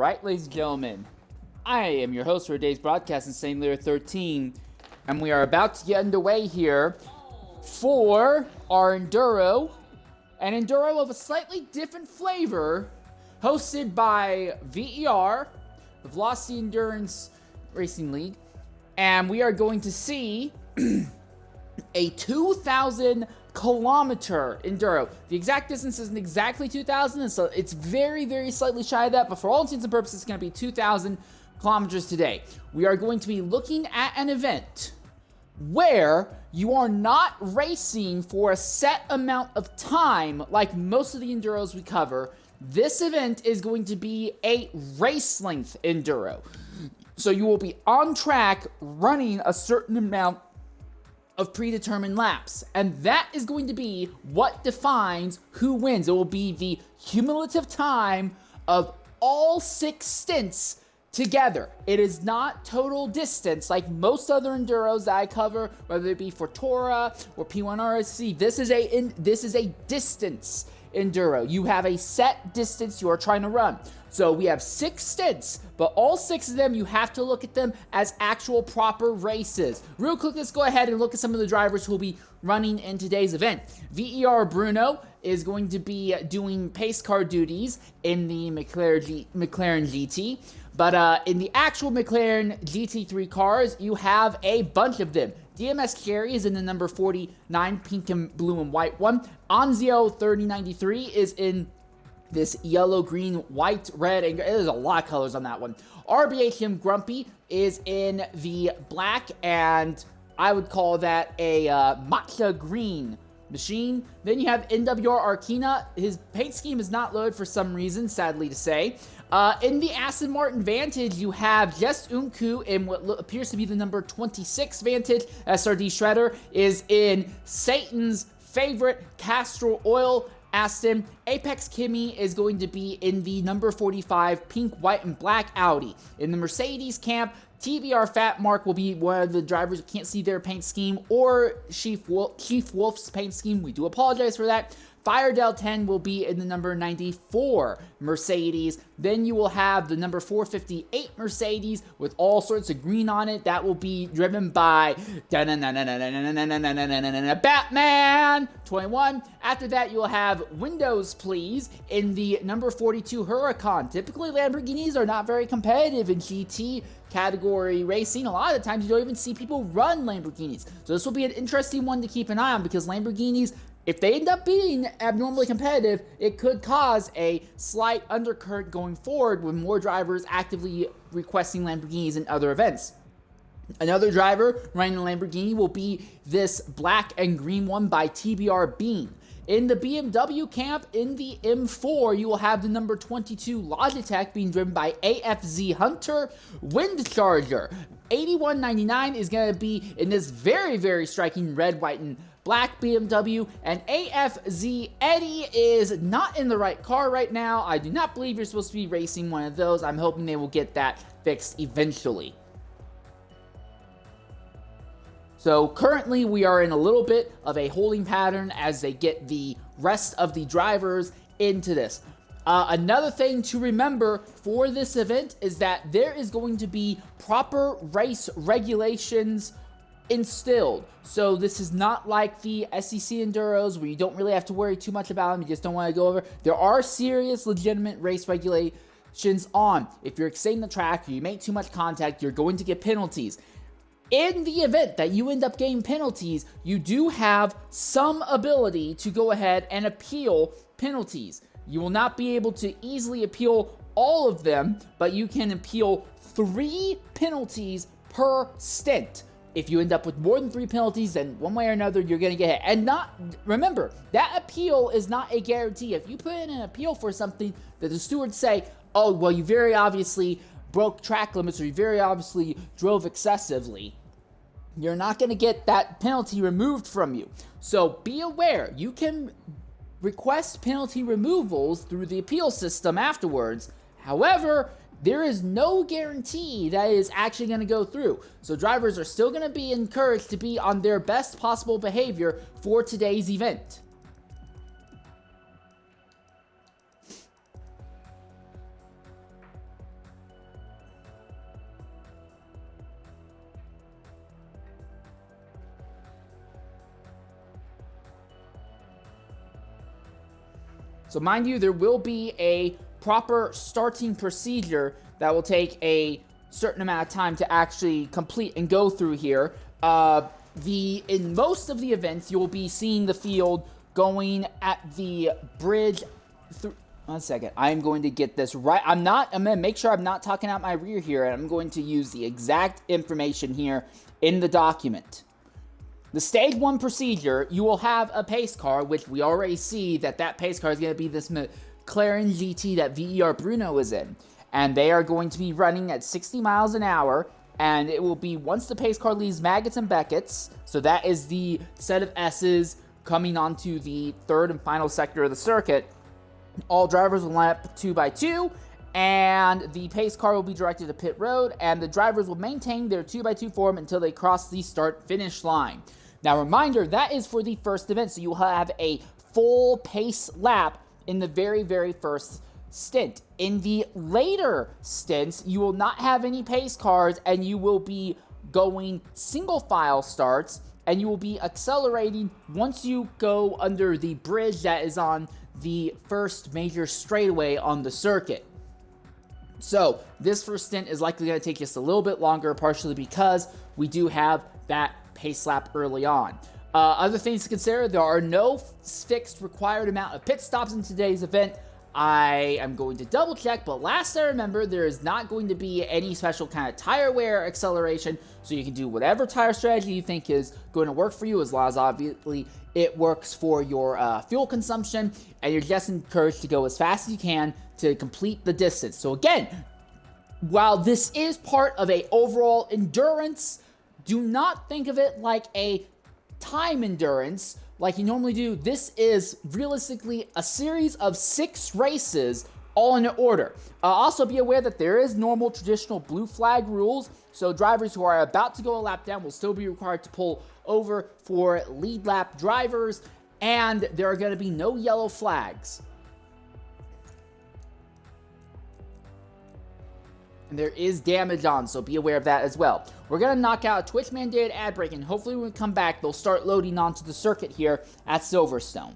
Alright, ladies and gentlemen, I am your host for today's broadcast, Insane Leader 13, and we are about to get underway here for our Enduro, an Enduro of a slightly different flavor, hosted by VER, the Velocity Endurance Racing League, and we are going to see a 2,000 kilometer Enduro. The exact distance isn't exactly 2,000, so it's very, very slightly shy of that, but for all intents and purposes, it's going to be 2,000 kilometers today. We are going to be looking at an event where you are not racing for a set amount of time like most of the Enduros we cover. This event is going to be a race length Enduro. So you will be on track running a certain amount of predetermined laps, and that is going to be what defines who wins. It will be the cumulative time of all 6 stints together. It is not total distance like most other Enduros that I cover, whether it be for Tora or P1 RSC. This is a distance Enduro. You have a set distance you are trying to run. So we have 6 stints, but all 6 of them, you have to look at them as actual proper races. Real quick, let's go ahead and look at some of the drivers who will be running in today's event. VER Bruno is going to be doing pace car duties in the McLaren GT. But in the actual McLaren GT3 cars, you have a bunch of them. DMS Cherry is in the number 49 pink and blue and white one. Anzio 3093 is in this yellow, green, white, red, and there's a lot of colors on that one. RBHM Grumpy is in the black, and I would call that a matcha green machine. Then you have NWR Arkina. His paint scheme is not loaded for some reason, sadly to say. In the Aston Martin Vantage, you have Jess Unku in what appears to be the number 26 Vantage. SRD Shredder is in Satan's favorite Castrol Oil Aston. Apex Kimmy is going to be in the number 45 pink, white, and black Audi. In the Mercedes camp, TBR Fat Mark will be one of the drivers who can't see their paint scheme, or Chief Wolf's paint scheme. We do apologize for that. Firedale 10 will be in the number 94 Mercedes. Then you will have the number 458 Mercedes with all sorts of green on it. That will be driven by Batman 21. After that, you'll have Windows Please in the number 42 Huracan. Typically, Lamborghinis are not very competitive in GT category racing. A lot of the times, you don't even see people run Lamborghinis. So this will be an interesting one to keep an eye on, because Lamborghinis, if they end up being abnormally competitive, it could cause a slight undercurrent going forward with more drivers actively requesting Lamborghinis in other events. Another driver running a Lamborghini will be this black and green one by TBR Bean. In the BMW camp, in the M4, you will have the number 22 Logitech being driven by AFZ Hunter. Windcharger 8199 is going to be in this very, very striking red, white, and black BMW, and AFZ Eddie is not in the right car right now. I do not believe you're supposed to be racing one of those. I'm hoping they will get that fixed eventually. So currently we are in a little bit of a holding pattern as they get the rest of the drivers into this. Another thing to remember for this event is that there is going to be proper race regulations instilled. So this is not like the SEC Enduros where you don't really have to worry too much about them. You just don't want to go over. There are serious, legitimate race regulations on. If you're exceeding the track or you make too much contact, you're going to get penalties. In the event that you end up getting penalties, you do have some ability to go ahead and appeal penalties. You will not be able to easily appeal all of them, but you can appeal 3 penalties per stint. If you end up with more than 3 penalties, then one way or another, you're going to get hit. And remember, that appeal is not a guarantee. If you put in an appeal for something that the stewards say, oh, well, you very obviously broke track limits or you very obviously drove excessively, you're not going to get that penalty removed from you. So be aware, you can request penalty removals through the appeal system afterwards. However, there is no guarantee that it is actually going to go through. So drivers are still going to be encouraged to be on their best possible behavior for today's event. So mind you, there will be a proper starting procedure that will take a certain amount of time to actually complete and go through here. In most of the events, you'll be seeing the field going at the bridge. One second. I'm going to get this right. I'm going to make sure I'm not talking out my rear here, and I'm going to use the exact information here in the document. The stage 1 procedure, you will have a pace car, which we already see that pace car is going to be this McLaren GT that VER Bruno is in. And they are going to be running at 60 miles an hour, and it will be once the pace car leaves Maggots and Beckett's, so that is the set of S's coming onto the third and final sector of the circuit. All drivers will line up 2x2, and the pace car will be directed to pit road, and the drivers will maintain their 2x2 form until they cross the start-finish line. Now, reminder, that is for the first event, so you will have a full pace lap in the very, very first stint. In the later stints, you will not have any pace cars, and you will be going single file starts, and you will be accelerating once you go under the bridge that is on the first major straightaway on the circuit. So this first stint is likely going to take just a little bit longer, partially because we do have that pace lap early on. Other things to consider, there are no fixed required amount of pit stops in today's event. I am going to double check, but last I remember, there is not going to be any special kind of tire wear acceleration, so you can do whatever tire strategy you think is going to work for you, as long as obviously it works for your fuel consumption, and you're just encouraged to go as fast as you can to complete the distance. So again, while this is part of a overall endurance, do not think of it like a time endurance like you normally do. This is realistically a series of 6 races, all in order. Also be aware that there is normal traditional blue flag rules, so drivers who are about to go a lap down will still be required to pull over for lead lap drivers, and there are going to be no yellow flags. And there is damage on, so be aware of that as well. We're going to knock out a Twitch-mandated ad break, and hopefully when we come back, they'll start loading onto the circuit here at Silverstone.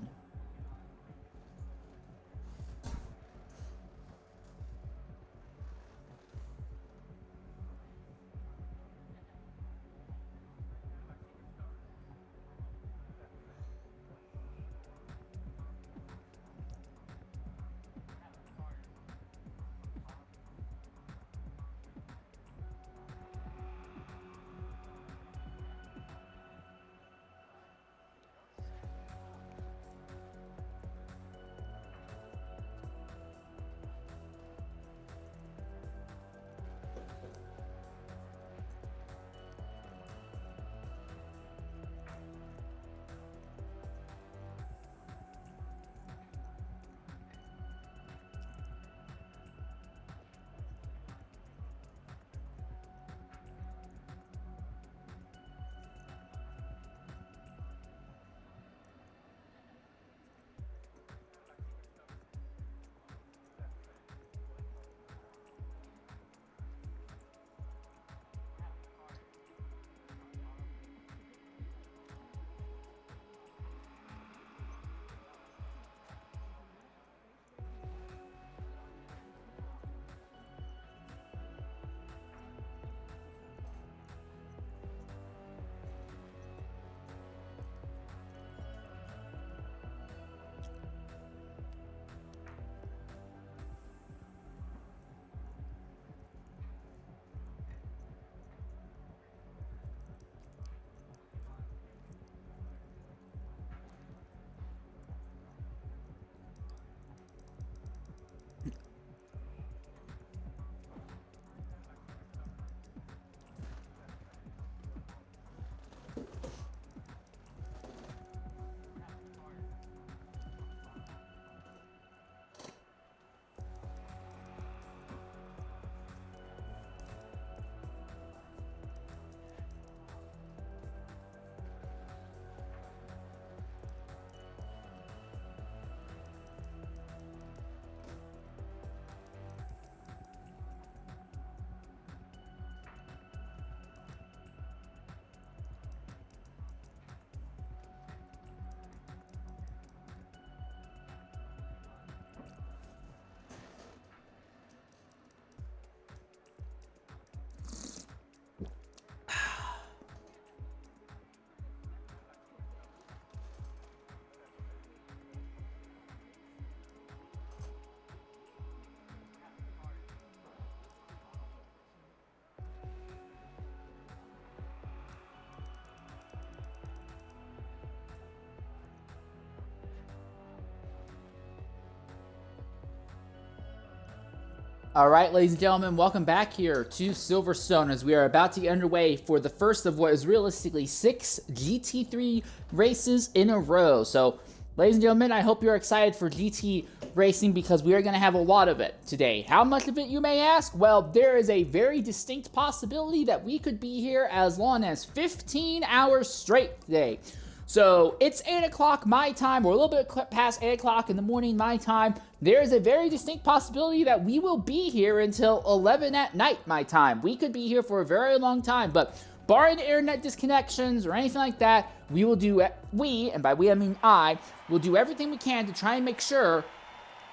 All right, ladies and gentlemen, welcome back here to Silverstone as we are about to get underway for the first of what is realistically 6 GT3 races in a row. So, ladies and gentlemen, I hope you're excited for GT racing because we are going to have a lot of it today. How much of it, you may ask? Well, there is a very distinct possibility that we could be here as long as 15 hours straight today. So it's 8 o'clock my time, or a little bit past 8 o'clock in the morning my time. There is a very distinct possibility that we will be here until 11 at night my time. We could be here for a very long time, but barring internet disconnections or anything like that, we will do, and by we I mean I, will do everything we can to try and make sure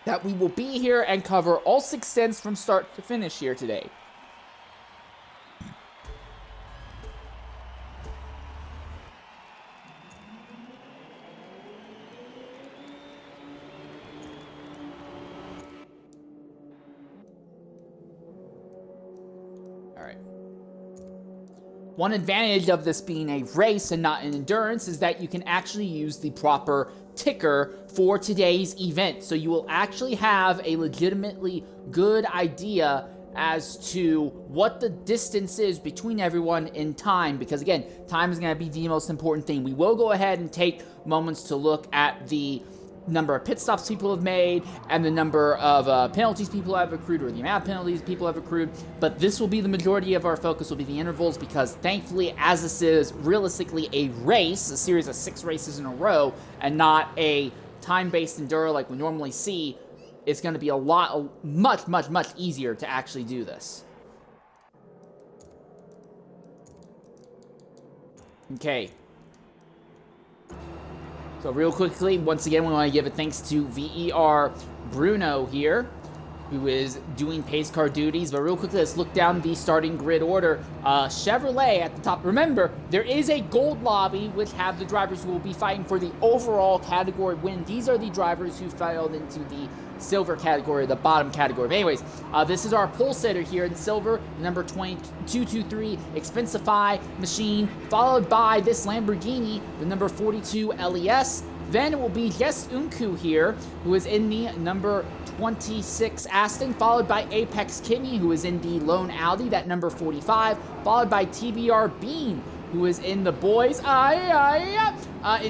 that we will be here and cover all 6 stints from start to finish here today. One advantage of this being a race and not an endurance is that you can actually use the proper ticker for today's event. So you will actually have a legitimately good idea as to what the distance is between everyone in time. Because again, time is going to be the most important thing. We will go ahead and take moments to look at the number of pit stops people have made and the number of penalties people have accrued, or the amount of penalties people have accrued, but this will be the majority of our focus, will be the intervals, because thankfully, as this is realistically a race, a series of 6 races in a row, and not a time-based enduro like we normally see, it's going to be much easier to actually do this. Okay. So real quickly, once again, we want to give a thanks to VER Bruno here, who is doing pace car duties. But real quickly, let's look down the starting grid order. Chevrolet at the top. Remember, there is a gold lobby, which have the drivers who will be fighting for the overall category win. These are the drivers who filed into the silver category, the bottom category. But anyways, this is our pole sitter here in silver, number 2223 Expensify machine, followed by this Lamborghini, the number 42 LES. Then it will be Jess Unku here, who is in the number 26 Aston, followed by Apex Kinney, who is in the lone Audi, that number 45, followed by TBR Bean, who is in the boys, in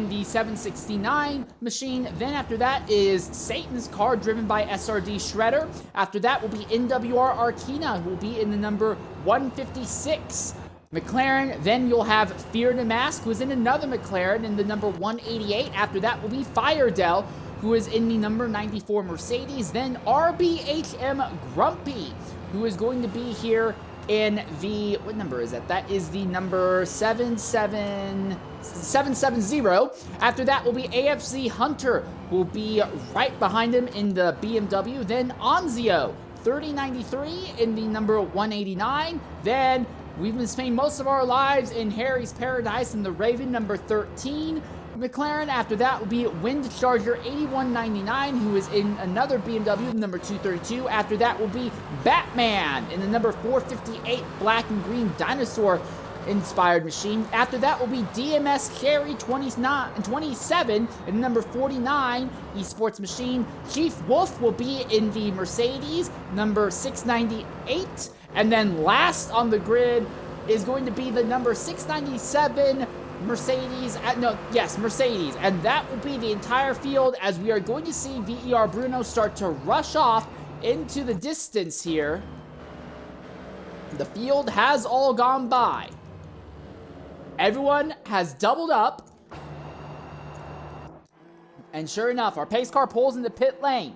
the 769 machine. Then after that is Satan's car, driven by SRD Shredder. After that will be NWR Arkina, who will be in the number 156. McLaren, then you'll have Fear the Mask, who is in another McLaren in the number 188. After that will be Firedell, who is in the number 94 Mercedes. Then RBHM Grumpy, who is going to be here in the, what number is that? That is the number 770. After that will be AFC Hunter, who will be right behind him in the BMW. Then Onzio, 3093 in the number 189. Then we've been spending most of our lives in Harry's Paradise in the Raven, number 13 McLaren. After that will be Windcharger 8199, who is in another BMW, number 232. After that will be Batman in the number 458 black and green dinosaur inspired machine. After that will be DMS Carry 27 in the number 49 esports machine. Chief Wolf will be in the Mercedes, number 698. And then last on the grid is going to be the number 697 Mercedes. Mercedes. And that will be the entire field, as we are going to see VER Bruno start to rush off into the distance here. The field has all gone by. Everyone has doubled up. And sure enough, our pace car pulls into pit lane.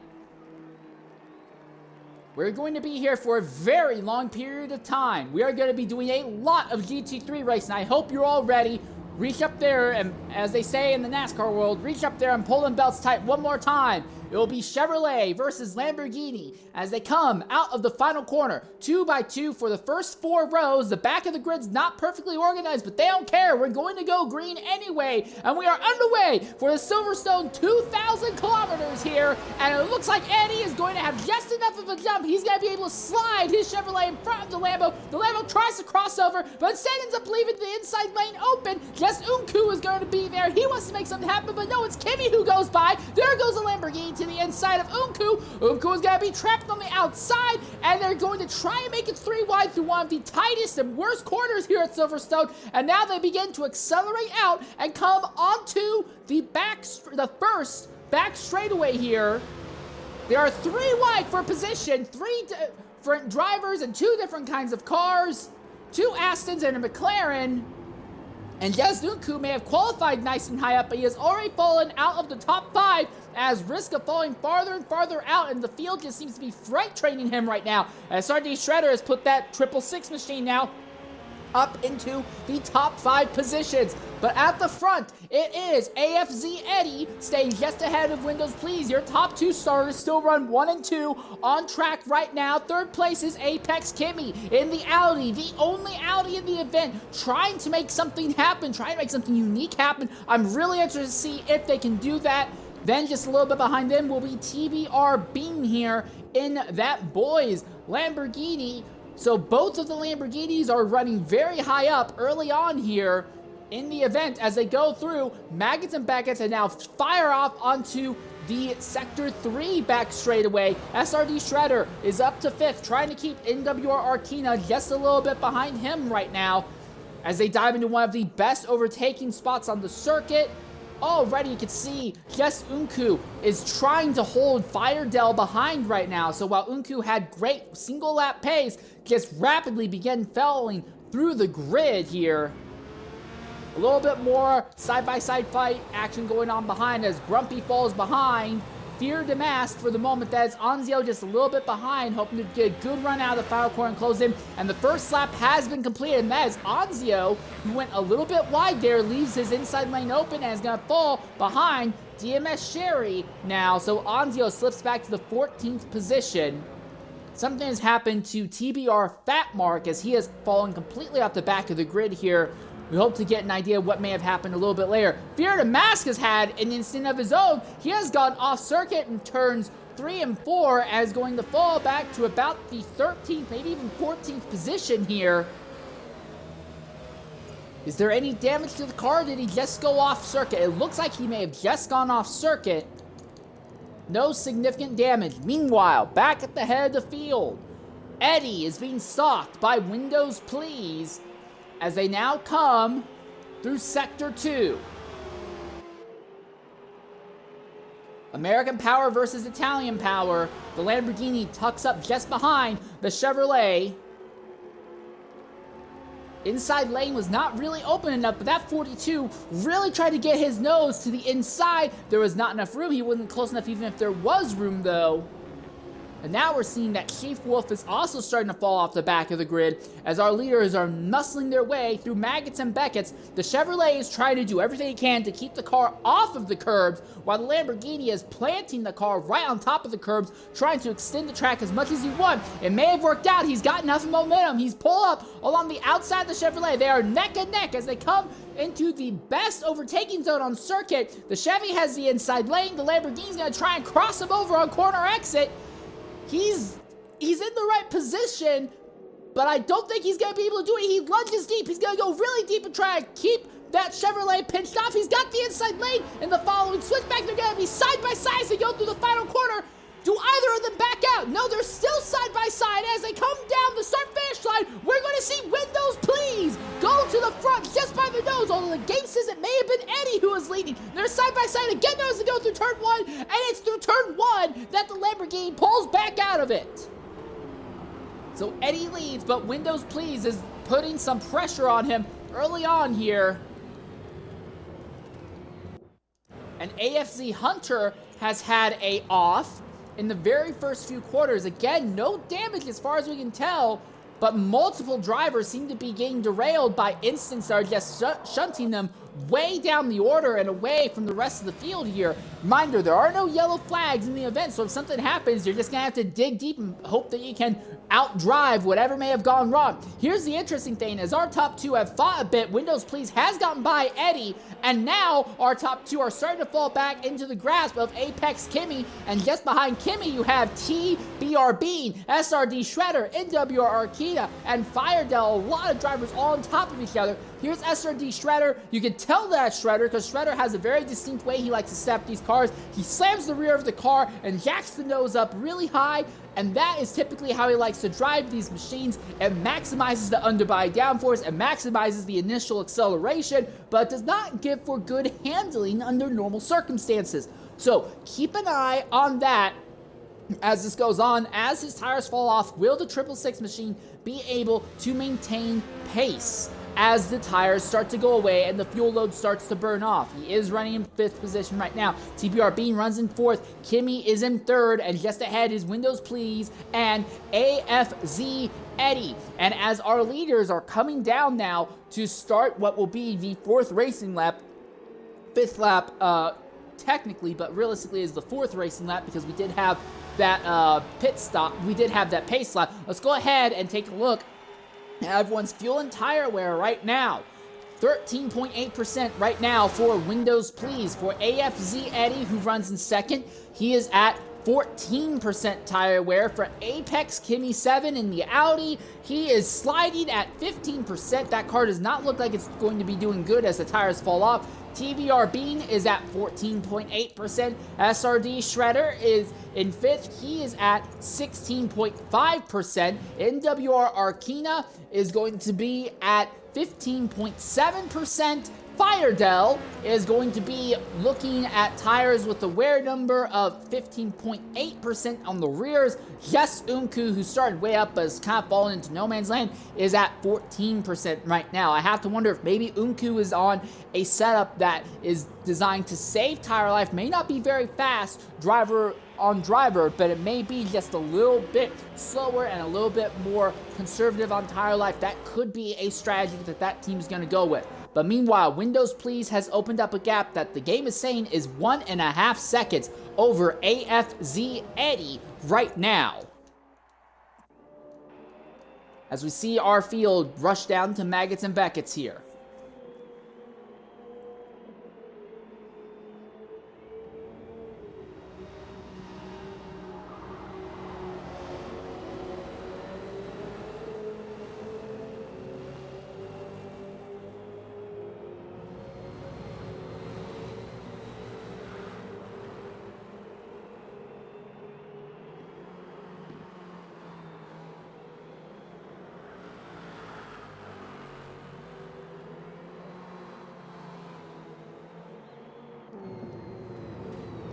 We're going to be here for a very long period of time. We are going to be doing a lot of GT3 racing. I hope you're all ready. Reach up there, and as they say in the NASCAR world, reach up there and pull them belts tight one more time. It will be Chevrolet versus Lamborghini as they come out of the final corner, 2 by 2 for the first 4 rows. The back of the grid's not perfectly organized, but they don't care. We're going to go green anyway, and we are underway for the Silverstone 2,000 kilometers here, and it looks like Eddie is going to have just enough of a jump. He's going to be able to slide his Chevrolet in front of the Lambo. The Lambo tries to cross over, but instead ends up leaving the inside lane open. Jess Unku is going to be there. He wants to make something happen, but no, it's Kimmy who goes by. There goes the Lamborghini to the inside of Unku. Unku is going to be trapped on the outside, and they're going to try and make it 3 wide through one of the tightest and worst corners here at Silverstone, and now they begin to accelerate out and come onto the first back straightaway here. There are 3 wide for position, 3 different drivers and 2 different kinds of cars, 2 Astons and a McLaren. And yes, Unku may have qualified nice and high up, but he has already fallen out of the top 5 as risk of falling farther and farther out, and the field just seems to be freight training him right now. As SRD Shredder has put that 666 machine now up into the top 5 positions. But at the front, it is AFZ Eddie staying just ahead of Windows Please. Your top 2 starters still run 1 and 2 on track right now. 3rd place is Apex Kimmy in the Audi, the only Audi in the event, trying to make something happen, trying to make something unique happen. I'm really interested to see if they can do that. Then just a little bit behind them will be TBR Bean here in that boys Lamborghini. So both of the Lamborghinis are running very high up early on here in the event as they go through. Maggots and Beckett's and now fire off onto the Sector 3 back straightaway. SRD Shredder is up to 5th, trying to keep NWR Arkina just a little bit behind him right now as they dive into one of the best overtaking spots on the circuit. Already you can see just Unku is trying to hold Firedell behind right now. So while Unku had great single lap pace, just rapidly began falling through the grid here. A little bit more side-by-side fight action going on behind as Grumpy falls behind. Fear Damask for the moment. That is Anzio just a little bit behind, hoping to get a good run out of the final corner and close in. And the first lap has been completed, and that is Anzio, who went a little bit wide there, leaves his inside lane open and is going to fall behind DMS Sherry now. So Anzio slips back to the 14th position. Something has happened to TBR Fat Mark as he has fallen completely off the back of the grid here. We hope to get an idea of what may have happened a little bit later. Fear Damask has had an incident of his own. He has gone off circuit in turns 3 and 4 as going to fall back to about the 13th, maybe even 14th position here. Is there any damage to the car? Did he just go off circuit? It looks like he may have just gone off circuit. No significant damage. Meanwhile, back at the head of the field, Eddie is being stalked by Windows Please as they now come through Sector 2. American Power versus Italian Power. The Lamborghini tucks up just behind the Chevrolet. Inside lane was not really open enough, but that 42 really tried to get his nose to the inside. There was not enough room. He wasn't close enough even if there was room, though. And now we're seeing that Chief Wolf is also starting to fall off the back of the grid as our leaders are muscling their way through Maggots and Beckett's. The Chevrolet is trying to do everything it can to keep the car off of the curbs, while the Lamborghini is planting the car right on top of the curbs, trying to extend the track as much as he wants. It may have worked out. He's got enough momentum. He's pulled up along the outside of the Chevrolet. They are neck and neck as they come into the best overtaking zone on circuit. The Chevy has the inside lane. The Lamborghini's going to try and cross him over on corner exit. He's in the right position, but I don't think he's going to be able to do it. He lunges deep. He's going to go really deep and try to keep that Chevrolet pinched off. He's got the inside lane in the following switchback. They're going to be side by side as they go through the final corner. Do either of them back out? No, they're still side by side as they come down the start-finish line. We're going to see Windows Please go to the front just by the nose, although the game says it may have been Eddie who was leading. They're side by side again as they go through turn 1, and it's through turn 1 that the Lamborghini pulls back out of it. So Eddie leads, but Windows Please is putting some pressure on him early on here. And AFC Hunter has had a off in the very first few quarters. Again, no damage as far as we can tell, but multiple drivers seem to be getting derailed by incidents that are just shunting them way down the order and away from the rest of the field here. Reminder, there are no yellow flags in the event, so if something happens, you're just going to have to dig deep and hope that you can outdrive whatever may have gone wrong. Here's the interesting thing, as our top 2 have fought a bit, Windows Please has gotten by Eddie, and now our top 2 are starting to fall back into the grasp of Apex Kimmy, and just behind Kimmy you have TBR Bean, SRD Shredder, NWR Arkita, and Firedell. A lot of drivers all on top of each other. Here's SRD Shredder. You can tell tell that Shredder, because Shredder has a very distinct way he likes to set up these cars. He slams the rear of the car and jacks the nose up really high, and that is typically how he likes to drive these machines. It maximizes the underbody downforce, it maximizes the initial acceleration, but does not give for good handling under normal circumstances. So keep an eye on that as this goes on. As his tires fall off, will the 666 machine be able to maintain pace as the tires start to go away and the fuel load starts to burn off? He is running in 5th position right now. TBR Bean runs in 4th. Kimmy is in 3rd, and just ahead is Windows Please and AFZ Eddie. And as our leaders are coming down now to start what will be the 4th racing lap, 5th lap technically, but realistically is the 4th racing lap, because we did have that pit stop, we did have that pace lap. Let's go ahead and take a look at everyone's fuel and tire wear right now. 13.8% right now for Windows Please. For AFZ Eddie, who runs in 2nd, he is at 14% tire wear. For Apex Kimmy 7 in the Audi, he is sliding at 15%. That car does not look like it's going to be doing good as the tires fall off. TBR Bean is at 14.8%. SRD Shredder is in 5th. He is at 16.5%. NWR Arkina is going to be at 15.7%. Firedell is going to be looking at tires with a wear number of 15.8% on the rears. Yes, Unku, who started way up but has kind of fallen into no man's land, is at 14% right now. I have to wonder if maybe Unku is on a setup that is designed to save tire life. May not be very fast driver on driver, but it may be just a little bit slower and a little bit more conservative on tire life. That could be a strategy that team is going to go with. But meanwhile, Windows Please has opened up a gap that the game is saying is 1.5 seconds over AFZ Eddie right now. As we see our field rush down to Maggots and Beckett's here.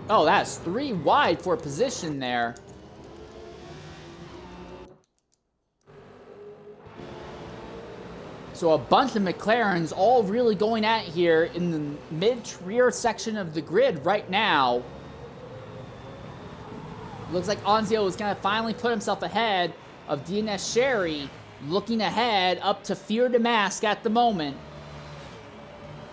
Oh, that's 3 wide for position there. So a bunch of McLarens all really going at it here in the mid-rear section of the grid right now. Looks like Anzio is going to finally put himself ahead of DNS Sherry, looking ahead up to Fear de Mask at the moment.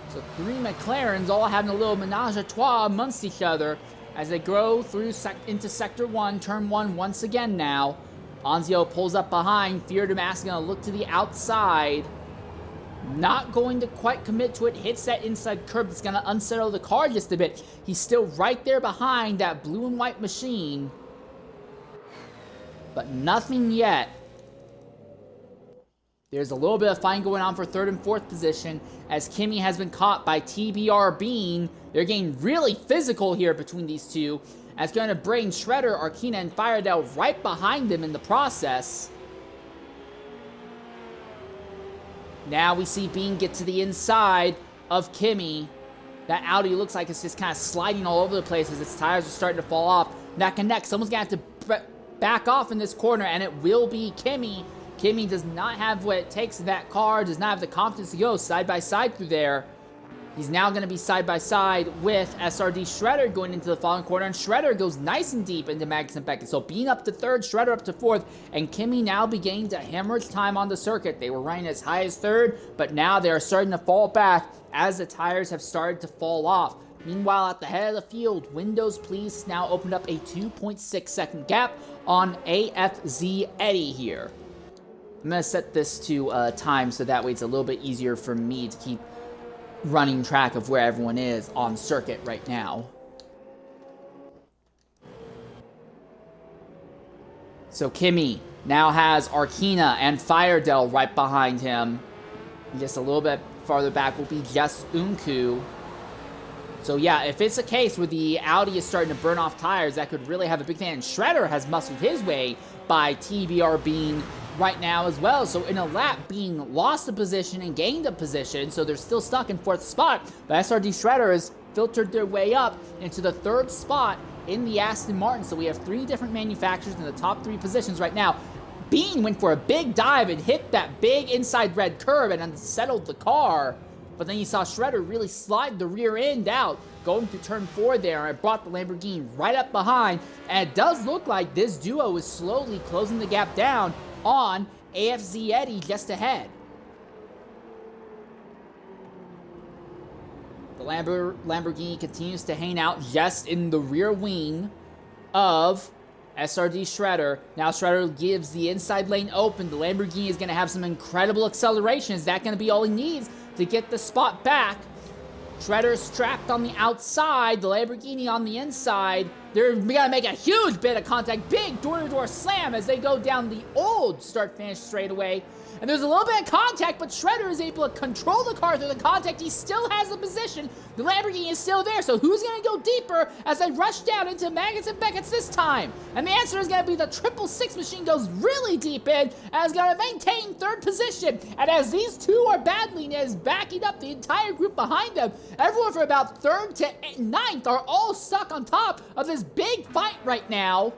So 3 McLarens all having a little menage a trois amongst each other as they go through into Sector 1, Turn 1 once again now. Anzio pulls up behind. Fear de Mask going to look to the outside. Not going to quite commit to it. Hits that inside curb. It's going to unsettle the car just a bit. He's still right there behind that blue and white machine. But nothing yet. There's a little bit of fighting going on for 3rd and 4th position as Kimmy has been caught by TBR Bean. They're getting really physical here between these two. That's going to bring Shredder, Arkina, and Firedell right behind them in the process. Now we see Bean get to the inside of Kimmy. That Audi looks like it's just kind of sliding all over the place as its tires are starting to fall off. Neck and neck. Someone's going to have to back off in this corner, and it will be Kimmy. Kimmy does not have what it takes in that car, does not have the confidence to go side by side through there. He's now going to be side by side with SRD Shredder going into the following corner, and Shredder goes nice and deep into Maggots and Beckett. So Bean up to 3rd, Shredder up to 4th, and Kimmy now beginning to hemorrhage time on the circuit. They were running as high as 3rd, but now they are starting to fall back as the tires have started to fall off. Meanwhile, at the head of the field, Windows Please has now opened up a 2.6 second gap on AFZ Eddie here. I'm going to set this to time so that way it's a little bit easier for me to keep running track of where everyone is on circuit right now. So Kimmy now has Arkina and Firedell right behind him. Just a little bit farther back will be just Unku. So yeah, if it's a case where the Audi is starting to burn off tires, that could really have a big thing. And Shredder has muscled his way by TBR Bean right now as well. So in a lap, Bean lost a position and gained a position, so they're still stuck in 4th spot. But SRD Shredder has filtered their way up into the 3rd spot in the Aston Martin. So we have 3 different manufacturers in the top 3 positions right now. Bean went for a big dive and hit that big inside red curve and unsettled the car. But then you saw Shredder really slide the rear end out, going through turn 4 there, and it brought the Lamborghini right up behind. And it does look like this duo is slowly closing the gap down on AFZ Eddie just ahead. The Lamborghini continues to hang out just in the rear wing of SRD Shredder. Now Shredder gives the inside lane open. The Lamborghini is going to have some incredible acceleration. Is that going to be all he needs to get the spot back? Shredder strapped on the outside, the Lamborghini on the inside. They're going to make a huge bit of contact. Big door-to-door slam as they go down the old start-finish straightaway. And there's a little bit of contact, but Shredder is able to control the car through the contact. He still has the position. The Lamborghini is still there, so who's going to go deeper as they rush down into Maggots and Beckett's this time? And the answer is going to be the 666 machine goes really deep in and is going to maintain 3rd position. And as these two are battling, as backing up the entire group behind them, everyone from about 3rd to 9th are all stuck on top of this big fight right now.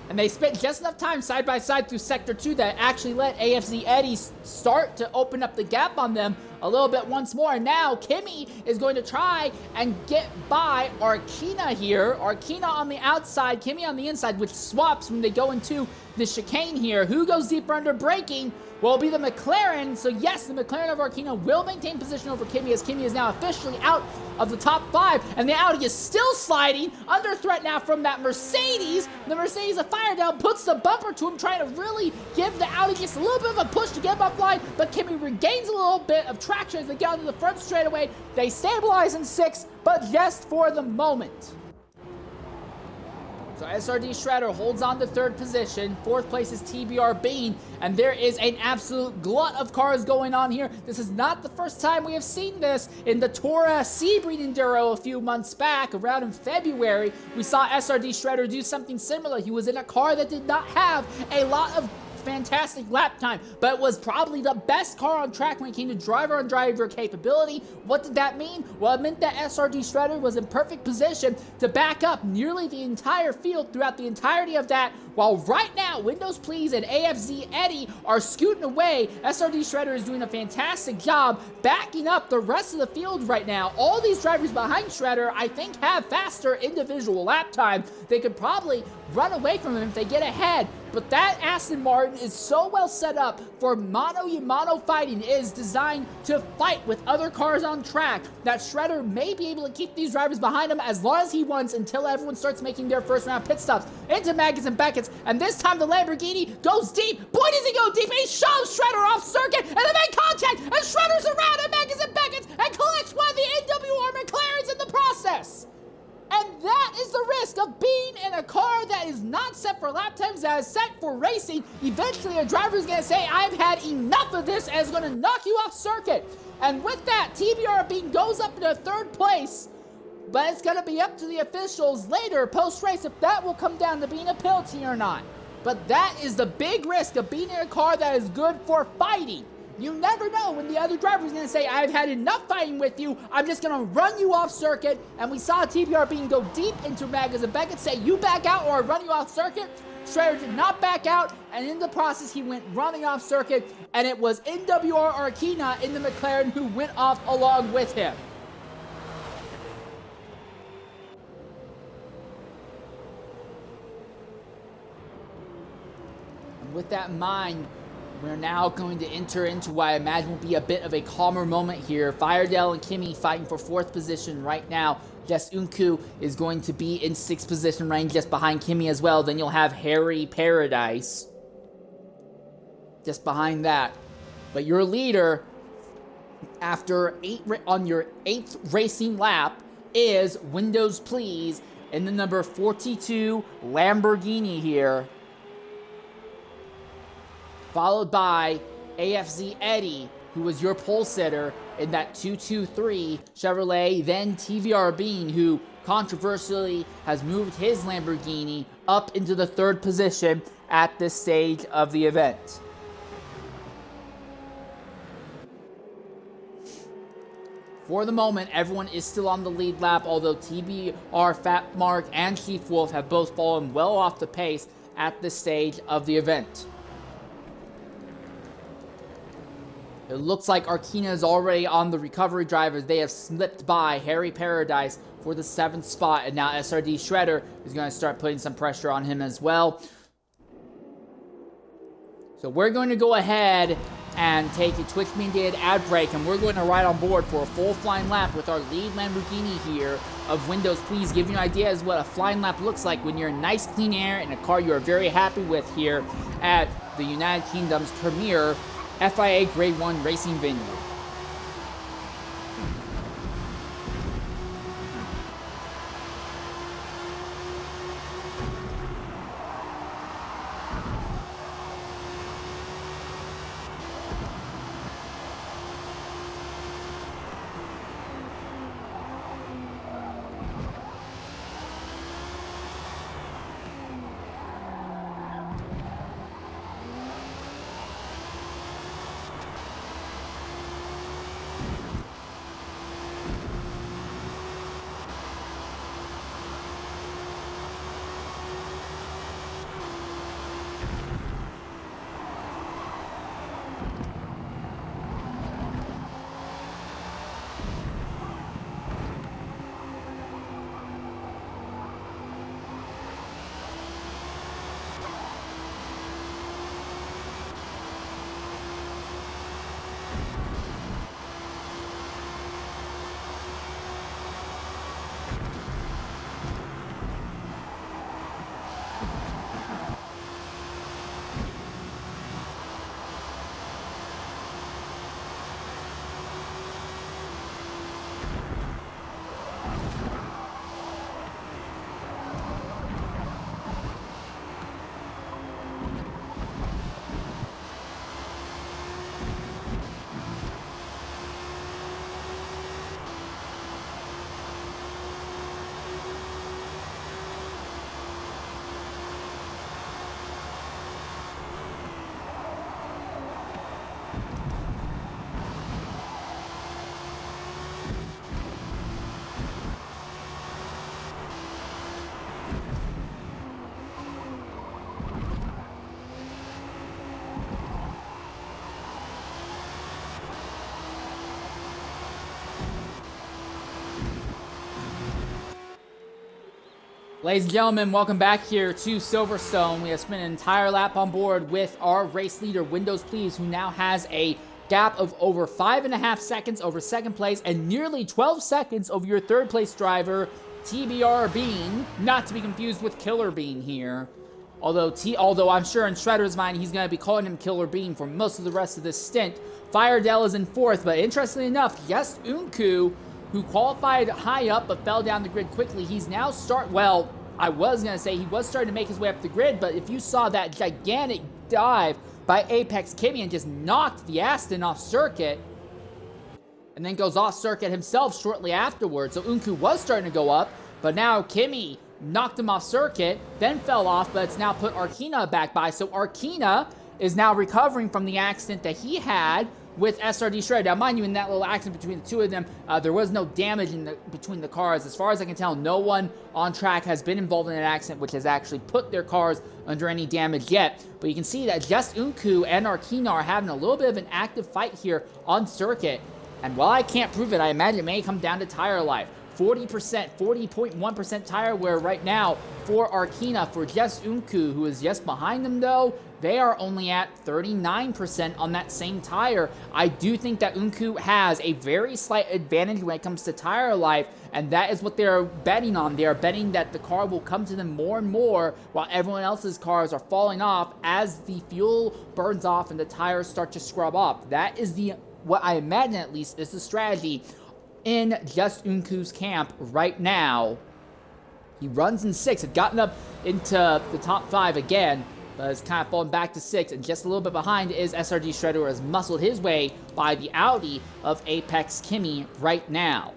And they spent just enough time side by side through Sector 2 that actually let AFZ Eddie start to open up the gap on them a little bit once more. And now Kimi is going to try and get by Arkina here. Arkina on the outside, Kimi on the inside, which swaps when they go into the chicane here. Who goes deeper under braking? Well, it'll be the McLaren. So yes, the McLaren of Arkina will maintain position over Kimi, as Kimi is now officially out of the top 5. And the Audi is still sliding, under threat now from that Mercedes. The Mercedes, a fire down, puts the bumper to him, trying to really give the Audi just a little bit of a push to get him offline. But Kimi regains a little bit of traction as they get onto the front straightaway. They stabilize in 6th, but just for the moment. So SRD Shredder holds on to 3rd position. 4th place is TBR Bean. And there is an absolute glut of cars going on here. This is not the first time we have seen this. In the Tora Sebring Enduro a few months back, around in February, we saw SRD Shredder do something similar. He was in a car that did not have a lot of fantastic lap time, but it was probably the best car on track when it came to driver-on-driver capability. What did that mean? Well, it meant that SRD Shredder was in perfect position to back up nearly the entire field throughout the entirety of that, while right now, Windows Please and AFZ Eddie are scooting away. SRD Shredder is doing a fantastic job backing up the rest of the field right now. All these drivers behind Shredder, I think, have faster individual lap time. They could probably run away from him if they get ahead. But that Aston Martin is so well set up for mono-y-mono fighting. It is designed to fight with other cars on track, that Shredder may be able to keep these drivers behind him as long as he wants, until everyone starts making their first round pit stops into Maggots and Beckett's. And this time the Lamborghini goes deep. Boy, does he go deep. He shoves Shredder off circuit, and they make contact, and Shredder's around at Maggots and Beckett's and collects one of the NWR McLarens in the process. And that is the risk of being in a car that is not set for lap times, that is set for racing. Eventually, a driver is going to say, I've had enough of this, and is going to knock you off circuit. And with that, TBR Bean goes up into 3rd place. But it's going to be up to the officials later, post-race, if that will come down to being a penalty or not. But that is the big risk of being in a car that is good for fighting. You never know when the other driver is going to say, I've had enough fighting with you, I'm just going to run you off circuit. And we saw TBR Bean go deep into Maggots and Beckett, say, you back out or I run you off circuit. Shredder did not back out, and in the process, he went running off circuit, and it was NWR Arkina in the McLaren who went off along with him. And with that in mind, we're now going to enter into what I imagine will be a bit of a calmer moment here. Firedale and Kimi fighting for 4th position right now. Jess Unku is going to be in 6th position range just behind Kimi as well. Then you'll have Harry Paradise just behind that. But your leader, after on your 8th racing lap, is Windows Please in the number 42 Lamborghini here. followed by AFZ Eddie, who was your pole sitter in that 2-2-3 Chevrolet, then TVR Bean, who controversially has moved his Lamborghini up into the 3rd position at this stage of the event. For the moment, everyone is still on the lead lap, although TBR, Fat Mark, and Chief Wolf have both fallen well off the pace at this stage of the event. It looks like Arkina is already on the recovery drivers. They have slipped by Harry Paradise for the 7th spot, and now SRD Shredder is going to start putting some pressure on him as well. So we're going to go ahead and take a Twitch-mandated ad break, and we're going to ride on board for a full flying lap with our lead Lamborghini here of Windows Please, give you an idea as what a flying lap looks like when you're in nice clean air in a car you are very happy with here at the United Kingdom's premier FIA Grade 1 racing venue. Ladies and gentlemen, welcome back here to Silverstone. We have spent an entire lap on board with our race leader, Windows Please, who now has a gap of over 5.5 seconds over 2nd place and nearly 12 seconds over your 3rd place driver, TBR Bean, not to be confused with Killer Bean here. Although I'm sure in Shredder's mind he's going to be calling him Killer Bean for most of the rest of this stint. Firedell is in 4th, but interestingly enough, yes, Unku, who qualified high up but fell down the grid quickly, he's now I was going to say he was starting to make his way up the grid, but if you saw that gigantic dive by Apex Kimmy and just knocked the Aston off circuit, and then goes off circuit himself shortly afterwards. So Unku was starting to go up, but now Kimmy knocked him off circuit, then fell off, but it's now put Arkina back by. So Arkina is now recovering from the accident that he had with SRD Shredder. Now, mind you, in that little accident between the two of them, there was no damage between the cars. As far as I can tell, no one on track has been involved in an accident which has actually put their cars under any damage yet. But you can see that just Unku and Arkina are having a little bit of an active fight here on circuit. And while I can't prove it, I imagine it may come down to tire life. 40%, 40.1% tire wear right now for Arkina. For just Unku, who is just behind them though, they are only at 39% on that same tire. I do think that Unku has a very slight advantage when it comes to tire life, and that is what they're betting on. They are betting that the car will come to them more and more while everyone else's cars are falling off as the fuel burns off and the tires start to scrub off. That is what I imagine at least is the strategy in just Unku's camp right now. He runs in 6th, had gotten up into the top 5 again, but it's kind of fallen back to 6th, and just a little bit behind is SRD Shredder, who has muscled his way by the Audi of Apex Kimi right now.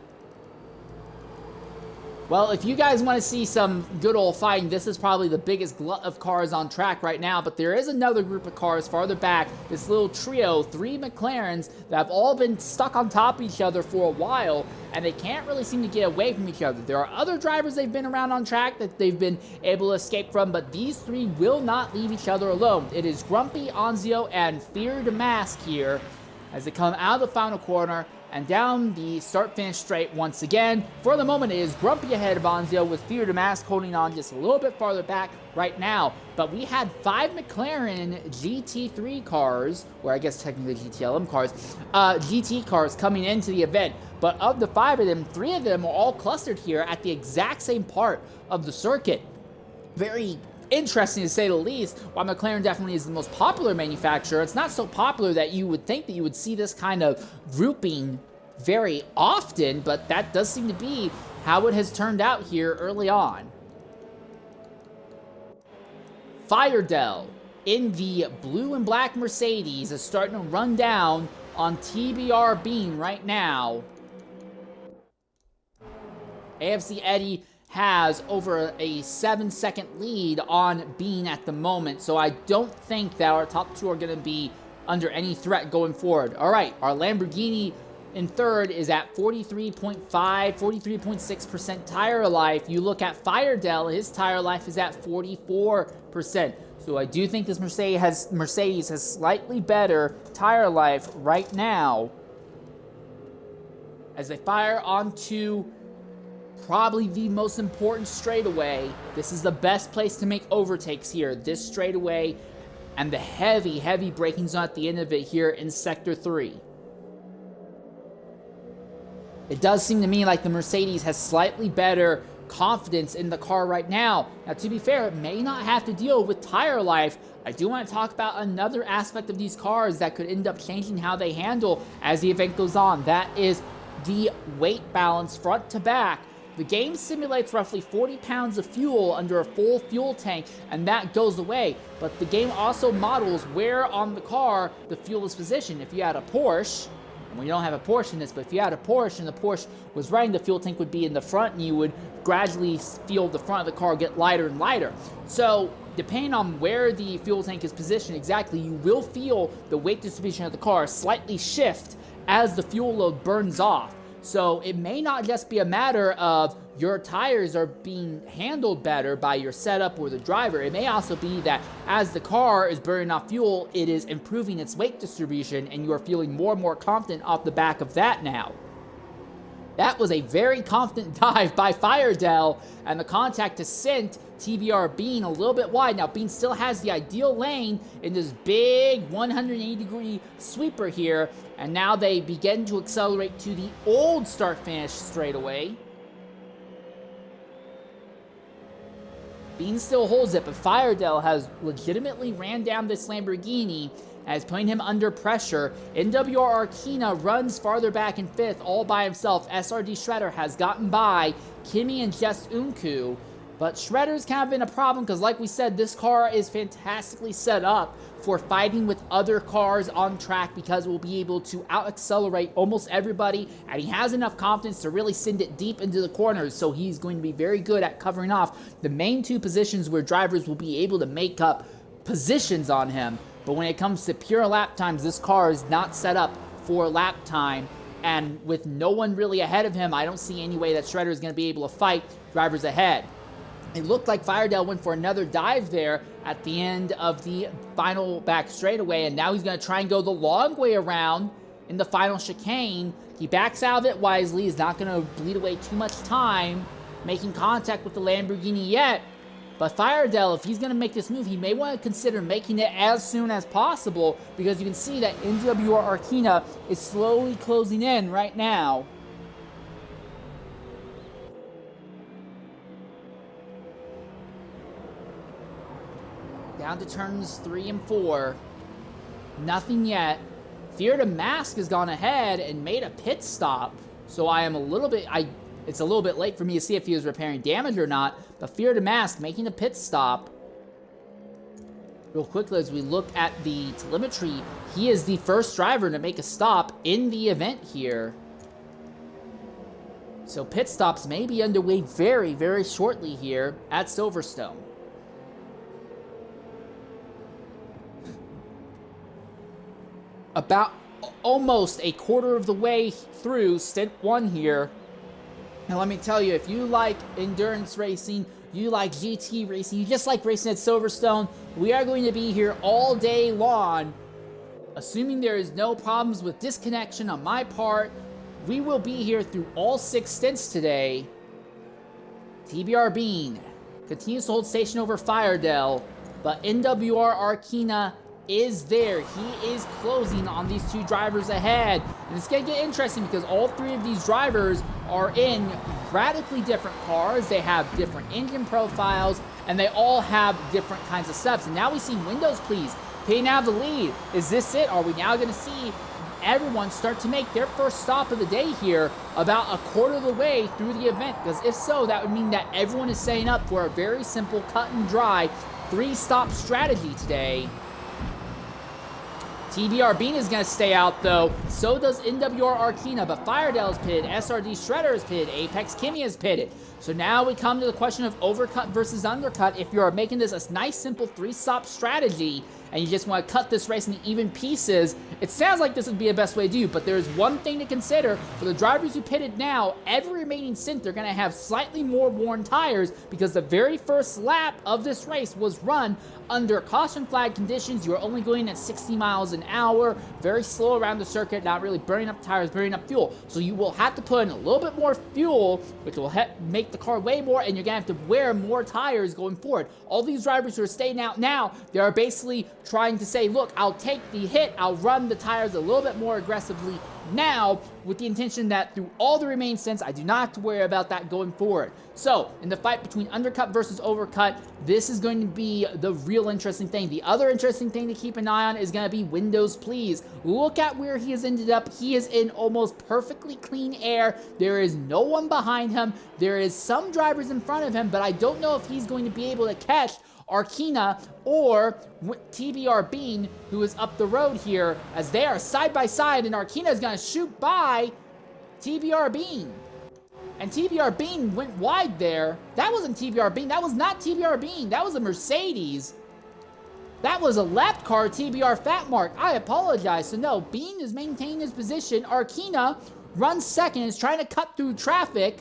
Well, if you guys want to see some good old fighting, this is probably the biggest glut of cars on track right now, but there is another group of cars farther back, this little trio, 3 McLarens that have all been stuck on top of each other for a while, and they can't really seem to get away from each other. There are other drivers they've been around on track that they've been able to escape from, but these 3 will not leave each other alone. It is Grumpy, Anzio, and Fear the Mask here as they come out of the final corner and down the start-finish straight once again. For the moment, it is Grumpy ahead of Anzio, with Fear the Mask holding on just a little bit farther back right now. But we had 5 McLaren GT3 cars, or I guess technically GTLM cars, GT cars coming into the event. But of the 5 of them, 3 of them are all clustered here at the exact same part of the circuit. Very interesting to say the least. While McLaren definitely is the most popular manufacturer, it's not so popular that you would think that you would see this kind of grouping very often, but that does seem to be how it has turned out here early on. Feierdel in the blue and black Mercedes is starting to run down on TBR Bean right now. AFC Eddie has over a 7-second lead on Bean at the moment, so I don't think that our top 2 are going to be under any threat going forward. All right, our Lamborghini in third is at 43.5, 43.6% tire life. You look at Feierdel, his tire life is at 44%. So I do think this Mercedes has slightly better tire life right now as they fire onto probably the most important straightaway. This is the best place to make overtakes here. This straightaway and the heavy braking zone at the end of it here in Sector 3. It does seem to me like the Mercedes has slightly better confidence in the car right now. Now, to be fair, it may not have to deal with tire life. I do want to talk about another aspect of these cars that could end up changing how they handle as the event goes on. That is the weight balance front to back. The game simulates roughly 40 pounds of fuel under a full fuel tank, and that goes away. But the game also models where on the car the fuel is positioned. If you had a Porsche, and we don't have a Porsche in this, but if you had a Porsche and the Porsche was running, the fuel tank would be in the front, and you would gradually feel the front of the car get lighter and lighter. So depending on where the fuel tank is positioned exactly, you will feel the weight distribution of the car slightly shift as the fuel load burns off. So it may not just be a matter of your tires are being handled better by your setup or the driver. It may also be that as the car is burning off fuel, it is improving its weight distribution, and you are feeling more and more confident off the back of that now. That was a very confident dive by Feierdel, and the contact to Stint, TBR Bean, a little bit wide. Now, Bean still has the ideal lane in this big 180-degree sweeper here, and now they begin to accelerate to the old start-finish straightaway. Bean still holds it, but Feierdel has legitimately ran down this Lamborghini as putting him under pressure. NWR Arkina runs farther back in 5th all by himself. SRD Shredder has gotten by Kimi and Just Unku, but Shredder's kind of been a problem because, like we said, this car is fantastically set up for fighting with other cars on track because it will be able to out-accelerate almost everybody, and he has enough confidence to really send it deep into the corners, so he's going to be very good at covering off the main 2 positions where drivers will be able to make up positions on him. But when it comes to pure lap times, this car is not set up for lap time, and with no one really ahead of him, I don't see any way that Shredder is going to be able to fight drivers ahead. It looked like Feierdel went for another dive there at the end of the final back straightaway, and now he's going to try and go the long way around in the final chicane. He backs out of it wisely. He's not going to bleed away too much time making contact with the Lamborghini yet. But Feierdel, if he's going to make this move, he may want to consider making it as soon as possible, because you can see that NWR Arkina is slowly closing in right now. Down to turns 3 and 4. Nothing yet. Fear the Mask has gone ahead and made a pit stop. So I am a little bit... It's a little bit late for me to see if he was repairing damage or not. But Fear the Mask making a pit stop. Real quickly, as we look at the telemetry, he is the first driver to make a stop in the event here. So pit stops may be underway very, very shortly here at Silverstone. About almost a quarter of the way through Stint 1 here. And let me tell you, if you like endurance racing, you like GT racing, you just like racing at Silverstone, we are going to be here all day long. Assuming there is no problems with disconnection on my part, we will be here through all 6 stints today. TBR Bean continues to hold station over Firedale, but NWR Arkina is there. He is closing on these 2 drivers ahead. And it's going to get interesting because all 3 of these drivers are in radically different cars. They have different engine profiles, and they all have different kinds of steps. And now we see Windows Please taking out the lead. Is this it? Are we now going to see everyone start to make their first stop of the day here about a quarter of the way through the event? Because if so, that would mean that everyone is setting up for a very simple cut and dry 3-stop strategy today. TBR Bean is going to stay out, though. So does NWR Arkina, but Firedale's pitted, SRD Shredder is pitted, Apex Kimmy is pitted. So now we come to the question of overcut versus undercut. If you're making this a nice, simple 3-stop strategy, and you just want to cut this race into even pieces, it sounds like this would be the best way to do, but there's one thing to consider. For the drivers who pitted now, every remaining stint, they're going to have slightly more worn tires because the very first lap of this race was run under caution flag conditions. You're only going at 60 miles an hour, very slow around the circuit, not really burning up tires, burning up fuel. So you will have to put in a little bit more fuel, which will make the car weigh more, and you're going to have to wear more tires going forward. All these drivers who are staying out now, they are basically trying to say, look, I'll take the hit, I'll run the tires a little bit more aggressively now, with the intention that through all the remaining stints, I do not have to worry about that going forward. So, in the fight between undercut versus overcut, this is going to be the real interesting thing. The other interesting thing to keep an eye on is going to be Windows Please. Look at where he has ended up. He is in almost perfectly clean air. There is no one behind him. There is some drivers in front of him, but I don't know if he's going to be able to catch Arkina or TBR Bean, who is up the road here, as they are side by side, and Arkina is going to shoot by TBR Bean. And TBR Bean went wide there. That wasn't TBR Bean. That was not TBR Bean. That was a Mercedes. That was a lap car, TBR Fat Mark. I apologize. So no, Bean is maintaining his position. Arkina runs second, is trying to cut through traffic.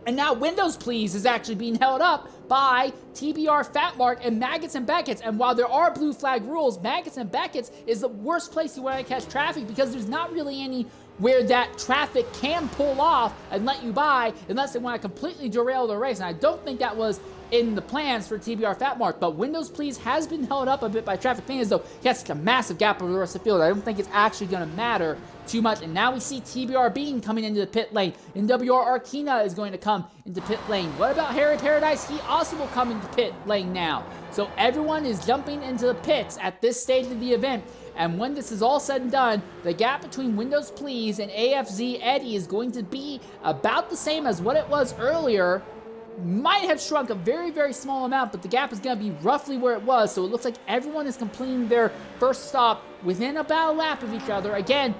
And now Windows Please is actually being held up by TBR Fat Mark and Maggots and Beckett's. And while there are blue flag rules, Maggots and Beckett's is the worst place you want to catch traffic because there's not really any where that traffic can pull off and let you by unless they want to completely derail the race. And I don't think that was in the plans for TBR Fat Mark, but Windows Please has been held up a bit by traffic fans, though he has such a massive gap over the rest of the field. I don't think it's actually going to matter too much. And now we see TBR Bean coming into the pit lane. NWR Arkina is going to come into pit lane. What about Harry Paradise? He also will come into pit lane now. So everyone is jumping into the pits at this stage of the event. And when this is all said and done, the gap between Windows Please and AFZ Eddie is going to be about the same as what it was earlier. Might have shrunk a very, very small amount, but the gap is going to be roughly where it was. So it looks like everyone is completing their first stop within about a lap of each other. Again,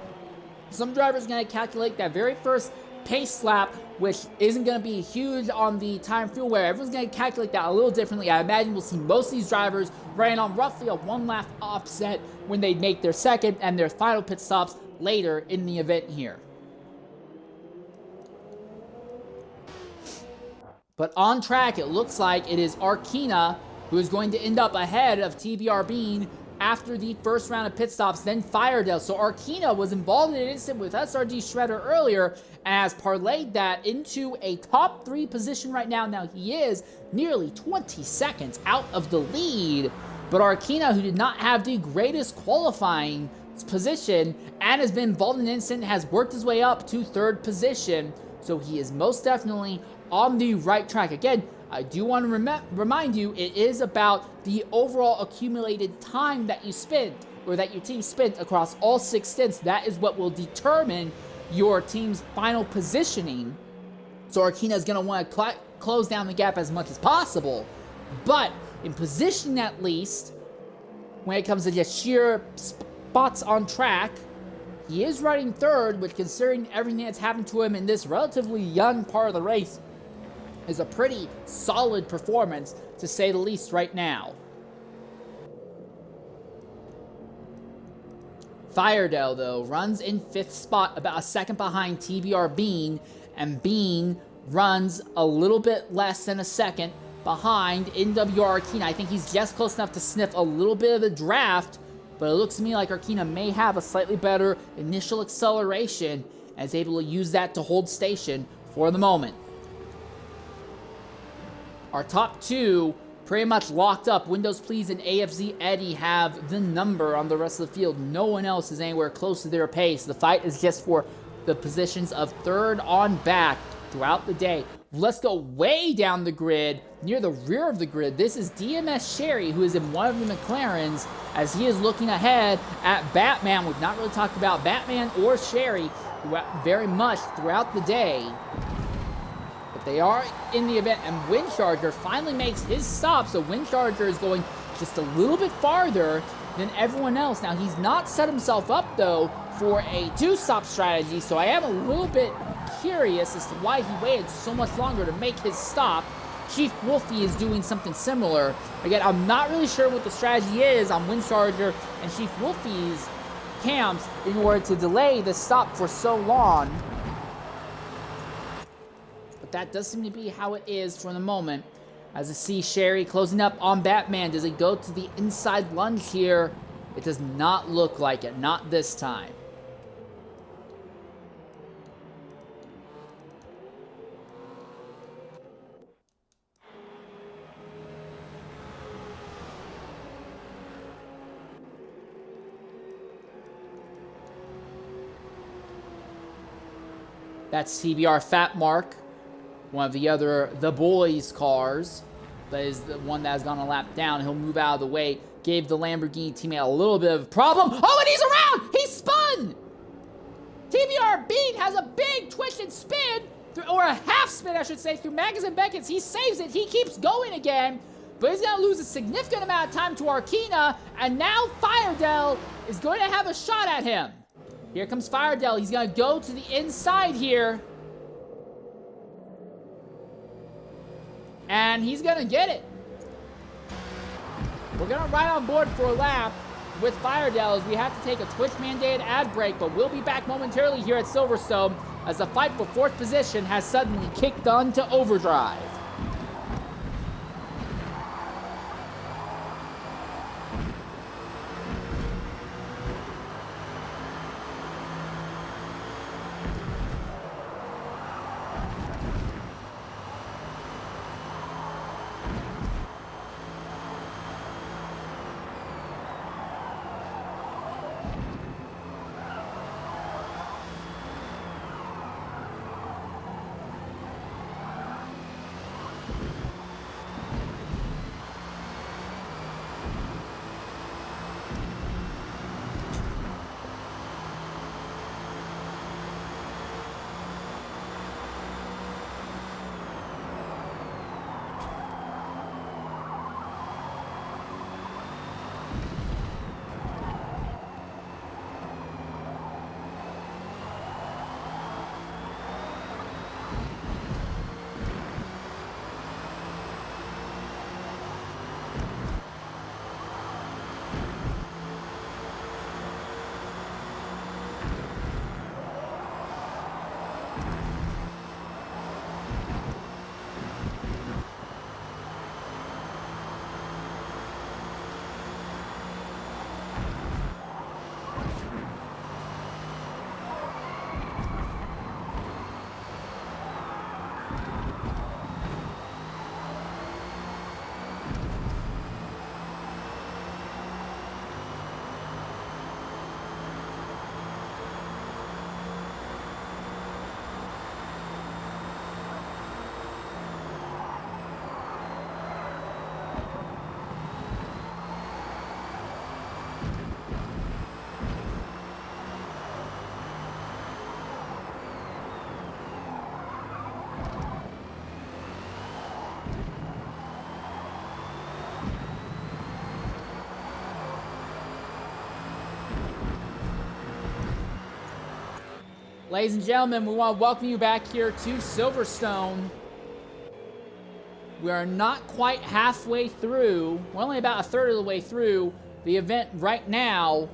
some drivers are going to calculate that very first pace lap, which isn't going to be huge on the time fuel wear. Everyone's going to calculate that a little differently. I imagine we'll see most of these drivers running on roughly a 1-lap offset when they make their second and their final pit stops later in the event here. But on track, it looks like it is Arkina who is going to end up ahead of TBR Bean after the first round of pit stops, then Firedale. So Arkina was involved in an incident with SRD Shredder earlier and has parlayed that into a top 3 position right now. Now he is nearly 20 seconds out of the lead, but Arkina, who did not have the greatest qualifying position and has been involved in an incident, has worked his way up to 3rd position. So he is most definitely on the right track. Again, I do want to remind you, it is about the overall accumulated time that you spent, or that your team spent across all 6 stints. That is what will determine your team's final positioning. So Arkina is going to want to close down the gap as much as possible. But in position at least, when it comes to just sheer spots on track. He is running third, which, considering everything that's happened to him in this relatively young part of the race, is a pretty solid performance, to say the least, right now. Firedale, though, runs in 5th spot, about a second behind TBR Bean, and Bean runs a little bit less than a second behind NWR Arkina. I think he's just close enough to sniff a little bit of the draft, but it looks to me like Arkina may have a slightly better initial acceleration and is able to use that to hold station for the moment. Our top two pretty much locked up. Windows Please and AFZ Eddie have the number on the rest of the field. No one else is anywhere close to their pace. The fight is just for the positions of third on back throughout the day. Let's go way down the grid, near the rear of the grid. This is DMS Sherry, who is in one of the McLarens, as he is looking ahead at Batman. We've not really talked about Batman or Sherry very much throughout the day, but they are in the event, and Windcharger finally makes his stop. So Windcharger is going just a little bit farther than everyone else. Now, he's not set himself up, though, for a two-stop strategy, so I am a little bit curious as to why he waited so much longer to make his stop. Chief Wolfie is doing something similar. Again, I'm not really sure what the strategy is on Windcharger and Chief Wolfie's camps in order to delay the stop for so long, but that does seem to be how it is for the moment. As I see Sherry closing up on Batman. Does he go to the inside lunge here? It does not look like it, not this time. That's TBR Fat Mark, one of the boys' cars. That is the one that has gone a lap down. He'll move out of the way. Gave the Lamborghini teammate a little bit of a problem. Oh, and he's around! He spun! TBR Bean has a big twist and spin, or a half spin, I should say, through Magazine Beckett's. He saves it. He keeps going again, but he's going to lose a significant amount of time to Arkina, and now Firedale is going to have a shot at him. Here comes Firedale. He's going to go to the inside here. And he's going to get it. We're going to ride on board for a lap with Firedale as we have to take a Twitch-mandated ad break, but we'll be back momentarily here at Silverstone as the fight for 4th position has suddenly kicked on to overdrive. Ladies and gentlemen, we want to welcome you back here to Silverstone. We are not quite halfway through. We're only about a third of the way through the event right now.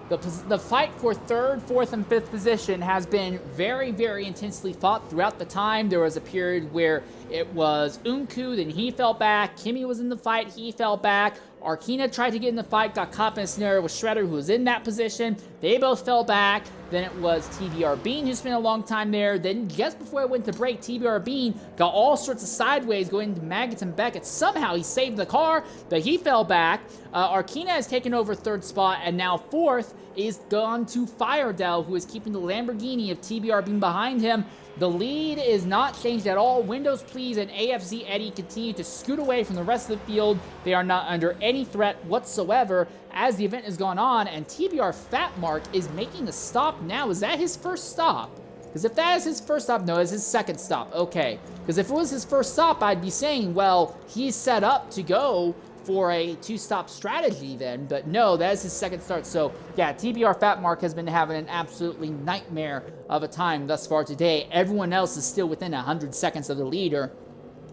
The fight for third, fourth, and fifth position has been very, very intensely fought throughout the time. There was a period where it was Unku, then he fell back. Kimi was in the fight, he fell back. Arkina tried to get in the fight, got caught in a scenario with Shredder, who was in that position. They both fell back. Then it was TBR Bean, who spent a long time there. Then just before I went to break, TBR Bean got all sorts of sideways going into Maggots and Beckett. Somehow he saved the car, but he fell back. Arkina has taken over third spot, and now fourth is gone to Firedell, who is keeping the Lamborghini of TBR Bean behind him. The lead is not changed at all. Windows Please and AFZ Eddie continue to scoot away from the rest of the field. They are not under any threat whatsoever as the event has gone on, and TBR Fat Mark is making a stop now. Is that his first stop? Because if that is his first stop, no, it's his second stop. Okay. Because if it was his first stop, I'd be saying, well, he's set up to go for a two-stop strategy then, but no, that is his second start. So yeah, TBR Fat Mark has been having an absolutely nightmare of a time thus far today. Everyone else is still within 100 seconds of the leader,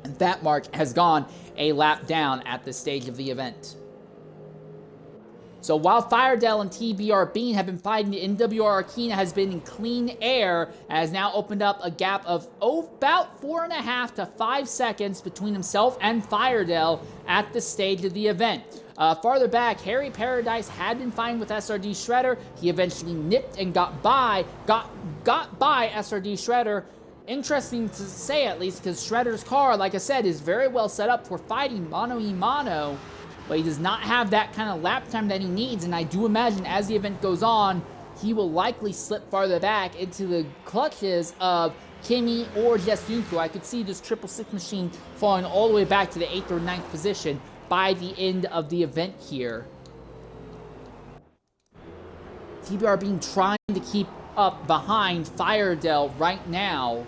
and Fat Mark has gone a lap down at this stage of the event. So while Firedell and TBR Bean have been fighting, the NWR Arkina has been in clean air and has now opened up a gap of about 4.5 to 5 seconds between himself and Firedell at this stage of the event. Farther back, Harry Paradise had been fighting with SRD Shredder. He eventually nipped and got by SRD Shredder. Interesting to say, at least, because Shredder's car, like I said, is very well set up for fighting mano-a-mano. But he does not have that kind of lap time that he needs, and I do imagine as the event goes on, he will likely slip farther back into the clutches of Kimi or just Junko. I could see this 666 machine falling all the way back to the 8th or 9th position by the end of the event here. TBR Bean trying to keep up behind Firedell right now.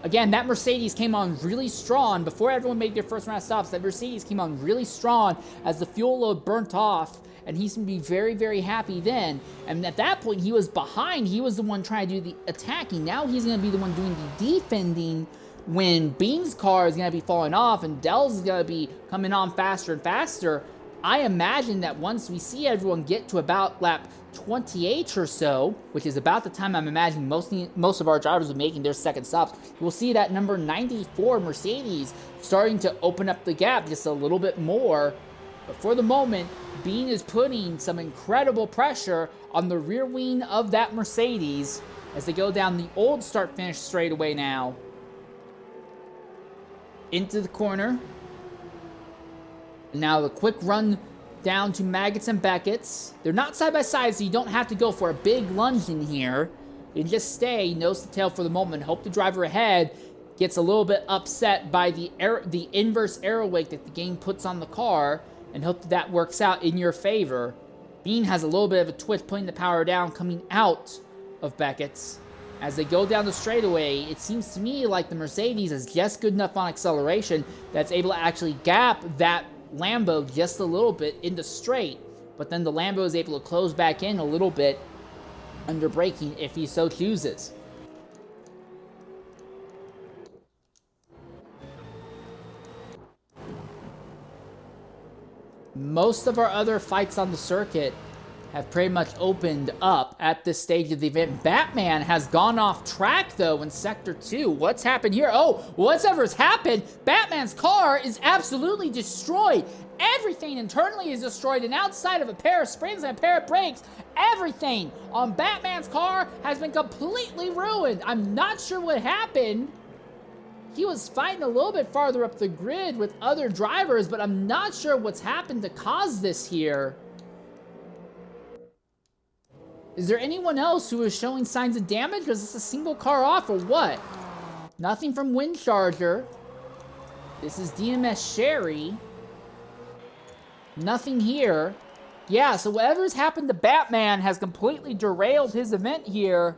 Again, that Mercedes came on really strong. Before everyone made their first round of stops, that Mercedes came on really strong as the fuel load burnt off, and he's going to be very, very happy then. And at that point, he was behind. He was the one trying to do the attacking. Now he's going to be the one doing the defending when Bean's car is going to be falling off and Dell's is going to be coming on faster and faster. I imagine that once we see everyone get to about lap 28 or so, which is about the time I'm imagining most of our drivers are making their second stops, we'll see that number 94 Mercedes starting to open up the gap just a little bit more. But for the moment, Bean is putting some incredible pressure on the rear wing of that Mercedes as they go down the old start-finish straightaway now. Into the corner. Now the quick run down to Maggots and Beckett's. They're not side by side, so you don't have to go for a big lunge in here. You can just stay nose to tail for the moment. Hope the driver ahead gets a little bit upset by the inverse aero wake that the game puts on the car, and hope that that works out in your favor. Bean has a little bit of a twist, putting the power down, coming out of Beckett's. As they go down the straightaway, it seems to me like the Mercedes is just good enough on acceleration that's able to actually gap that Lambo just a little bit into straight, but then the Lambo is able to close back in a little bit under braking if he so chooses. Most of our other fights on the circuit have pretty much opened up at this stage of the event. Batman has gone off track, though, in Sector 2. What's happened here? Oh, whatever's happened, Batman's car is absolutely destroyed. Everything internally is destroyed, and outside of a pair of springs and a pair of brakes, everything on Batman's car has been completely ruined. I'm not sure what happened. He was fighting a little bit farther up the grid with other drivers, but I'm not sure what's happened to cause this here. Is there anyone else who is showing signs of damage? Or is this a single car off or what? Nothing from Windcharger. This is DMS Sherry. Nothing here. Yeah, so whatever's happened to Batman has completely derailed his event here.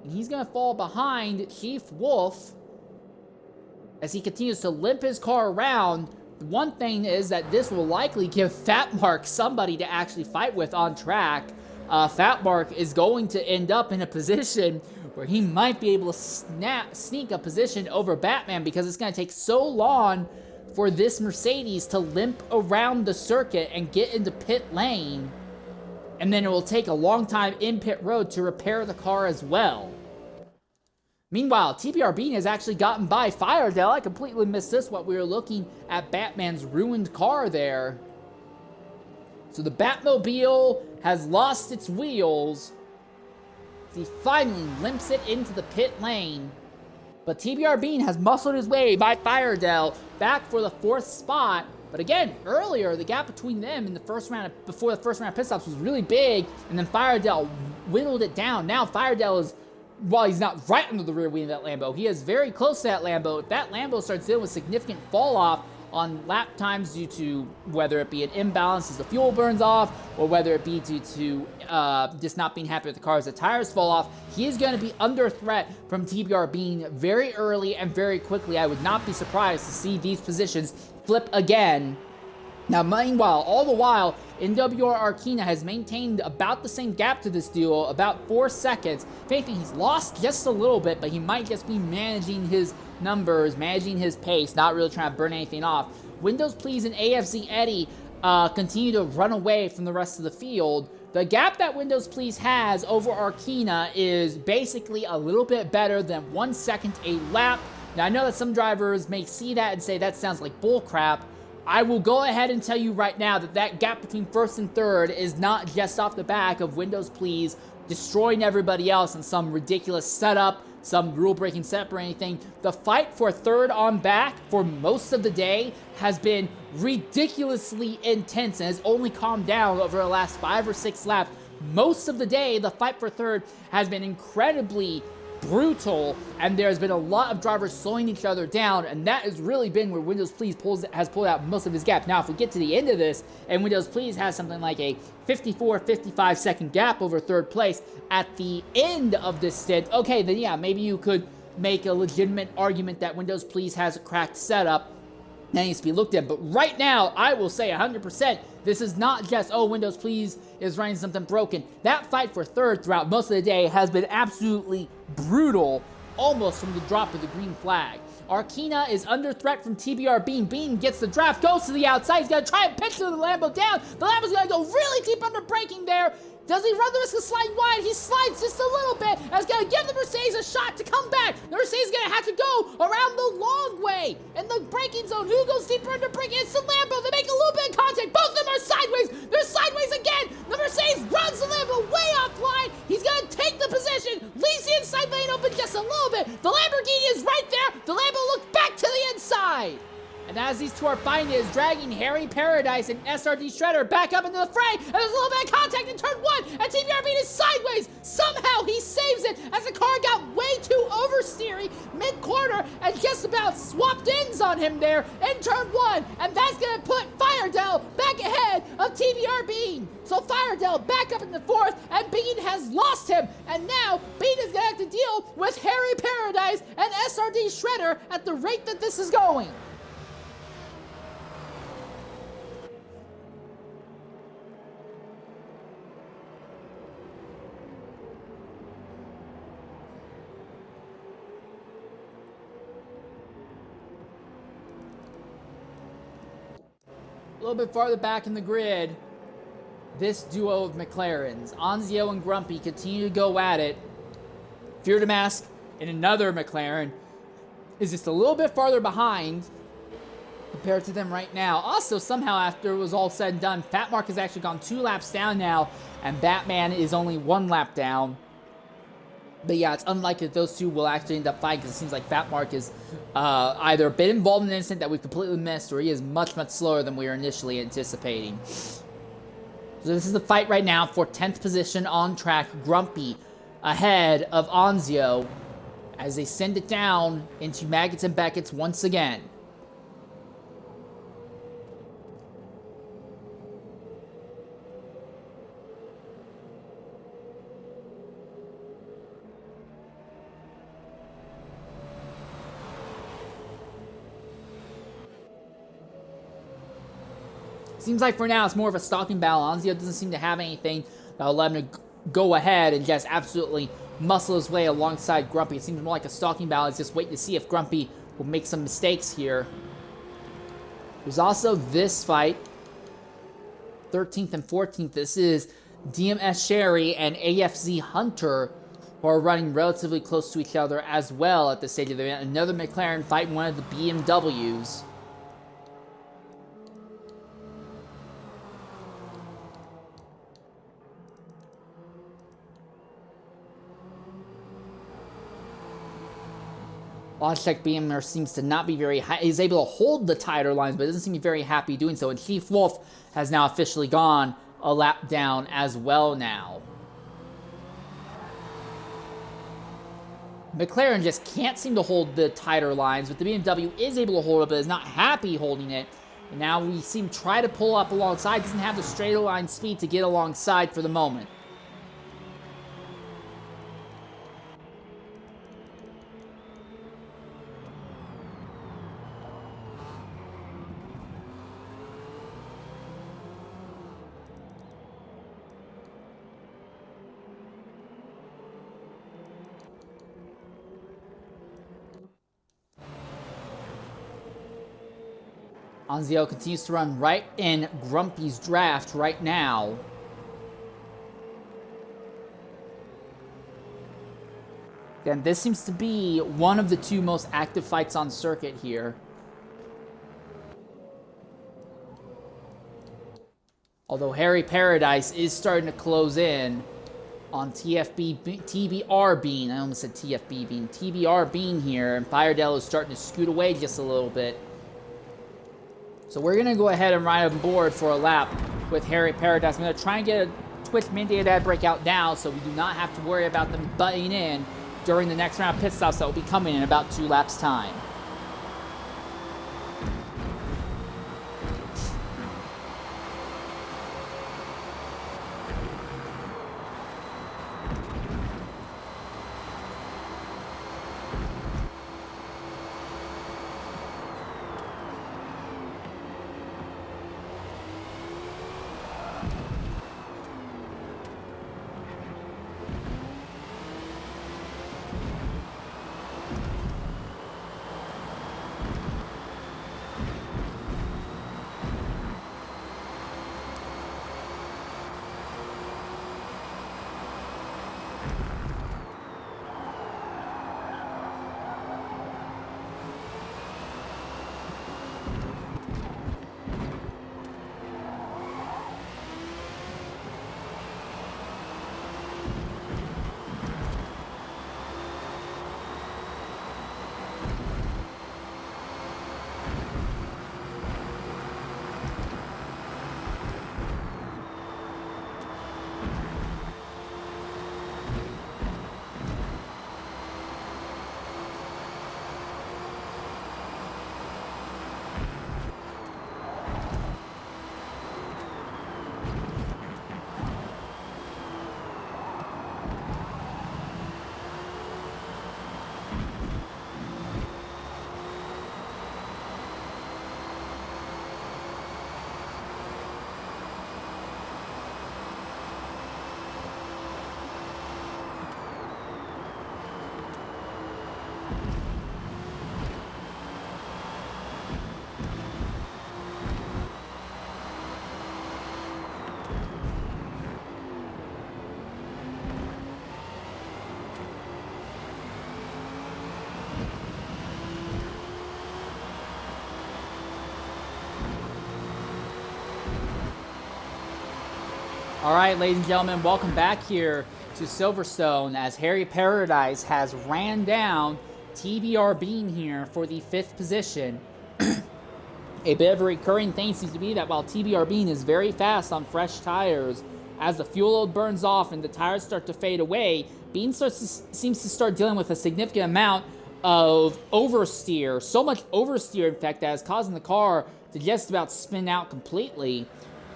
And he's going to fall behind Chief Wolf as he continues to limp his car around One thing is that this will likely give Fat Mark somebody to actually fight with on track. Fat Mark is going to end up in a position where he might be able to sneak a position over Batman, because it's going to take so long for this Mercedes to limp around the circuit and get into pit lane. And then it will take a long time in pit road to repair the car as well. Meanwhile, TBR Bean has actually gotten by Firedale. I completely missed this while we were looking at Batman's ruined car there. So the Batmobile has lost its wheels. He finally limps it into the pit lane. But TBR Bean has muscled his way by Firedale back for the 4th spot. But again, earlier, the gap between them in the first round, before the first round of pit stops, was really big. And then Firedale whittled it down. Now Firedale is, while he's not right under the rear wheel of that Lambo, he is very close to that Lambo. If that Lambo starts dealing with significant fall off on lap times due to whether it be an imbalance as the fuel burns off, or whether it be due to just not being happy with the car as the tires fall off, he is going to be under threat from TBR Bean very early and very quickly. I would not be surprised to see these positions flip again. Now, meanwhile, all the while, NWR Arkina has maintained about the same gap to this duo, about 4 seconds. If anything, he's lost just a little bit, but he might just be managing his numbers, managing his pace, not really trying to burn anything off. Windows Please and AFC Eddie continue to run away from the rest of the field. The gap that Windows Please has over Arkina is basically a little bit better than 1 second a lap. Now, I know that some drivers may see that and say that sounds like bullcrap. I will go ahead and tell you right now that that gap between 1st and 3rd is not just off the back of Windows Please destroying everybody else in some ridiculous setup, some rule-breaking setup or anything. The fight for 3rd on back for most of the day has been ridiculously intense and has only calmed down over the last 5 or 6 laps. Most of the day, the fight for 3rd has been incredibly brutal, and there's been a lot of drivers slowing each other down, and that has really been where Windows Please has pulled out most of his gap. Now, if we get to the end of this, and Windows Please has something like a 54-55 second gap over 3rd place at the end of this stint, okay, then yeah, maybe you could make a legitimate argument that Windows Please has a cracked setup that needs to be looked at. But right now, I will say 100%, this is not just, oh, Windows Please is running something broken. That fight for 3rd throughout most of the day has been absolutely brutal, almost from the drop of the green flag. Arkina is under threat from TBR Bean. Bean gets the draft, goes to the outside. He's going to try and pitch the Lambo down. The Lambo's going to go really deep under braking there. Does he run the risk of sliding wide? He slides just a little bit. That's going to give the Mercedes a shot to come back. The Mercedes is going to have to go around the long way in the braking zone. Who goes deeper under braking? It's the Lambo. They make a little bit of contact. Both of them are sideways. They're sideways again. The Mercedes runs the Lambo way offline. He's going to take the position. Leaves the inside lane open just a little bit. The Lamborghini is right there. The Lambo looks back to the inside. And as these two are fighting, it is dragging Harry Paradise and SRD Shredder back up into the fray. And there's a little bit of contact in turn 1. And TBR Bean is sideways. Somehow he saves it as the car got way too oversteery mid-corner and just about swapped ends on him there in turn 1. And that's going to put Firedale back ahead of TBR Bean. So Firedale back up in the 4th, and Bean has lost him. And now Bean is going to have to deal with Harry Paradise and SRD Shredder at the rate that this is going. A little bit farther back in the grid, this duo of McLarens, Anzio and Grumpy, continue to go at it. Fear to Mask and another McLaren is just a little bit farther behind compared to them right now. Also, somehow after it was all said and done, Fat Mark has actually gone 2 laps down now, and Batman is only 1 lap down. But yeah, it's unlikely that those two will actually end up fighting, because it seems like Fat Mark has either been involved in an incident that we've completely missed, or he is much, much slower than we were initially anticipating. So this is the fight right now for 10th position on track. Grumpy ahead of Anzio as they send it down into Maggots and Beckett's once again. Seems like for now it's more of a stalking battle. Anzio doesn't seem to have anything that'll let him go ahead and just absolutely muscle his way alongside Grumpy. It seems more like a stalking battle. He's just waiting to see if Grumpy will make some mistakes here. There's also this fight, 13th and 14th. This is DMS Sherry and AFZ Hunter, who are running relatively close to each other as well at this stage of the event. Another McLaren fighting one of the BMWs. Logitech BMR seems to not be very high. He's able to hold the tighter lines, but doesn't seem to be very happy doing so. And Chief Wolf has now officially gone a lap down as well now. McLaren just can't seem to hold the tighter lines, but the BMW is able to hold it, but is not happy holding it. And now we see him try to pull up alongside. Doesn't have the straight line speed to get alongside for the moment. Anzio continues to run right in Grumpy's draft right now. Again, this seems to be one of the two most active fights on circuit here. Although Harry Paradise is starting to close in on TBR Bean. I almost said TFB Bean. TBR Bean here, and Firedale is starting to scoot away just a little bit. So we're going to go ahead and ride on board for a lap with Harry Paradise. I'm going to try and get a Twitch mandated ad breakout now so we do not have to worry about them butting in during the next round of pit stops that will be coming in about 2 laps' time. All right, ladies and gentlemen, welcome back here to Silverstone as Harry Paradise has ran down TBR Bean here for the 5th position. A bit of a recurring thing seems to be that while TBR Bean is very fast on fresh tires, as the fuel load burns off and the tires start to fade away, Bean seems to start dealing with a significant amount of oversteer. So much oversteer, in fact, that is causing the car to just about spin out completely.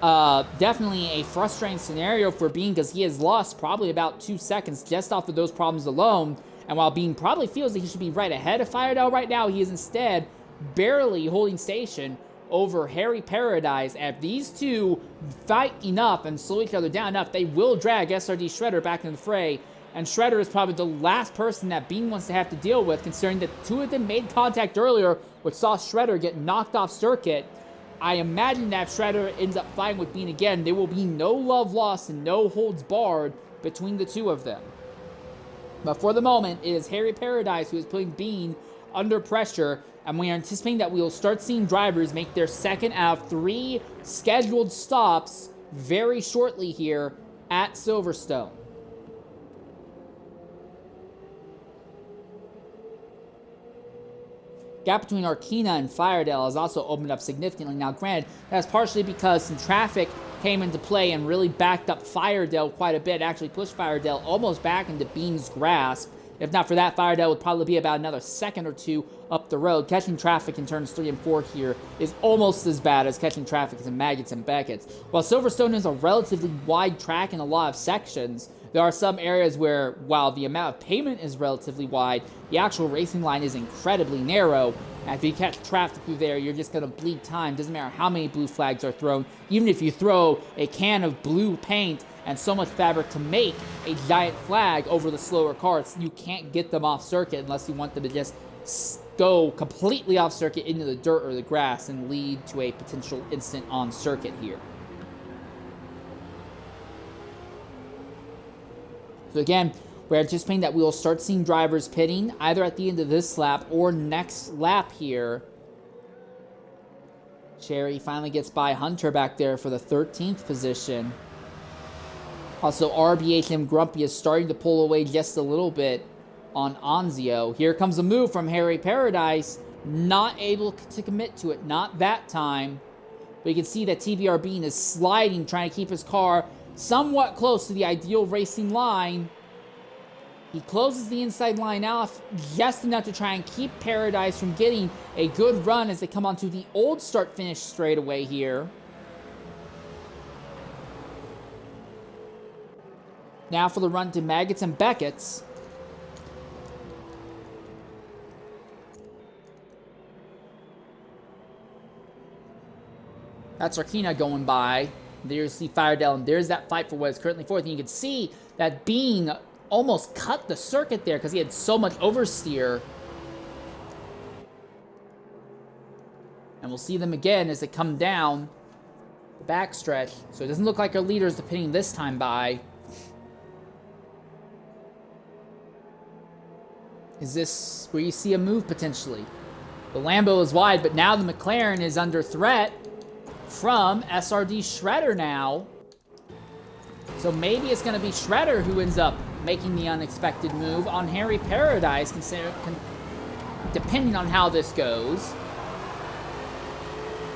Definitely a frustrating scenario for Bean because he has lost probably about 2 seconds just off of those problems alone. And while Bean probably feels that he should be right ahead of Firedale right now, he is instead barely holding station over Harry Paradise. And if these two fight enough and slow each other down enough, they will drag SRD Shredder back into the fray. And Shredder is probably the last person that Bean wants to have to deal with, considering that two of them made contact earlier, which saw Shredder get knocked off circuit. I imagine that if Shredder ends up fighting with Bean again, there will be no love lost and no holds barred between the two of them. But for the moment, it is Harry Paradise who is putting Bean under pressure, and we are anticipating that we will start seeing drivers make their second out of 3 scheduled stops very shortly here at Silverstone. Gap between Arkina and Firedale has also opened up significantly. Now, granted, that's partially because some traffic came into play and really backed up Firedale quite a bit. Actually pushed Firedale almost back into Bean's grasp. If not for that, Firedale would probably be about another second or two up the road. Catching traffic in turns 3 and 4 here is almost as bad as catching traffic in Maggots and Beckett's. While Silverstone is a relatively wide track in a lot of sections, there are some areas where, while the amount of pavement is relatively wide, the actual racing line is incredibly narrow. And if you catch traffic through there, you're just going to bleed time. Doesn't matter how many blue flags are thrown. Even if you throw a can of blue paint and so much fabric to make a giant flag over the slower cars, you can't get them off circuit unless you want them to just go completely off circuit into the dirt or the grass and lead to a potential incident on circuit here. So again, we're anticipating that we will start seeing drivers pitting either at the end of this lap or next lap here. Cherry finally gets by Hunter back there for the 13th position. Also, RBHM Grumpy is starting to pull away just a little bit on Anzio. Here comes a move from Harry Paradise. Not able to commit to it. Not that time. But you can see that TBR Bean is sliding, trying to keep his car somewhat close to the ideal racing line. He closes the inside line off just enough to try and keep Paradise from getting a good run as they come onto the old start-finish straightaway here. Now for the run to Maggots and Beckett's. That's Arkina going by. There you see Firedale, and there's that fight for what is currently fourth. And you can see that Bean almost cut the circuit there because he had so much oversteer. And we'll see them again as they come down the backstretch. So it doesn't look like our leaders are pitting this time by. Is this where you see a move potentially? The Lambo is wide, but now the McLaren is under threat from SRD Shredder now. So maybe it's going to be Shredder who ends up making the unexpected move on Harry Paradise, depending on how this goes.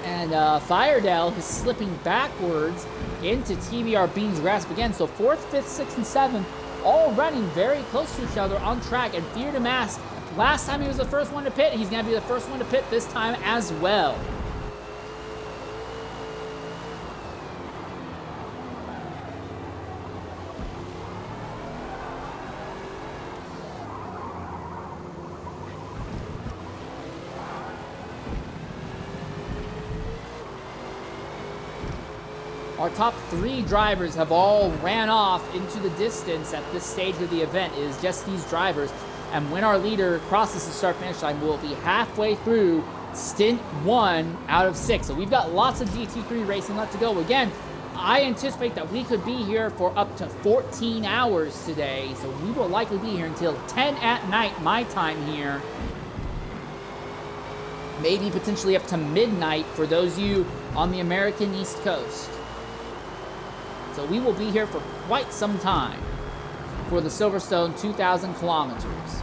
And Firedale is slipping backwards into TBR Bean's grasp again. So 4th, 5th, 6th, and 7th all running very close to each other on track. And Fear to Mask, last time he was the first one to pit, he's going to be the first one to pit this time as well. Our top 3 drivers have all ran off into the distance at this stage of the event. It is just these drivers. And when our leader crosses the start-finish line, we'll be halfway through stint 1 out of 6. So we've got lots of GT3 racing left to go. Again, I anticipate that we could be here for up to 14 hours today. So we will likely be here until 10 at night, my time here. Maybe potentially up to midnight for those of you on the American East Coast. So we will be here for quite some time for the Silverstone 2,000 kilometers.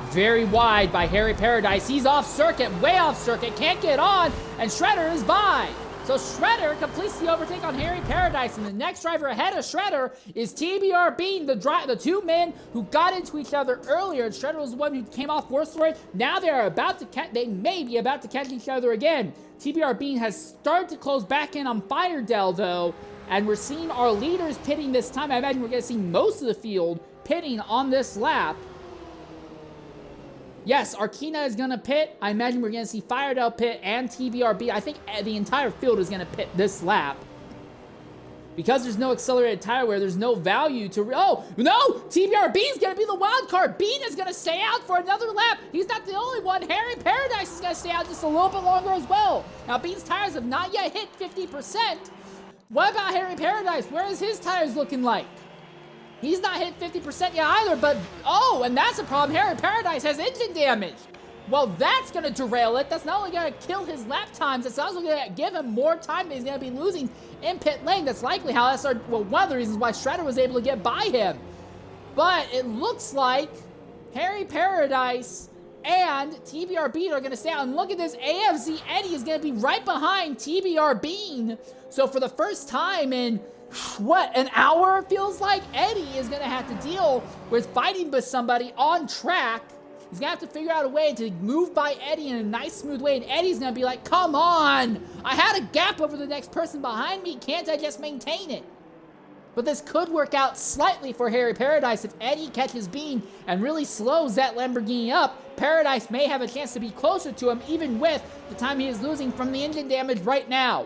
Very wide by Harry Paradise. He's off circuit, way off circuit, can't get on, and Shredder is by. So Shredder completes the overtake on Harry Paradise, and the next driver ahead of Shredder is TBR Bean, the two men who got into each other earlier. And Shredder was the one who came off worst for it. Now they may be about to catch each other again. TBR Bean has started to close back in on Firedale, though, and we're seeing our leaders pitting this time. I imagine we're going to see most of the field pitting on this lap. Yes, Arkina is going to pit. I imagine we're going to see Firedale pit and TBRB. I think the entire field is going to pit this lap. Because there's no accelerated tire wear, there's no value to... Oh, no! TBRB is going to be the wild card. Bean is going to stay out for another lap. He's not the only one. Harry Paradise is going to stay out just a little bit longer as well. Now, Bean's tires have not yet hit 50%. What about Harry Paradise? Where is his tires looking like? He's not hit 50% yet either, but... Oh, and that's a problem. Harry Paradise has engine damage. Well, that's going to derail it. That's not only going to kill his lap times, it's also going to give him more time that he's going to be losing in pit lane. That's likely how one of the reasons why Shredder was able to get by him. But it looks like Harry Paradise and TBR Bean are going to stay out. And look at this, AFZ Eddie is going to be right behind TBR Bean. So for the first time in, what, an hour it feels like, Eddie is going to have to deal with fighting with somebody on track. He's going to have to figure out a way to move by Eddie in a nice, smooth way. And Eddie's going to be like, come on! I had a gap over the next person behind me. Can't I just maintain it? But this could work out slightly for Harry Paradise. If Eddie catches Bean and really slows that Lamborghini up, Paradise may have a chance to be closer to him, even with the time he is losing from the engine damage right now.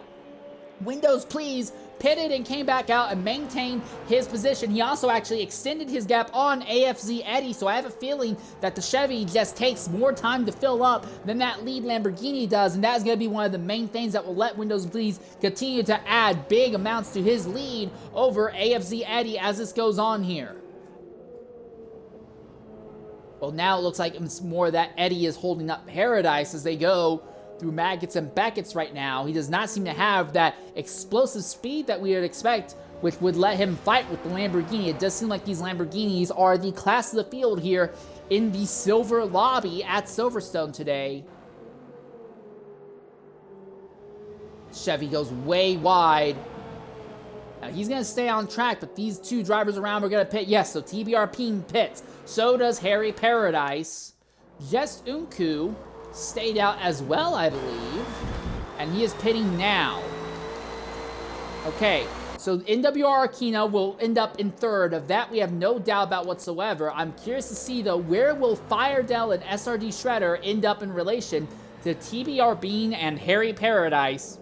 Windows, please. Pitted and came back out and maintained his position. He also actually extended his gap on AFZ Eddie, so I have a feeling that the Chevy just takes more time to fill up than that lead Lamborghini does, and that's going to be one of the main things that will let Windows Please continue to add big amounts to his lead over AFZ Eddie as this goes on here. Well, now it looks like it's more that Eddie is holding up Paradise as they go through Maggots and Beckett's right now. He does not seem to have that explosive speed that we would expect, which would let him fight with the Lamborghini. It does seem like these Lamborghinis are the class of the field here in the silver lobby at Silverstone today. Chevy goes way wide. Now he's going to stay on track, but these two drivers around are going to pit. Yes, so TBR Peen pits. So does Harry Paradise. Just Unku stayed out as well, I believe. And he is pitting now. Okay, so NWR Arkina will end up in third. Of that, we have no doubt about whatsoever. I'm curious to see, though, where will Firedell and SRD Shredder end up in relation to TBR Bean and Harry Paradise,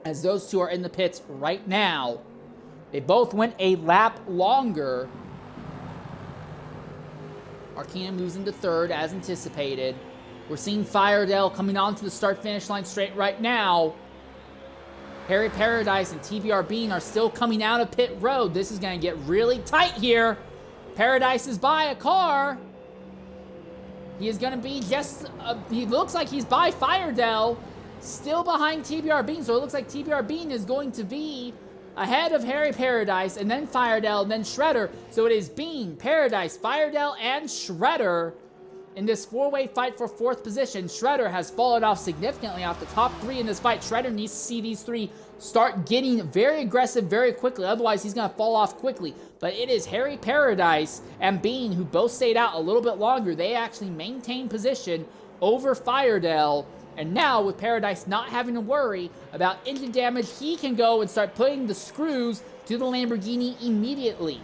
as those two are in the pits right now. They both went a lap longer. Arkina moves into third, as anticipated. We're seeing Firedale coming onto the start-finish line straight right now. Harry Paradise and TBR Bean are still coming out of pit road. This is going to get really tight here. Paradise is by a car. He is going to be just... he looks like he's by Firedale. Still behind TBR Bean. So it looks like TBR Bean is going to be ahead of Harry Paradise, and then Firedale, and then Shredder. So it is Bean, Paradise, Firedale, and Shredder in this four-way fight for fourth position. Shredder has fallen off significantly off the top three in this fight. Shredder needs to see these three start getting very aggressive very quickly. Otherwise, he's going to fall off quickly. But it is Harry Paradise and Bean who both stayed out a little bit longer. They actually maintained position over Firedale. And now, with Paradise not having to worry about engine damage, he can go and start putting the screws to the Lamborghini immediately.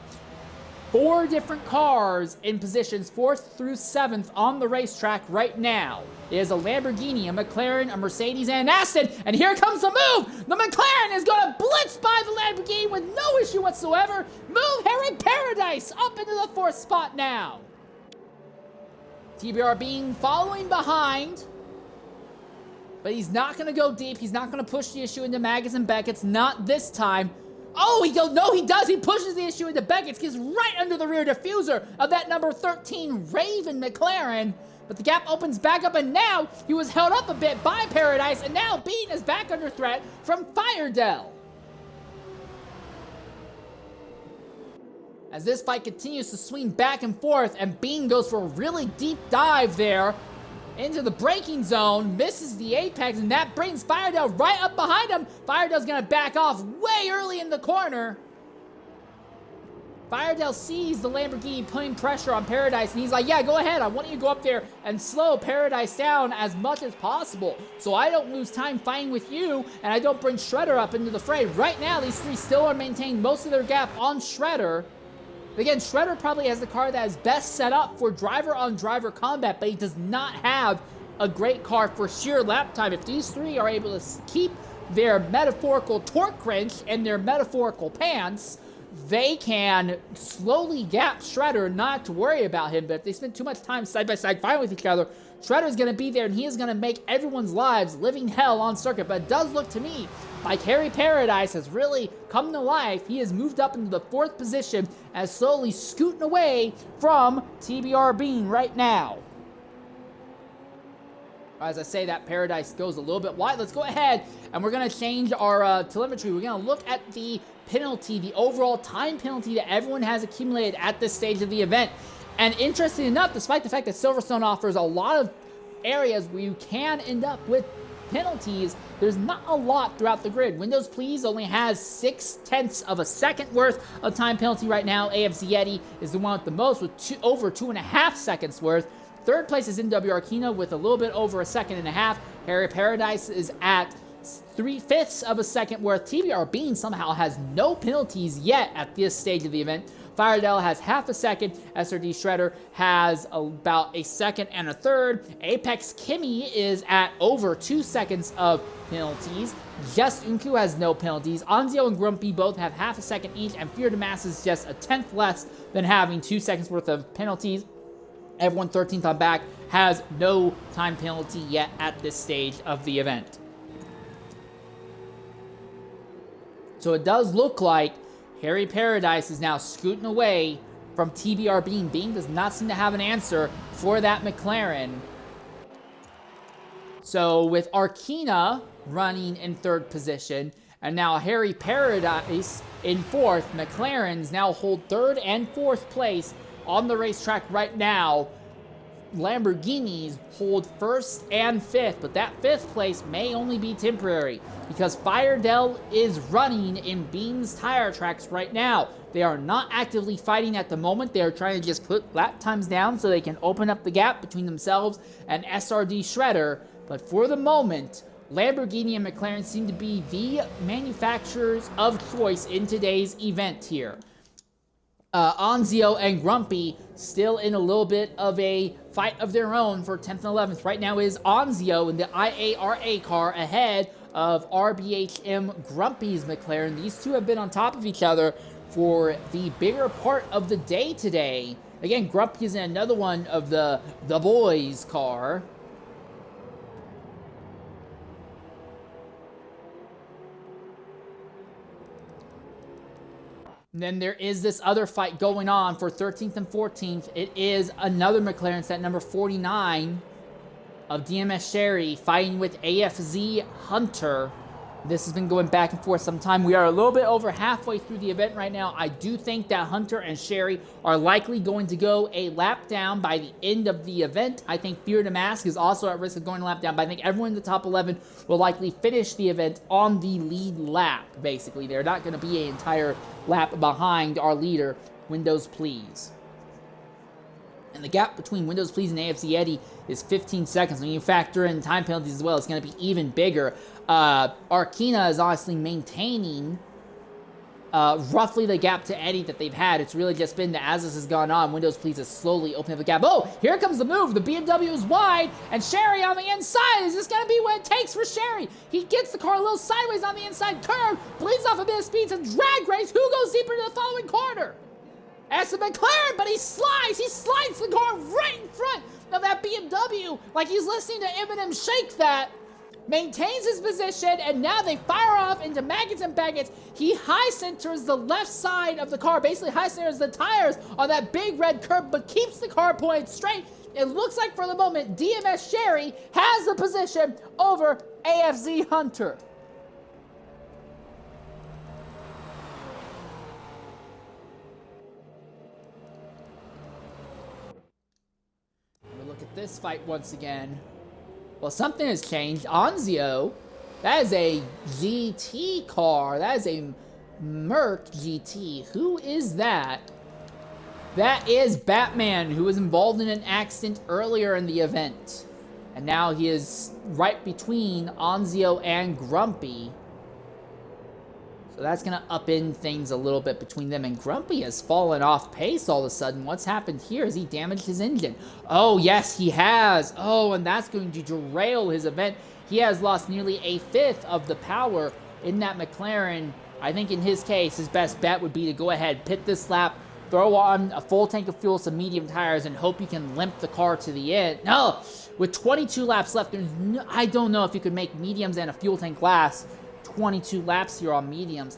4 different cars in positions 4th through 7th on the racetrack right now. It is a Lamborghini, a McLaren, a Mercedes, and an Aston. And here comes the move! The McLaren is going to blitz by the Lamborghini with no issue whatsoever. Move Harry Paradise up into the 4th spot now. TBR Bean following behind. But he's not going to go deep. He's not going to push the issue into Maggots and Beckett's. Not this time. Oh, he goes, no, he does. He pushes the issue into Beckett's. Gets right under the rear diffuser of that number 13 Raven McLaren. But the gap opens back up, and now he was held up a bit by Paradise, and now Bean is back under threat from Firedell. As this fight continues to swing back and forth, and Bean goes for a really deep dive there into the braking zone, misses the apex, and that brings Firedell right up behind him. Firedell's gonna back off way early in the corner. Firedell sees the Lamborghini putting pressure on Paradise, and he's like, yeah, go ahead. I want you to go up there and slow Paradise down as much as possible so I don't lose time fighting with you, and I don't bring Shredder up into the fray. Right now, these three still are maintaining most of their gap on Shredder. Again, Shredder probably has the car that is best set up for driver-on-driver combat, but he does not have a great car for sheer lap time. If these three are able to keep their metaphorical torque wrench and their metaphorical pants, they can slowly gap Shredder, not to worry about him. But if they spend too much time side by side fighting with each other, Shredder's going to be there and he is going to make everyone's lives living hell on circuit. But it does look to me like Harry Paradise has really come to life. He has moved up into the 4th position and is slowly scooting away from TBR Bean right now. As I say that, Paradise goes a little bit wide. Let's go ahead and we're going to change our telemetry. We're going to look at the penalty, the overall time penalty that everyone has accumulated at this stage of the event. And interesting enough, despite the fact that Silverstone offers a lot of areas where you can end up with penalties, there's not a lot throughout the grid. Windows Please only has 0.6 of a second worth of time penalty right now. AFZ Yeti is the one with the most, with over 2.5 seconds worth. Third place is NW Arkina with a little bit over a second and a half. Harry Paradise is at 3/5 of a second worth. TBR Bean somehow has no penalties yet at this stage of the event. Firedell has half a second. SRD Shredder has about a second and a third. Apex Kimmy is at over 2 seconds of penalties. Just Unku has no penalties. Anzio and Grumpy both have half a second each, and Fear to Mass is just a 10th less than having 2 seconds worth of penalties. Everyone 13th on back has no time penalty yet at this stage of the event. So it does look like Harry Paradise is now scooting away from TBR Bean. Bean does not seem to have an answer for that McLaren. So with Arkina running in 3rd position, and now Harry Paradise in 4th, McLarens now hold 3rd and 4th place on the racetrack right now. Lamborghinis hold 1st and 5th, but that 5th place may only be temporary because Firedell is running in Bean's tire tracks right now. They are not actively fighting at the moment. They are trying to just put lap times down so they can open up the gap between themselves and SRD Shredder. But for the moment, Lamborghini and McLaren seem to be the manufacturers of choice in today's event here. Anzio and Grumpy still in a little bit of a fight of their own for 10th and 11th. Right now is Anzio in the IARA car ahead of RBHM Grumpy's McLaren. These two have been on top of each other for the bigger part of the day today. Again, Grumpy is in another one of the boys' car. And then there is this other fight going on for 13th and 14th. It is another McLaren set, number 49 of DMS Sherry, fighting with AFZ Hunter. This has been going back and forth some time. We are a little bit over halfway through the event right now. I do think that Hunter and Sherry are likely going to go a lap down by the end of the event. I think Fear to Mask is also at risk of going a lap down, but I think everyone in the top 11 will likely finish the event on the lead lap, basically. They're not going to be an entire lap behind our leader, Windows Please. And the gap between Windows Please and AFC Yeti is 15 seconds. When you factor in time penalties as well, it's going to be even bigger. Arkina is honestly maintaining roughly the gap to Eddie that they've had. It's really just been that as this has gone on, Windows Please is slowly opening up the gap. Oh, here comes the move. The BMW is wide, and Sherry on the inside. Is this going to be what it takes for Sherry? He gets the car a little sideways on the inside curve, bleeds off a bit of speed to drag race. Who goes deeper into the following corner? That's the McLaren, but he slides the car right in front of that BMW, like he's listening to Eminem Shake That. Maintains his position, and now they fire off into maggots and baggots. He high centers the left side of the car, basically high centers the tires on that big red curb, but keeps the car pointed straight. It looks like for the moment, DMS Sherry has the position over AFZ Hunter. Look at this fight once again. Well, something has changed. Anzio, that is a GT car. That is a Merc GT. Who is that? That is Batman, who was involved in an accident earlier in the event. And now he is right between Anzio and Grumpy. So that's going to upend things a little bit between them. And Grumpy has fallen off pace all of a sudden. What's happened here? Has he damaged his engine? Oh, yes, he has. Oh, and that's going to derail his event. He has lost nearly a fifth of the power in that McLaren. I think in his case, his best bet would be to go ahead, pit this lap, throw on a full tank of fuel, some medium tires, and hope you can limp the car to the end. No! With 22 laps left, I don't know if you could make mediums and a fuel tank last 22 laps here on mediums.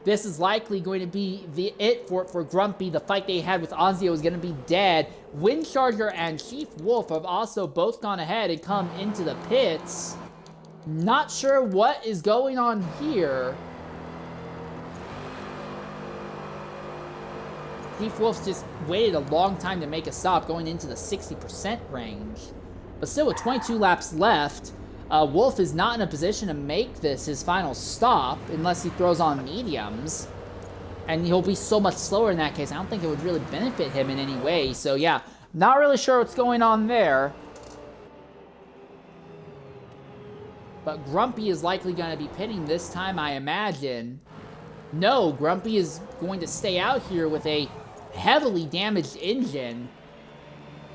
This is likely going to be it for Grumpy. The fight they had with Anzio is going to be dead. Windcharger and Chief Wolf have also both gone ahead and come into the pits. Not sure what is going on here. Chief Wolf's just waited a long time to make a stop, going into the 60% range. But still, with 22 laps left, Wolf is not in a position to make this his final stop unless he throws on mediums. And he'll be so much slower in that case. I don't think it would really benefit him in any way. So yeah, not really sure what's going on there. But Grumpy is likely going to be pitting this time, I imagine. No, Grumpy is going to stay out here with a heavily damaged engine.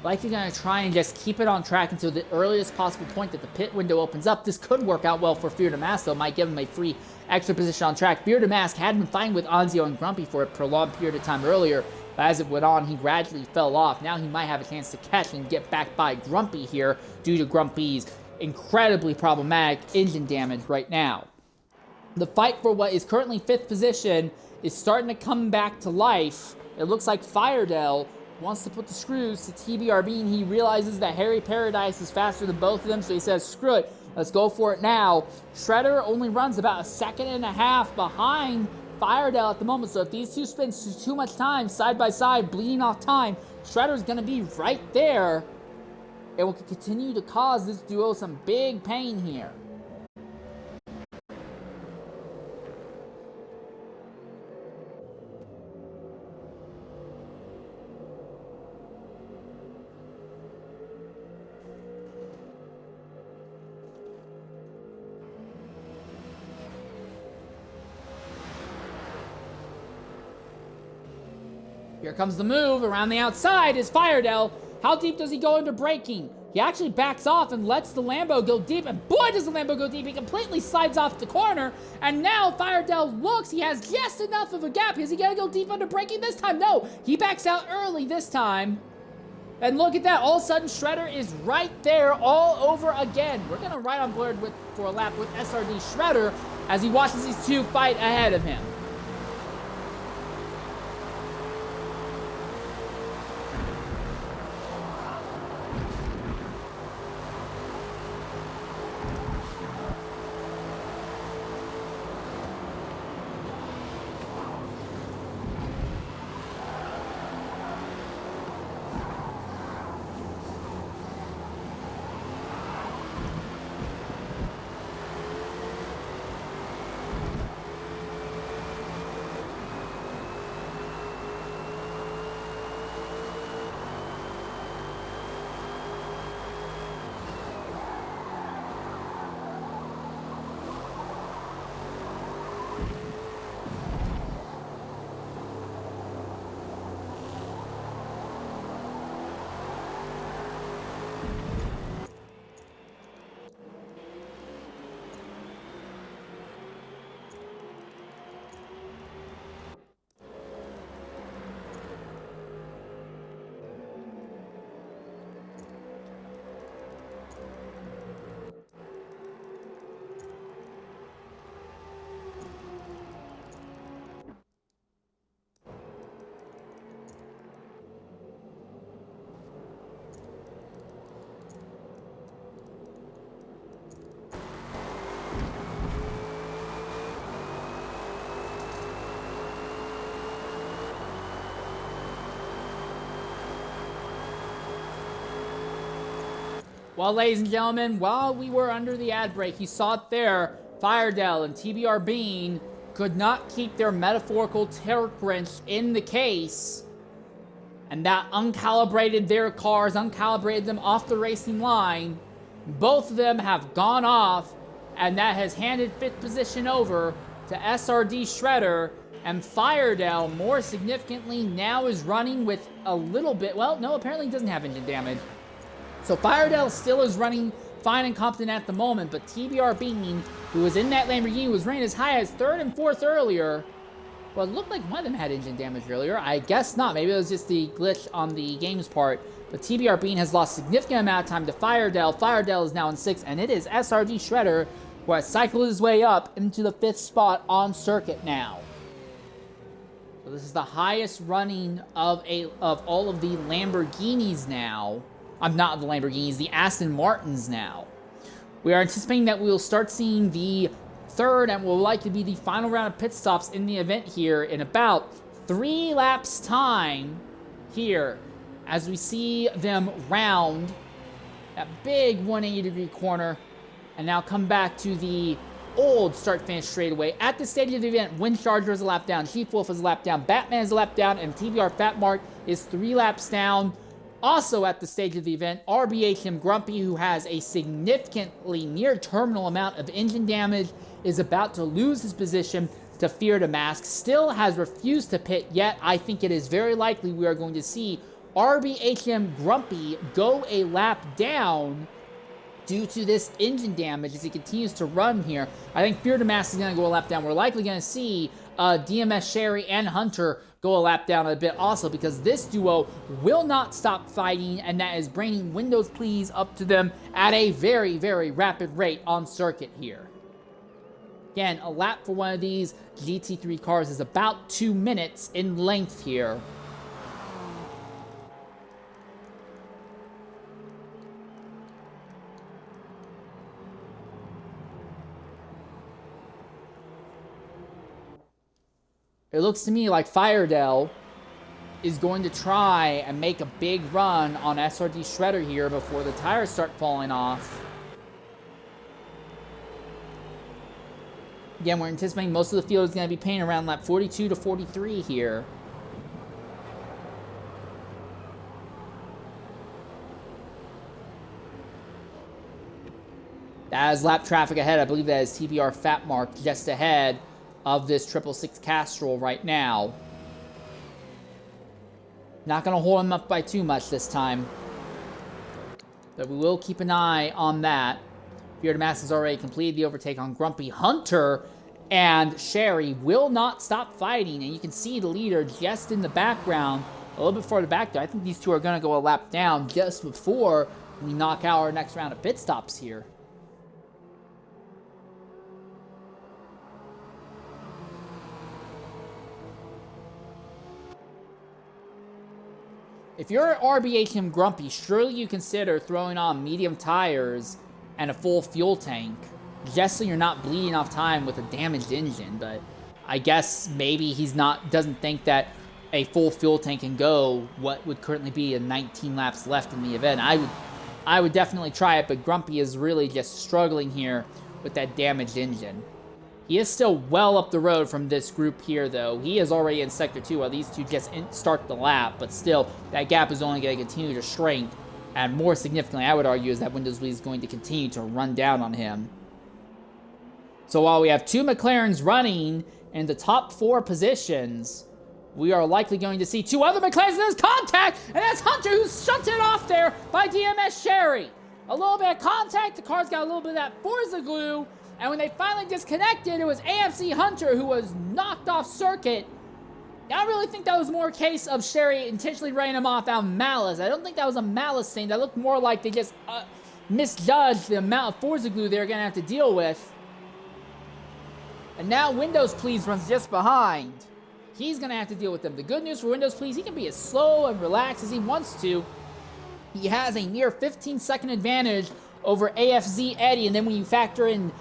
Likely going to try and just keep it on track until the earliest possible point that the pit window opens up. This could work out well for Fear to Mask, though. Might give him a free extra position on track. Fear to Mask had been fine with Anzio and Grumpy for a prolonged period of time earlier, but as it went on, he gradually fell off. Now he might have a chance to catch and get back by Grumpy here due to Grumpy's incredibly problematic engine damage right now. The fight for what is currently 5th position is starting to come back to life. It looks like Firedale wants to put the screws to TBRB, and he realizes that Harry Paradise is faster than both of them, so he says, screw it, let's go for it now. Shredder only runs about a second and a half behind Firedale at the moment, so if these two spend too much time side by side, bleeding off time, Shredder's going to be right there. It will continue to cause this duo some big pain here. Here comes the move. Around the outside is Firedale. How deep does he go into braking? He actually backs off and lets the Lambo go deep. And boy, does the Lambo go deep. He completely slides off the corner. And now Firedale looks. He has just enough of a gap. Is he going to go deep under braking this time? No. He backs out early this time. And look at that. All of a sudden, Shredder is right there all over again. We're going to ride on board for a lap with SRD Shredder as he watches these two fight ahead of him. Well, ladies and gentlemen, while we were under the ad break, you saw it there. Firedale and TBR Bean could not keep their metaphorical torque wrench in the case. And that uncalibrated their cars, uncalibrated them off the racing line. Both of them have gone off, and that has handed 5th position over to SRD Shredder, and Firedale, more significantly, now is running with a little bit, well, no, apparently he doesn't have engine damage. So Firedale still is running fine and competent at the moment, but TBR Bean, who was in that Lamborghini, was running as high as 3rd and 4th earlier. Well, it looked like one of them had engine damage earlier. I guess not. Maybe it was just the glitch on the game's part. But TBR Bean has lost a significant amount of time to Firedale. Firedale is now in 6th, and it is SRG Shredder who has cycled his way up into the 5th spot on circuit now. So this is the highest running of all of the Lamborghinis now. Not the Lamborghinis, the Aston Martins now. We are anticipating that we will start seeing the 3rd and will likely be the final round of pit stops in the event here in about 3 laps time here, as we see them round that big 180-degree corner and now come back to the old start-finish straightaway. At this stage of the event, Windcharger is a lap down, Chief Wolf is a lap down, Batman is a lap down, and TBR Fat Mark is 3 laps down. Also at the stage of the event, RBHM Grumpy, who has a significantly near-terminal amount of engine damage, is about to lose his position to Fear to Mask. Still has refused to pit yet. I think it is very likely we are going to see RBHM Grumpy go a lap down due to this engine damage as he continues to run here. I think Fear to Mask is going to go a lap down. We're likely going to see DMS Sherry and Hunter go a lap down a bit also, because this duo will not stop fighting, and that is bringing Windows Please up to them at a very, very rapid rate on circuit here. Again, a lap for one of these GT3 cars is about 2 minutes in length here. It looks to me like Firedale is going to try and make a big run on SRD Shredder here before the tires start falling off. Again, we're anticipating most of the field is going to be paying around lap 42 to 43 here. That is lap traffic ahead. I believe that is TBR Fat Mark just ahead of this 666 Castrol right now. Not going to hold him up by too much this time, but we will keep an eye on that. Fear to Mask has already completed the overtake on Grumpy. Hunter and Sherry will not stop fighting, and you can see the leader just in the background, a little bit further back there. I think these two are going to go a lap down just before we knock out our next round of pit stops here. If you're RBHM Grumpy, surely you consider throwing on medium tires and a full fuel tank, just so you're not bleeding off time with a damaged engine. But I guess maybe doesn't think that a full fuel tank can go what would currently be 19 laps left in the event. I would definitely try it, but Grumpy is really just struggling here with that damaged engine. He is still well up the road from this group here, though. He is already in Sector 2 while these two just start the lap, but still, that gap is only going to continue to shrink. And more significantly, I would argue, is that Windows Lee is going to continue to run down on him. So while we have 2 McLarens running in the top 4 positions, we are likely going to see 2 other McLarens in this contact, and that's Hunter, who's shunted off there by DMS Sherry. A little bit of contact, the car's got a little bit of that Forza glue, and when they finally disconnected, it was AFC Hunter who was knocked off circuit. I really think that was more a case of Sherry intentionally writing him off out of malice. I don't think that was a malice thing. That looked more like they just misjudged the amount of Forza glue they were going to have to deal with. And now Windows Please runs just behind. He's going to have to deal with them. The good news for Windows Please, he can be as slow and relaxed as he wants to. He has a near 15-second advantage over AFZ Eddie, and then when you factor in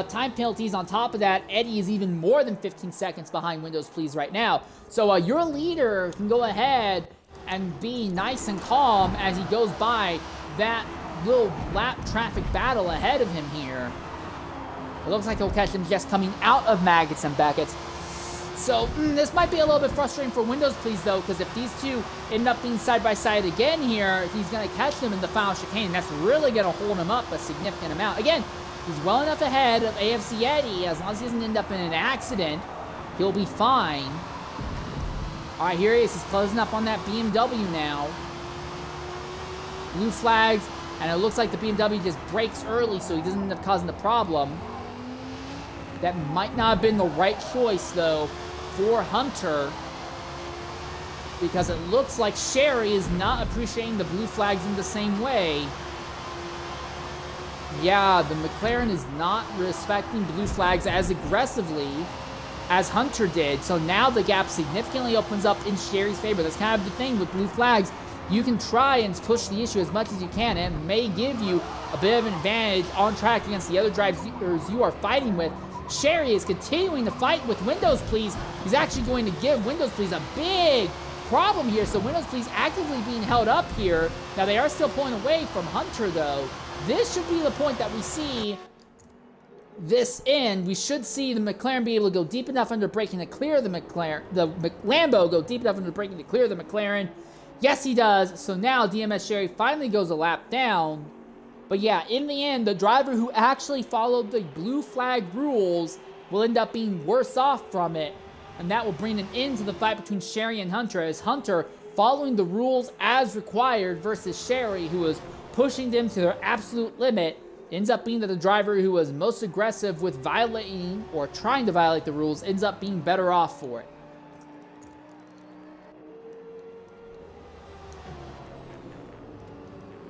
time penalties on top of that, Eddie is even more than 15 seconds behind Windows Please right now. So your leader can go ahead and be nice and calm as he goes by that little lap traffic battle ahead of him here. It looks like he'll catch him just coming out of Maggots and Beckett's. So this might be a little bit frustrating for Windows Please, though, because if these two end up being side by side again here, he's going to catch them in the final chicane. That's really going to hold him up a significant amount. Again, He's well enough ahead of AFC Eddie. As long as he doesn't end up in an accident, he'll be fine. All right, here he is. He's closing up on that BMW now. Blue flags, and it looks like the BMW just brakes early so he doesn't end up causing the problem. That might not have been the right choice, though, for Hunter, because it looks like Sherry is not appreciating the blue flags in the same way. Yeah, the McLaren is not respecting blue flags as aggressively as Hunter did. So now the gap significantly opens up in Sherry's favor. That's kind of the thing with blue flags. You can try and push the issue as much as you can, and it may give you a bit of an advantage on track against the other drivers you are fighting with. Sherry is continuing to fight with Windows Please. He's actually going to give Windows Please a big problem here. So Windows Please actively being held up here. Now they are still pulling away from Hunter, though. This should be the point that we see this end. We should see the McLaren be able to go deep enough under braking to clear the McLaren. The Lambo go deep enough under braking to clear the McLaren. Yes, he does. So now DMS Sherry finally goes a lap down. But yeah, in the end, the driver who actually followed the blue flag rules will end up being worse off from it. And that will bring an end to the fight between Sherry and Hunter, as Hunter, following the rules as required, versus Sherry, who was pushing them to their absolute limit, ends up being that the driver who was most aggressive with violating or trying to violate the rules ends up being better off for it.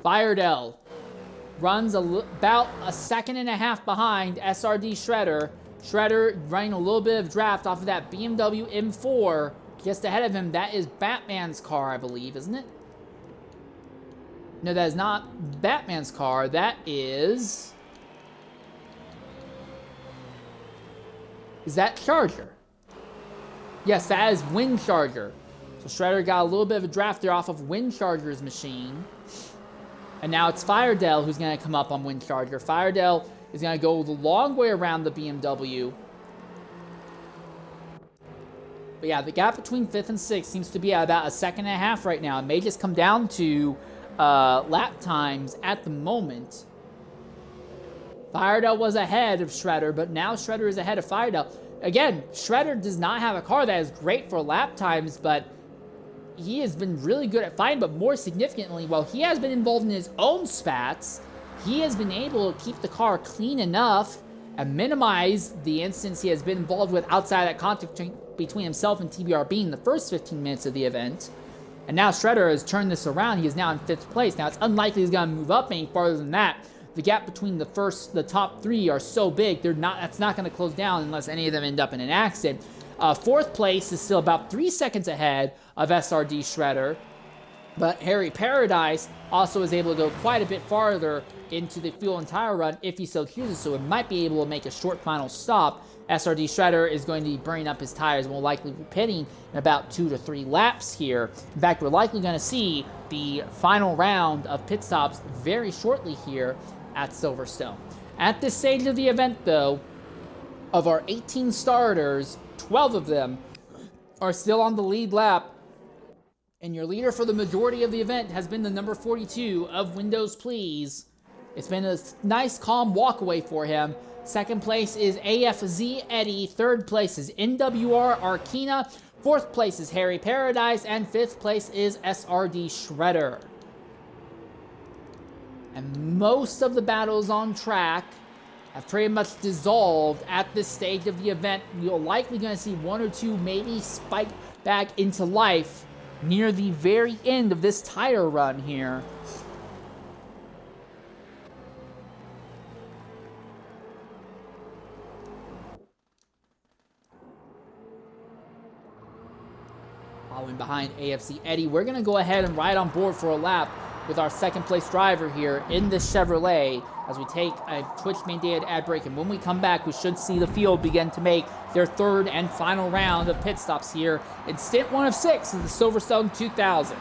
Firedell runs about a second and a half behind SRD Shredder. Shredder running a little bit of draft off of that BMW M4. Just ahead of him, that is Batman's car, I believe, isn't it? No, that is not Batman's car. That is... Is that Charger? Yes, that is Wind Charger. So Shredder got a little bit of a draft there off of Wind Charger's machine. And now it's Firedell who's going to come up on Wind Charger. Firedell is going to go the long way around the BMW. But yeah, the gap between 5th and 6th seems to be at about a second and a half right now. It may just come down to lap times at the moment. Firedell was ahead of Shredder, but now Shredder is ahead of Firedell. Again, Shredder does not have a car that is great for lap times, but he has been really good at fighting. But more significantly, while he has been involved in his own spats, he has been able to keep the car clean enough and minimize the instance he has been involved with outside that contact between himself and TBRB in the first 15 minutes of the event. And now Shredder has turned this around. He is now in 5th place. Now, it's unlikely he's going to move up any farther than that. The gap between the top 3 are so big, that's not going to close down unless any of them end up in an accident. 4th place is still about 3 seconds ahead of SRD Shredder. But Harry Paradise also is able to go quite a bit farther into the fuel and tire run if he so chooses, so it might be able to make a short final stop. SRD Shredder is going to be burning up his tires and will likely be pitting in about 2 to 3 laps here. In fact, we're likely going to see the final round of pit stops very shortly here at Silverstone. At this stage of the event, though, of our 18 starters, 12 of them are still on the lead lap. And your leader for the majority of the event has been the number 42 of Windows Please. It's been a nice, calm walkaway for him. 2nd place is AFZ Eddie. 3rd place is NWR Arkina. 4th place is Harry Paradise. And 5th place is SRD Shredder. And most of the battles on track have pretty much dissolved at this stage of the event. You're likely going to see 1 or 2 maybe spike back into life near the very end of this tire run here. Following behind AFC Eddie, we're going to go ahead and ride on board for a lap with our 2nd place driver here in this Chevrolet as we take a Twitch mandated ad break. And when we come back, we should see the field begin to make their 3rd and final round of pit stops here in stint 1 of 6 of the Silverstone 2000.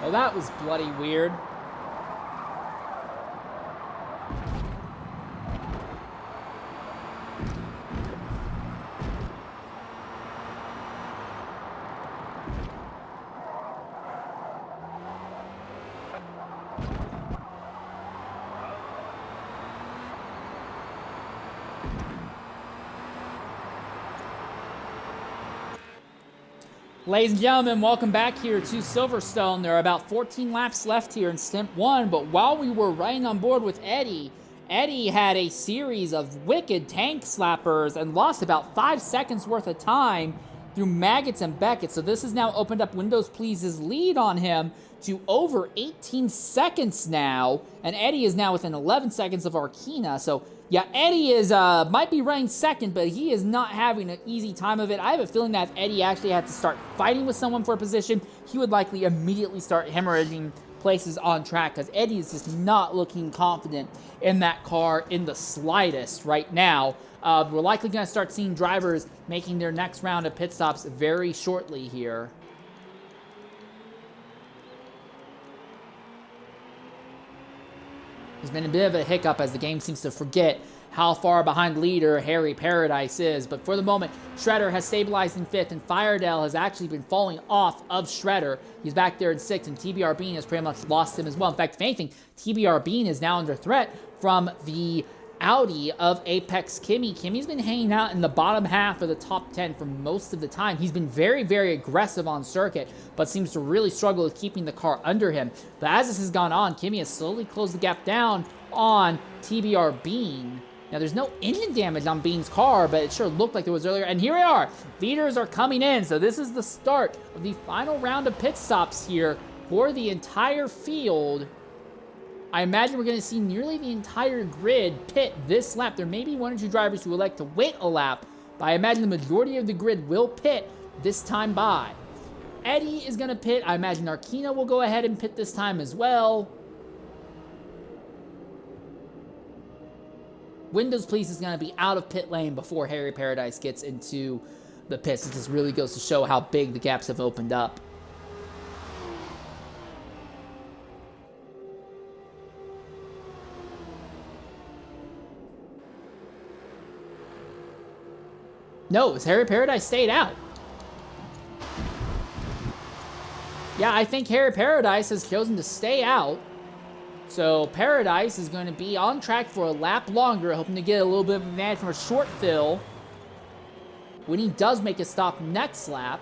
Well, that was bloody weird. Ladies and gentlemen, welcome back here to Silverstone. There are about 14 laps left here in Stint 1, but while we were riding on board with Eddie had a series of wicked tank slappers and lost about 5 seconds worth of time through Maggots and Beckett. So this has now opened up Windows Please's lead on him to over 18 seconds now, and Eddie is now within 11 seconds of Arkina. So yeah, Eddie is might be running second, but he is not having an easy time of it. I have a feeling that if Eddie actually had to start fighting with someone for a position, he would likely immediately start hemorrhaging places on track, because Eddie is just not looking confident in that car in the slightest right now. We're likely going to start seeing drivers making their next round of pit stops very shortly here. There's been a bit of a hiccup as the game seems to forget how far behind leader Harry Paradise is. But for the moment, Shredder has stabilized in 5th, and Firedale has actually been falling off of Shredder. He's back there in 6th, and TBR Bean has pretty much lost him as well. In fact, if anything, TBR Bean is now under threat from the Audi of Apex Kimmy. Kimmy's been hanging out in the bottom half of the top 10 for most of the time. He's been very, very aggressive on circuit, but seems to really struggle with keeping the car under him. But as this has gone on, Kimmy has slowly closed the gap down on TBR Bean. Now, there's no engine damage on Bean's car, but it sure looked like there was earlier. And here we are. Leaders are coming in. So this is the start of the final round of pit stops here for the entire field. I imagine we're going to see nearly the entire grid pit this lap. There may be 1 or 2 drivers who would like to wait a lap, but I imagine the majority of the grid will pit this time by. Eddie is going to pit. I imagine Arkina will go ahead and pit this time as well. Windows Please is going to be out of pit lane before Harry Paradise gets into the pits. This really goes to show how big the gaps have opened up. No, as Harry Paradise stayed out. Yeah, I think Harry Paradise has chosen to stay out. So Paradise is going to be on track for a lap longer, hoping to get a little bit of advantage from a short fill when he does make a stop next lap.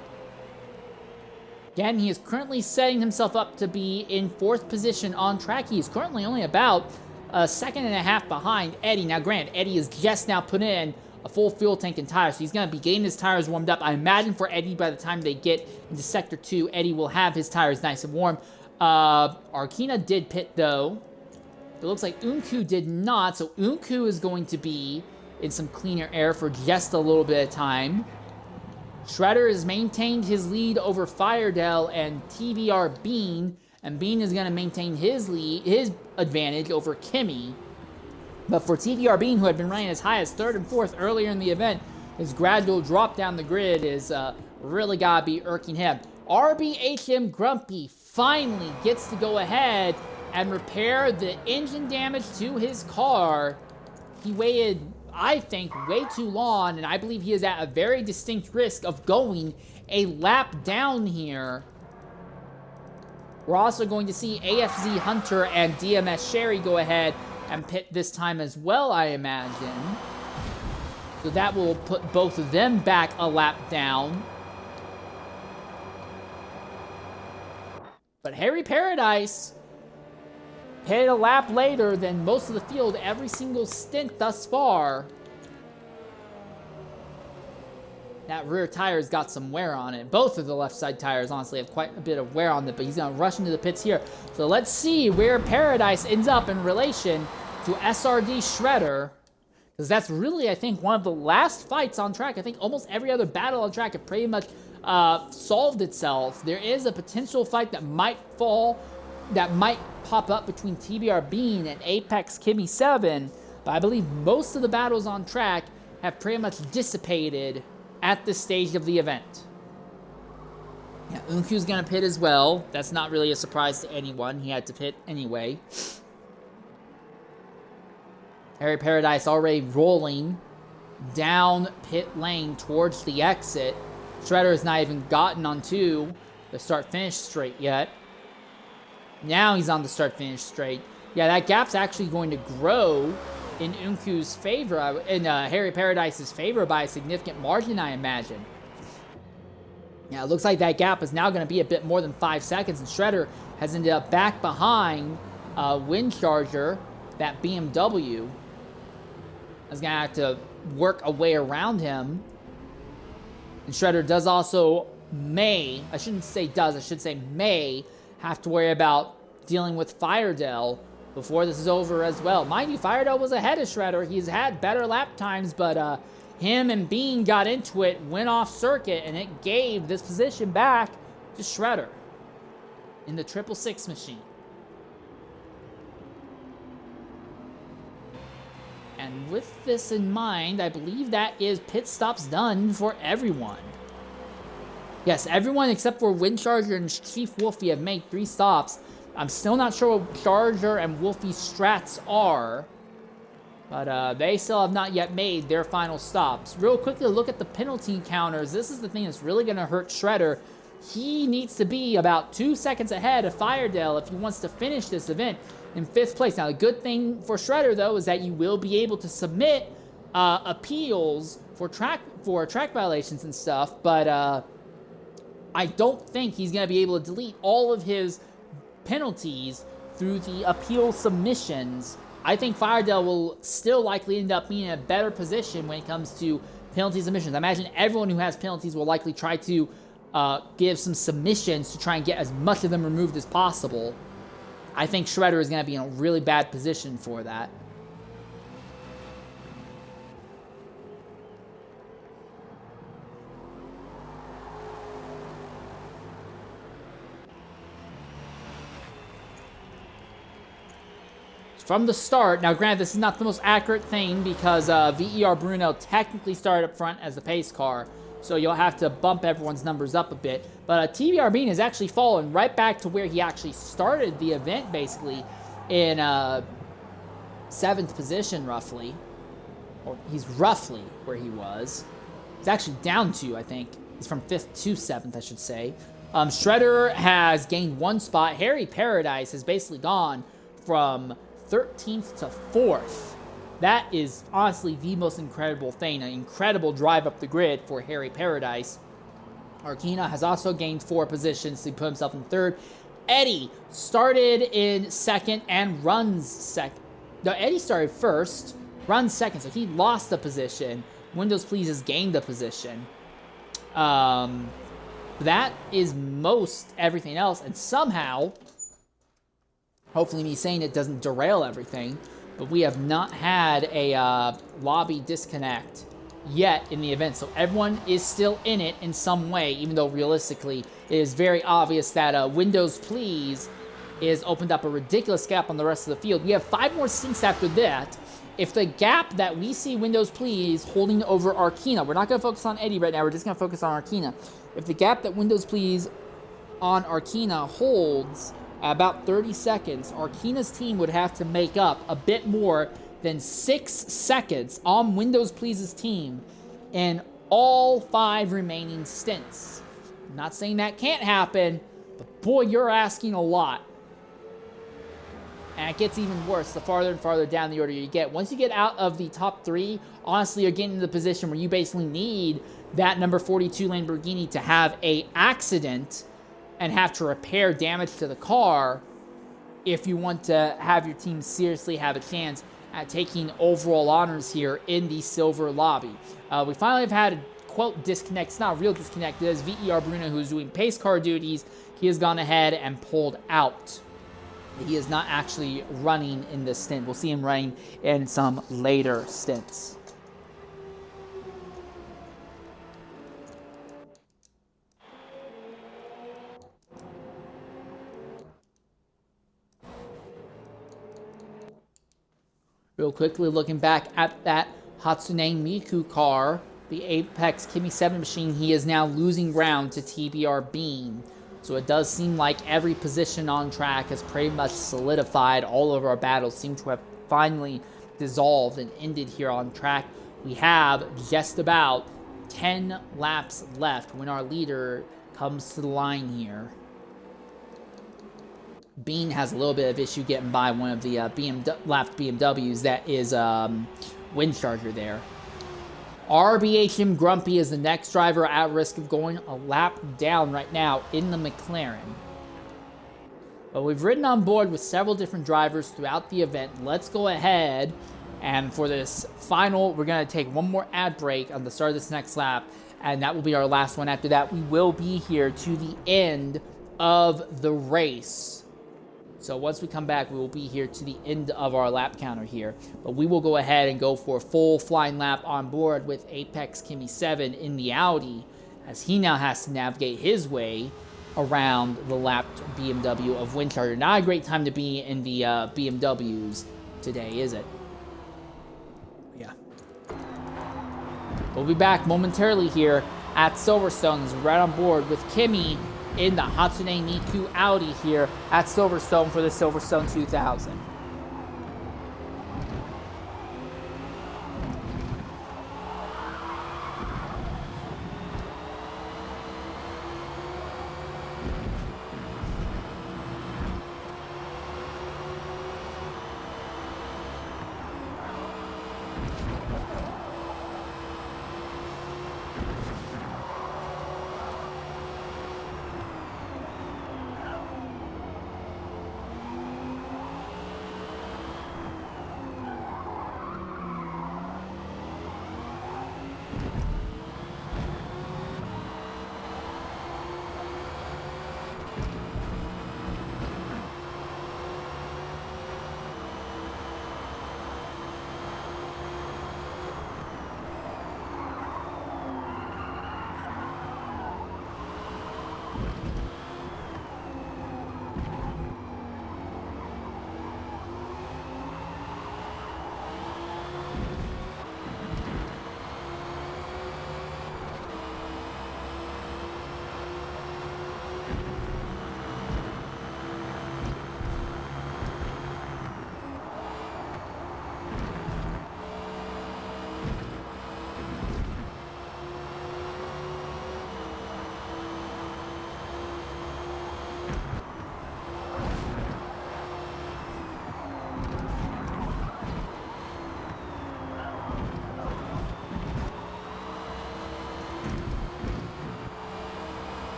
Again, he is currently setting himself up to be in 4th position on track. He is currently only about a second and a half behind Eddie. Now, granted, Eddie is just now put in a full fuel tank and tires, so he's going to be getting his tires warmed up. I imagine for Eddie, by the time they get into Sector 2, Eddie will have his tires nice and warm. Arkina did pit, though. It looks like Unku did not, so Unku is going to be in some cleaner air for just a little bit of time. Shredder has maintained his lead over Firedale and TBR Bean, and Bean is going to maintain his lead, his advantage over Kimmy. But for TBR Bean, who had been running as high as 3rd and 4th earlier in the event, his gradual drop down the grid is really got to be irking him. RBHM Grumpy finally gets to go ahead and repair the engine damage to his car. He waited, I think, way too long, and I believe he is at a very distinct risk of going a lap down here. We're also going to see AFZ Hunter and DMS Sherry go ahead and pit this time as well, I imagine. So that will put both of them back a lap down. But Harry Paradise hit a lap later than most of the field every single stint thus far. That rear tire's got some wear on it. Both of the left side tires, honestly, have quite a bit of wear on it, but he's going to rush into the pits here. So let's see where Paradise ends up in relation to SRD Shredder, because that's really, I think, one of the last fights on track. I think almost every other battle on track have pretty much solved itself. There is a potential fight that might pop up between TBR Bean and Apex Kimmy 7, but I believe most of the battles on track have pretty much dissipated at this stage of the event. Yeah, Unkyu's gonna pit as well. That's not really a surprise to anyone. He had to pit anyway. Harry Paradise already rolling down pit lane towards the exit. Shredder has not even gotten onto the start-finish straight yet. Now he's on the start-finish straight. Yeah, that gap's actually going to grow in Unkyu's favor, in Harry Paradise's favor by a significant margin, I imagine. Yeah, it looks like that gap is now going to be a bit more than 5 seconds, and Shredder has ended up back behind Windcharger, that BMW. Is going to have to work a way around him. And Shredder does also I should say may have to worry about dealing with Firedale before this is over as well. Mind you, Firedale was ahead of Shredder. He's had better lap times, but him and Bean got into it, went off circuit, and it gave this position back to Shredder in the 666 machine. And with this in mind, I believe that is pit stops done for everyone. Yes, everyone except for Windcharger and Chief Wolfie have made 3 stops. I'm still not sure what Charger and Wolfie's strats are, but they still have not yet made their final stops. Real quickly, look at the penalty counters. This is the thing that's really going to hurt Shredder. He needs to be about 2 seconds ahead of Firedale if he wants to finish this event in 5th place. Now, the good thing for Shredder, though, is that you will be able to submit appeals for track violations and stuff, but I don't think he's going to be able to delete all of his penalties through the appeal submissions. I think Firedale will still likely end up being in a better position when it comes to penalty submissions. I imagine everyone who has penalties will likely try to give some submissions to try and get as much of them removed as possible. I think Shredder is going to be in a really bad position for that. From the start, now granted, this is not the most accurate thing because VER Bruno technically started up front as the pace car, so you'll have to bump everyone's numbers up a bit. But TBR Bean has actually fallen right back to where he actually started the event, basically, in 7th position, roughly. Or he's roughly where he was. He's actually down 2, I think. He's from 5th to 7th, I should say. Shredder has gained 1 spot. Harry Paradise has basically gone from 13th to 4th. That is honestly the most incredible thing. An incredible drive up the grid for Harry Paradise. Arkina has also gained 4 positions to put himself in 3rd. Eddie started in 2nd and runs 2nd. No, Eddie started 1st, runs 2nd, so he lost the position. Windows Please has gained the position. That is most everything else, and somehow, hopefully me saying it doesn't derail everything, but we have not had a lobby disconnect yet in the event. So everyone is still in it in some way, even though realistically it is very obvious that Windows Please is opened up a ridiculous gap on the rest of the field. We have 5 more stints after that. If the gap that we see Windows Please holding over Arkina, we're not going to focus on Eddie right now, we're just going to focus on Arkina. If the gap that Windows Please on Arkina holds about 30 seconds, Arkina's team would have to make up a bit more than 6 seconds on Windows Please's team in all 5 remaining stints. I'm not saying that can't happen, but boy, you're asking a lot. And it gets even worse the farther and farther down the order you get. Once you get out of the top 3, honestly, you're getting into the position where you basically need that number 42 Lamborghini to have an accident and have to repair damage to the car if you want to have your team seriously have a chance at taking overall honors here in the silver lobby. We finally have had a quote disconnect. It's not a real disconnect. It is VER Bruno who's doing pace car duties. He has gone ahead and pulled out. He is not actually running in this stint. We'll see him running in some later stints. Real quickly, looking back at that Hatsune Miku car the Apex Kimi 7 machine, he is now losing ground to TBR Bean. So it does seem like every position on track has pretty much solidified. All of our battles seem to have finally dissolved and ended here on track. We have just about 10 laps left when our leader comes to the line here. Bean has a little bit of issue getting by one of the lap BMWs. That is Windcharger there. RBHM Grumpy is the next driver at risk of going a lap down right now in the McLaren. But we've ridden on board with several different drivers throughout the event. Let's go ahead, and for this final, we're going to take one more ad break on the start of this next lap, and that will be our last one. After that, we will be here to the end of the race. So once we come back, we will be here to the end of our lap counter here. But we will go ahead and go for a full flying lap on board with Apex Kimi 7 in the Audi, as he now has to navigate his way around the lapped BMW of Windcharger. Not a great time to be in the BMWs today, is it? Yeah. We'll be back momentarily here at Silverstone, right on board with Kimi in the Hatsune Miku Audi here at Silverstone for the Silverstone 2000.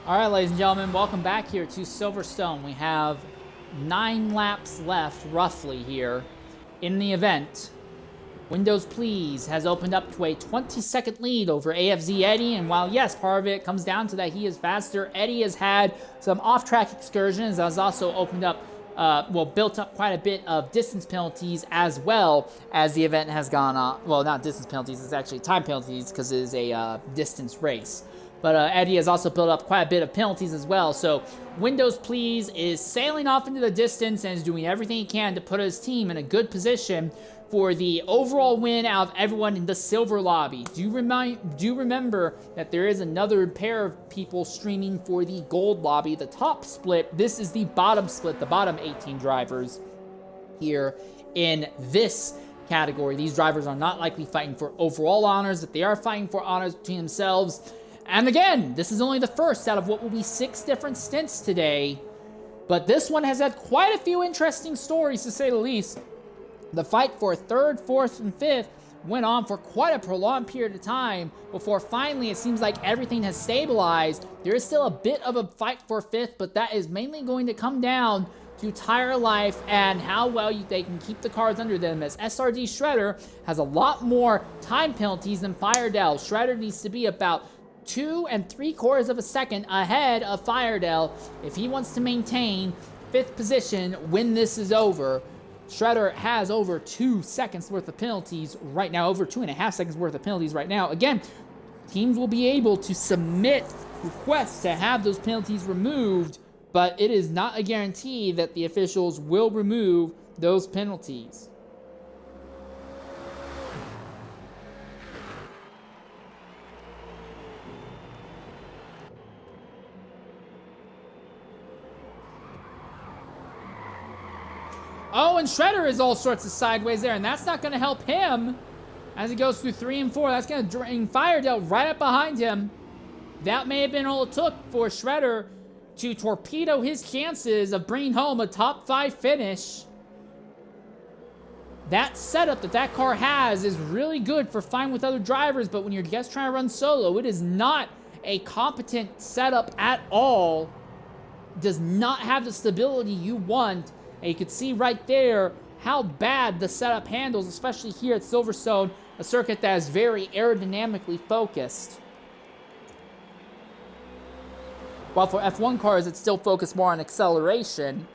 All right, ladies and gentlemen, welcome back here to Silverstone. We have 9 laps left, roughly, here in the event. Windows Please has opened up to a 20-second lead over AFZ Eddie, and while, yes, part of it comes down to that he is faster, Eddie has had some off-track excursions, has also opened up, built up quite a bit of distance penalties as well as the event has gone on. Well, not distance penalties, it's actually time penalties because it is a distance race. But Eddie has also built up quite a bit of penalties as well. So Windows Please is sailing off into the distance and is doing everything he can to put his team in a good position for the overall win out of everyone in the silver lobby. Do remember that there is another pair of people streaming for the gold lobby, the top split. This is the bottom split, the bottom 18 drivers here in this category. These drivers are not likely fighting for overall honors, that they are fighting for honors between themselves. And again, this is only the first out of what will be 6 different stints today. But this one has had quite a few interesting stories, to say the least. The fight for 3rd, 4th, and 5th went on for quite a prolonged period of time before finally it seems like everything has stabilized. There is still a bit of a fight for 5th, but that is mainly going to come down to tire life and how well they can keep the cars under them, as SRD Shredder has a lot more time penalties than Firedale. Shredder needs to be about 2 3/4 of a second ahead of Firedale if he wants to maintain 5th position when this is over. Shredder has over 2 seconds worth of penalties right now, over 2.5 seconds worth of penalties right now. Again, teams will be able to submit requests to have those penalties removed, but it is not a guarantee that the officials will remove those penalties. Oh, and Shredder is all sorts of sideways there, and that's not going to help him as he goes through 3 and 4. That's going to bring Firedale right up behind him. That may have been all it took for Shredder to torpedo his chances of bringing home a top 5 finish. That setup that car has is really good for fine with other drivers, but when you're just trying to run solo, it is not a competent setup at all. It does not have the stability you want. And you can see right there how bad the setup handles, especially here at Silverstone, a circuit that is very aerodynamically focused. While for F1 cars, it's still focused more on acceleration,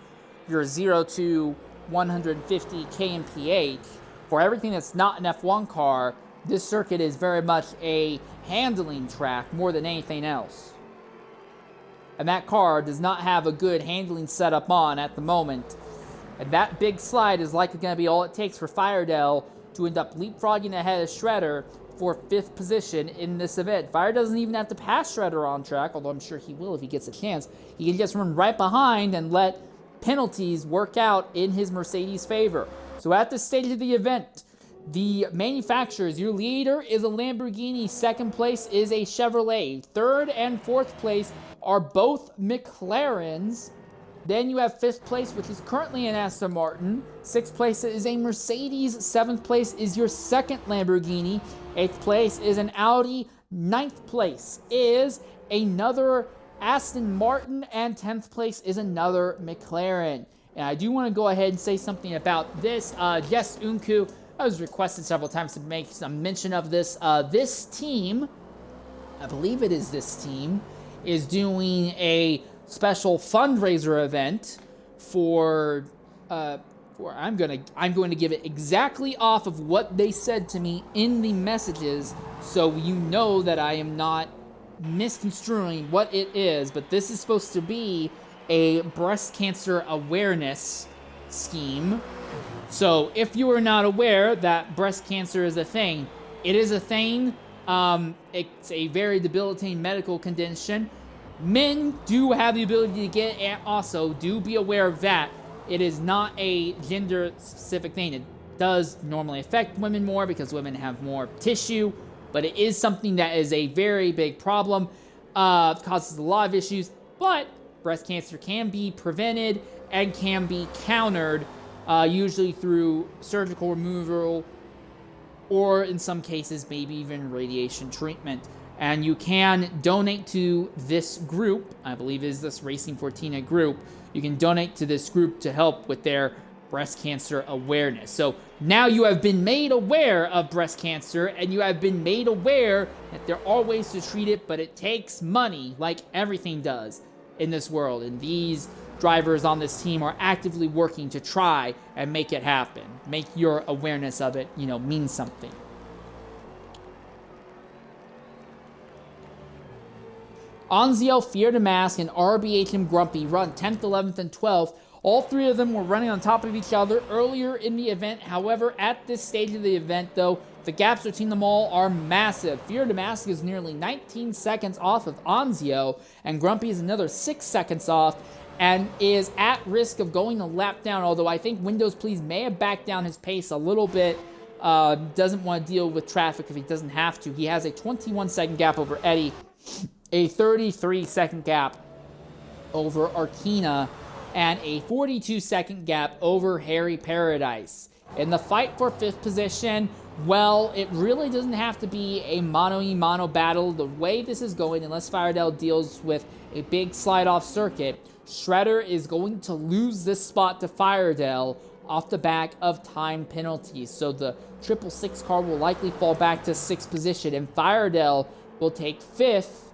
your 0 to 150 kmph. For everything that's not an F1 car, this circuit is very much a handling track more than anything else. And that car does not have a good handling setup on at the moment. And that big slide is likely going to be all it takes for Firedale to end up leapfrogging ahead of Shredder for 5th position in this event. Fire doesn't even have to pass Shredder on track, although I'm sure he will if he gets a chance. He can just run right behind and let penalties work out in his Mercedes' favor. So at this stage of the event, the manufacturers, your leader is a Lamborghini, 2nd place is a Chevrolet, 3rd and 4th place are both McLarens. Then you have 5th place, which is currently an Aston Martin. 6th place is a Mercedes. 7th place is your 2nd Lamborghini. 8th place is an Audi. 9th place is another Aston Martin. And 10th place is another McLaren. And I do want to go ahead and say something about this. Yes, Unku, I was requested several times to make some mention of this. This team, I believe it is this team, is doing a special fundraiser event for I'm going to give it exactly off of what they said to me in the messages, so you know that I am not misconstruing what it is. But this is supposed to be a breast cancer awareness scheme. So if you are not aware that breast cancer is a thing, it is a thing. It's a very debilitating medical condition. Men do have the ability to get it, and also do be aware of that. It is not a gender-specific thing. It does normally affect women more because women have more tissue, but it is something that is a very big problem. Causes a lot of issues, but breast cancer can be prevented and can be countered, usually through surgical removal or in some cases maybe even radiation treatment. And you can donate to this group, I believe is this Racing Fortina group. You can donate to this group to help with their breast cancer awareness. So now you have been made aware of breast cancer, and you have been made aware that there are ways to treat it, but it takes money, like everything does in this world. And these drivers on this team are actively working to try and make it happen. Make your awareness of it, mean something. Anzio, Fear to Mask, and RBH and Grumpy run 10th, 11th, and 12th. All 3 of them were running on top of each other earlier in the event. However, at this stage of the event, though, the gaps between them all are massive. Fear to Mask is nearly 19 seconds off of Anzio, and Grumpy is another 6 seconds off, and is at risk of going a lap down, although I think Windows Please may have backed down his pace a little bit. Doesn't want to deal with traffic if he doesn't have to. He has a 21-second gap over Eddie, a 33-second gap over Arkina, and a 42-second gap over Harry Paradise. In the fight for 5th position, well, it really doesn't have to be a mano-a-mano battle. The way this is going, unless Fairdale deals with a big slide-off circuit, Shredder is going to lose this spot to Fairdale off the back of time penalties. So the 666 car will likely fall back to 6th position, and Fairdale will take 5th.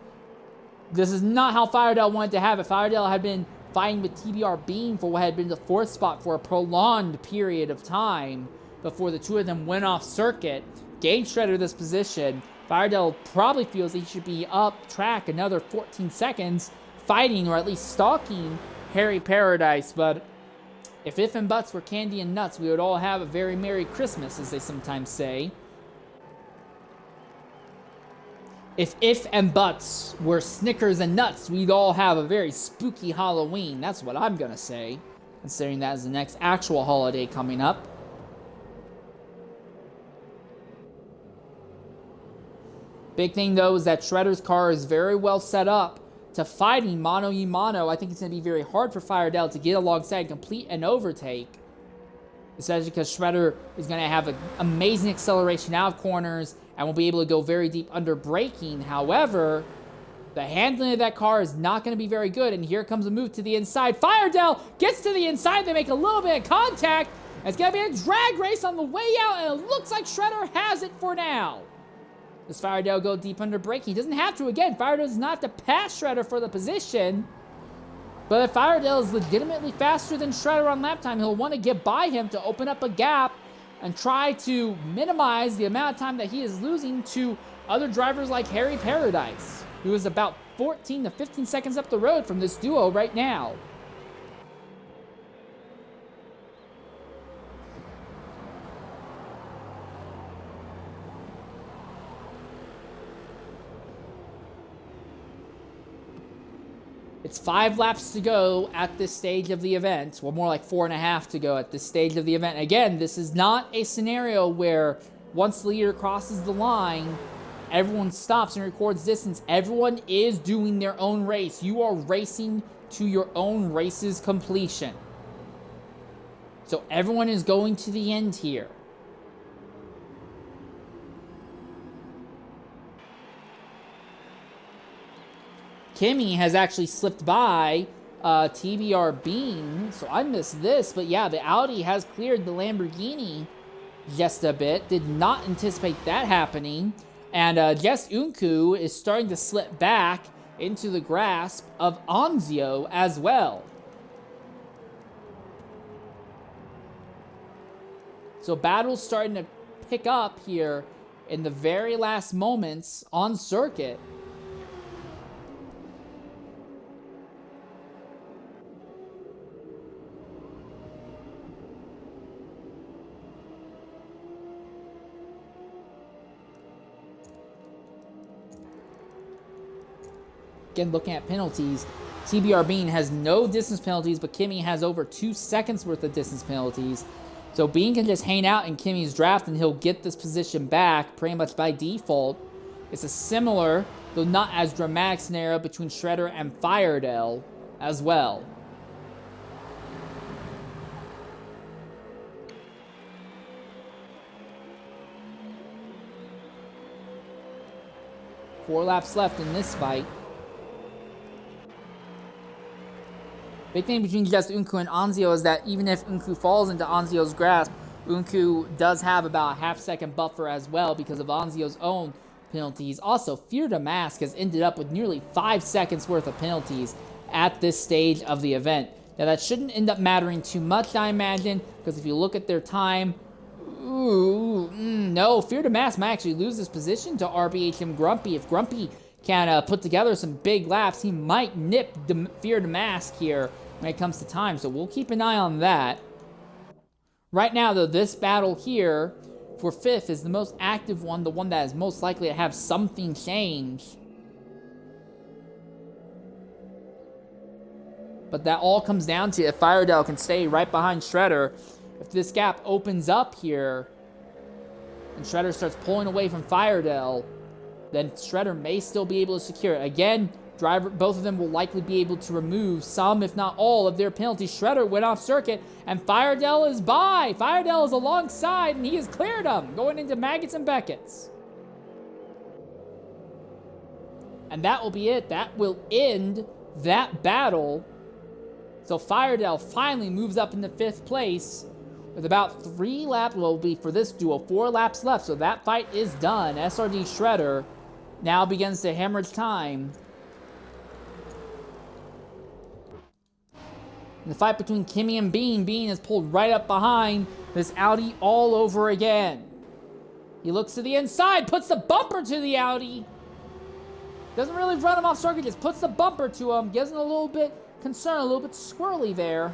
This is not how Fairdale wanted to have it. Fairdale had been fighting with TBR Beam for what had been the 4th spot for a prolonged period of time before the two of them went off circuit, gave Shredder this position. Fairdale probably feels he should be up track another 14 seconds, fighting or at least stalking Harry Paradise. But if and buts were candy and nuts, we would all have a very Merry Christmas, as they sometimes say. If and buts were Snickers and nuts, we'd all have a very spooky Halloween. That's what I'm gonna say, considering that is the next actual holiday coming up. Big thing, though, is that Shredder's car is very well set up to fighting mano-a-mano. I think it's going to be very hard for Fairdale to get alongside and complete an overtake, especially because Shredder is going to have an amazing acceleration out of corners and will be able to go very deep under braking. However, the handling of that car is not going to be very good, and here comes a move to the inside. Fairdale gets to the inside. They make a little bit of contact. It's going to be a drag race on the way out, and it looks like Shredder has it for now. Does Fairdale go deep under braking? He doesn't have to. Again, Fairdale does not have to pass Shredder for the position. But if Fairdale is legitimately faster than Shredder on lap time, he'll want to get by him to open up a gap and try to minimize the amount of time that he is losing to other drivers like Harry Paradise, who is about 14 to 15 seconds up the road from this duo right now. It's 5 laps to go at this stage of the event. Well, more like 4.5 to go at this stage of the event. Again, this is not a scenario where once the leader crosses the line, everyone stops and records distance. Everyone is doing their own race. You are racing to your own race's completion. So everyone is going to the end here. Kimi has actually slipped by TBR Beam, so I missed this. But yeah, the Audi has cleared the Lamborghini just a bit. Did not anticipate that happening. And Jess Unku is starting to slip back into the grasp of Anzio as well. So battle's starting to pick up here in the very last moments on circuit. Again, looking at penalties, TBR Bean has no distance penalties, but Kimi has over 2 seconds worth of distance penalties. So Bean can just hang out in Kimi's draft and he'll get this position back pretty much by default. It's a similar, though not as dramatic scenario between Shredder and Fairdale as well. Four laps left in this fight. Big thing between just Unku and Anzio is that even if Unku falls into Anzio's grasp, Unku does have about a half-second buffer as well because of Anzio's own penalties. Also, Fear to Mask has ended up with nearly 5 seconds worth of penalties at this stage of the event. Now, that shouldn't end up mattering too much, I imagine, because if you look at their time, no, Fear to Mask might actually lose this position to RBHM Grumpy. If Grumpy can put together some big laps, he might nip the Fear to Mask here when it comes to time, so we'll keep an eye on that. Right now, though, this battle here for 5th is the most active one, the one that is most likely to have something change. But that all comes down to if Fairdale can stay right behind Shredder. If this gap opens up here and Shredder starts pulling away from Fairdale, then Shredder may still be able to secure it. Again, Both of them will likely be able to remove some, if not all, of their penalties. Shredder went off circuit, and Firedell is by. Firedell is alongside, and he has cleared them, going into Maggots and Beckett's. And that will be it. That will end that battle. So Firedell finally moves up into 5th place with about 3 laps. Well, it will be for this duel, 4 laps left. So that fight is done. SRD Shredder now begins to hemorrhage time. In the fight between Kimmy and Bean, Bean is pulled right up behind this Audi all over again. He looks to the inside, puts the bumper to the Audi. Doesn't really run him off circuit, just puts the bumper to him. Gives him a little bit concerned, a little bit squirrely there.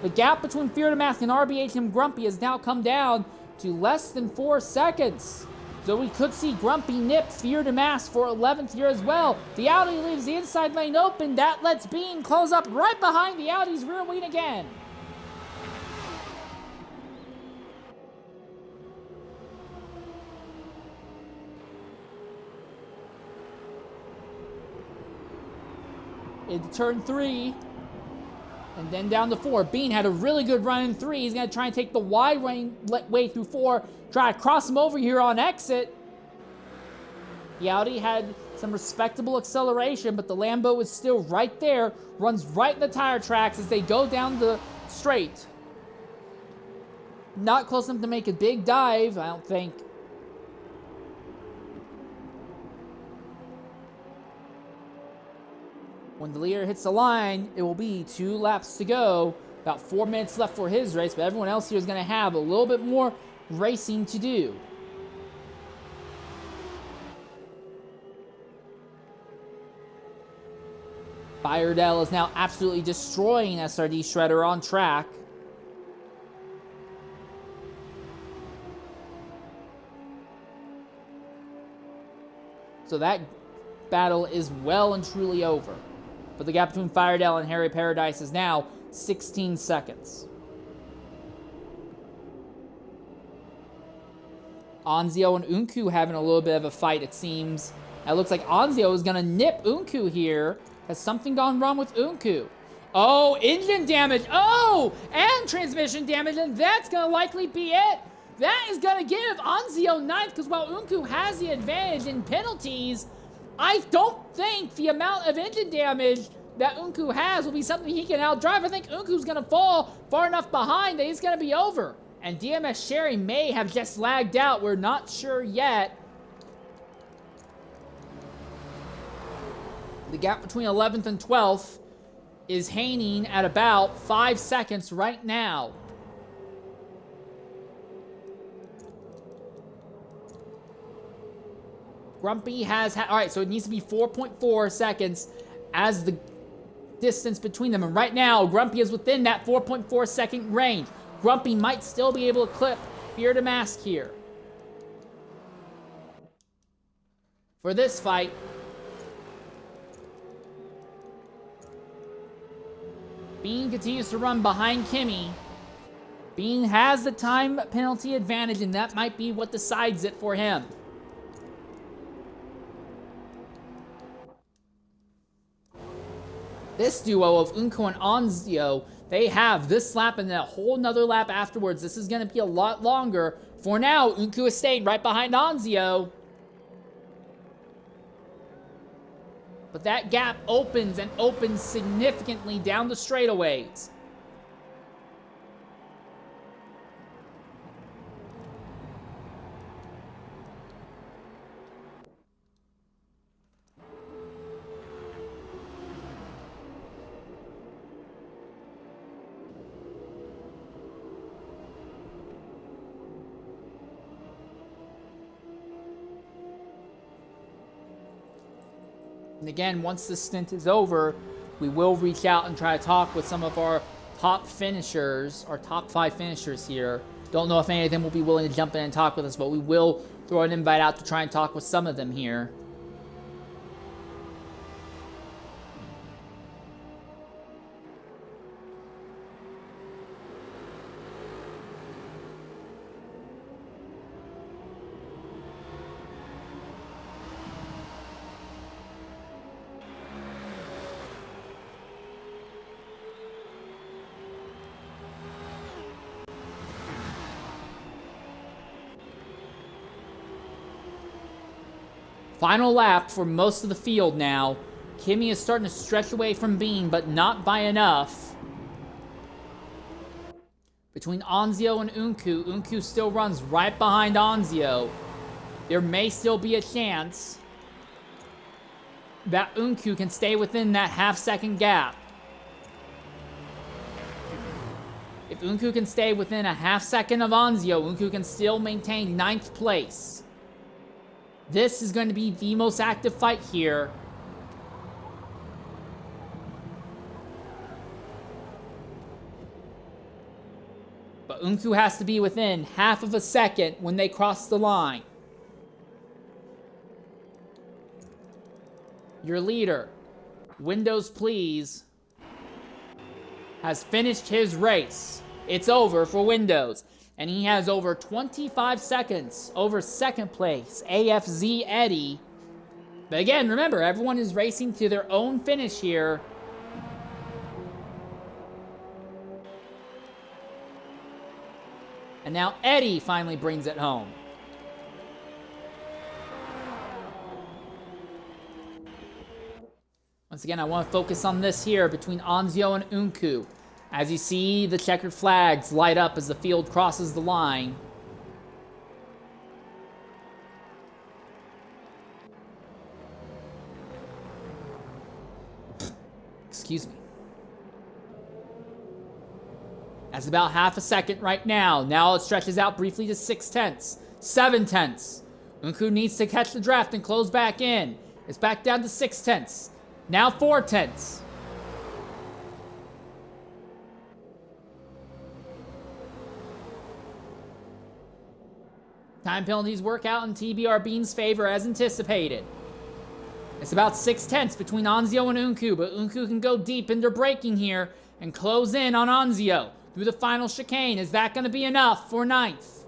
The gap between Fear to Mask and RBH and Grumpy has now come down to less than 4 seconds. So we could see Grumpy nip Fear to Mask for 11th here as well. The Audi leaves the inside lane open. That lets Bean close up right behind the Audi's rear wing again. Into turn 3, and then down to 4. Bean had a really good run in 3. He's going to try and take the wide way through 4, try to cross him over here on exit. The Audi had some respectable acceleration, but the Lambo is still right there, runs right in the tire tracks as they go down the straight. Not close enough to make a big dive, I don't think. When the leader hits the line, it will be 2 laps to go. About 4 minutes left for his race, but everyone else here is going to have a little bit more racing to do. Firedell is now absolutely destroying SRD Shredder on track. So that battle is well and truly over. But the gap between Firedell and Harry Paradise is now 16 seconds. Anzio and Unku having a little bit of a fight, it seems. It looks like Anzio is going to nip Unku here. Has something gone wrong with Unku? Oh, engine damage. Oh, and transmission damage, and that's going to likely be it. That is going to give Anzio 9th, because while Unku has the advantage in penalties, I don't think the amount of engine damage that Unku has will be something he can outdrive. I think Unku's going to fall far enough behind that he's going to be over. And DMS Sherry may have just lagged out. We're not sure yet. The gap between 11th and 12th is hanging at about 5 seconds right now. Grumpy has... Alright, so it needs to be 4.4 seconds as the distance between them. And right now, Grumpy is within that 4.4 second range. Grumpy might still be able to clip Fear to Mask here. For this fight, Bean continues to run behind Kimmy. Bean has the time penalty advantage, and that might be what decides it for him. This duo of Unko and Anzio, they have this lap and then a whole nother lap afterwards. This is going to be a lot longer. For now, Unko is staying right behind Anzio. But that gap opens and opens significantly down the straightaways. And again, once this stint is over, we will reach out and try to talk with some of our top finishers, our top 5 finishers here. Don't know if any of them will be willing to jump in and talk with us, but we will throw an invite out to try and talk with some of them here. Final lap for most of the field now. Kimi is starting to stretch away from Bean, but not by enough. Between Anzio and Unku, Unku still runs right behind Anzio. There may still be a chance that Unku can stay within that half-second gap. If Unku can stay within a half-second of Anzio, Unku can still maintain 9th place. This is going to be the most active fight here. But Unku has to be within half of a second when they cross the line. Your leader, Windows Please, has finished his race. It's over for Windows. And he has over 25 seconds over second place, AFZ Eddie. But again, remember, everyone is racing to their own finish here. And now Eddie finally brings it home. Once again, I want to focus on this here between Anzio and Unku. As you see the checkered flags light up as the field crosses the line. Excuse me. That's about half a second right now. Now it stretches out briefly to 6/10, 7/10. Unku needs to catch the draft and close back in. It's back down to 6/10. Now 4/10. Time penalties work out in TBR Bean's favor as anticipated. It's about 6/10 between Anzio and Unku, but Unku can go deep into braking here and close in on Anzio through the final chicane. Is that going to be enough for 9th?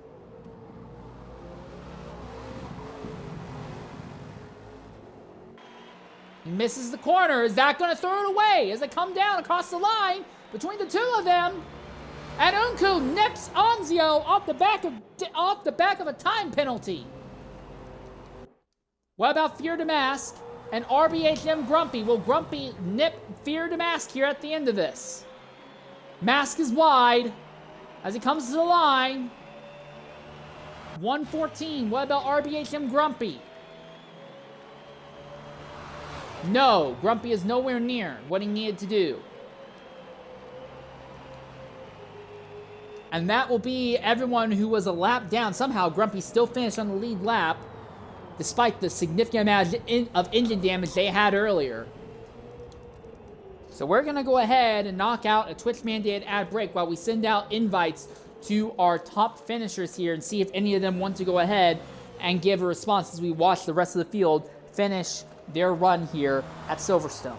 He misses the corner. Is that going to throw it away as they come down across the line between the two of them? And Unku nips Anzio off the back of a time penalty. What about Fear to Mask and RBHM Grumpy? Will Grumpy nip Fear to Mask here at the end of this? Mask is wide as he comes to the line. 1:14. What about RBHM Grumpy? No, Grumpy is nowhere near what he needed to do. And that will be everyone who was a lap down. Somehow, Grumpy still finished on the lead lap, despite the significant amount of engine damage they had earlier. So we're going to go ahead and knock out a Twitch-mandated ad break while we send out invites to our top finishers here and see if any of them want to go ahead and give a response as we watch the rest of the field finish their run here at Silverstone.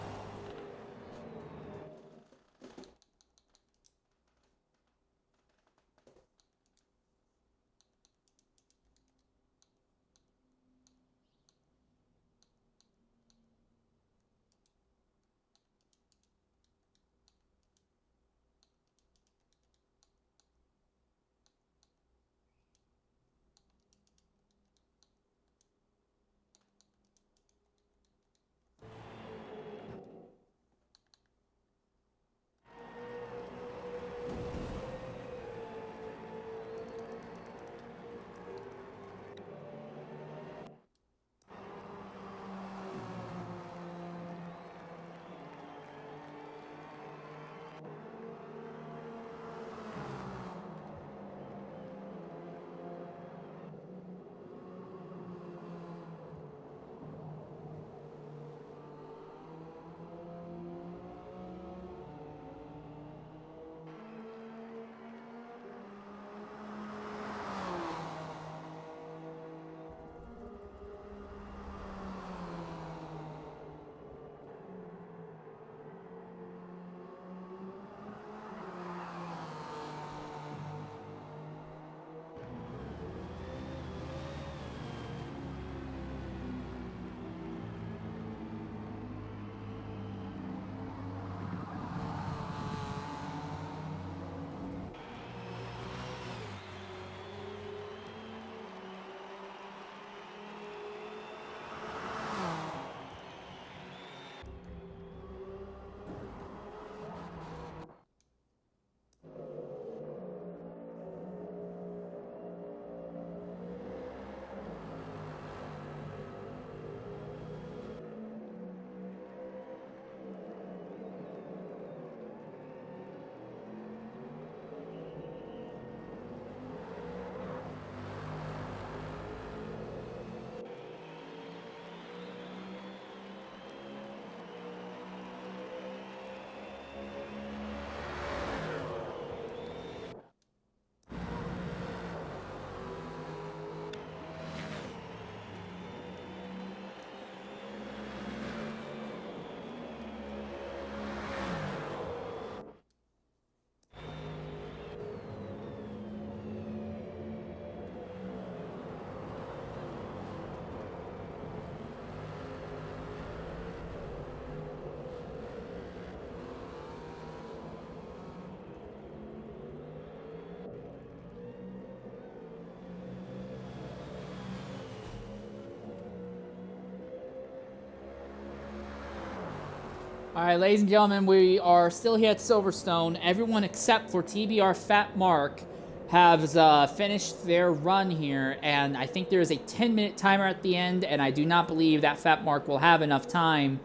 All right, ladies and gentlemen, we are still here at Silverstone. Everyone except for TBR Fat Mark has finished their run here, and I think there is a 10-minute timer at the end, and I do not believe that Fat Mark will have enough time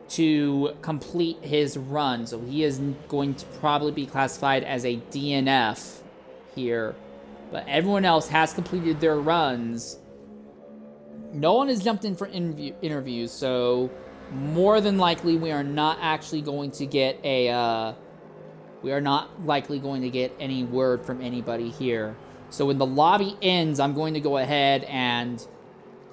to complete his run. So he is going to probably be classified as a DNF here. But everyone else has completed their runs. No one has jumped in for interviews, so more than likely we are not actually going to get a we are not likely going to get any word from anybody here. So when the lobby ends, I'm going to go ahead and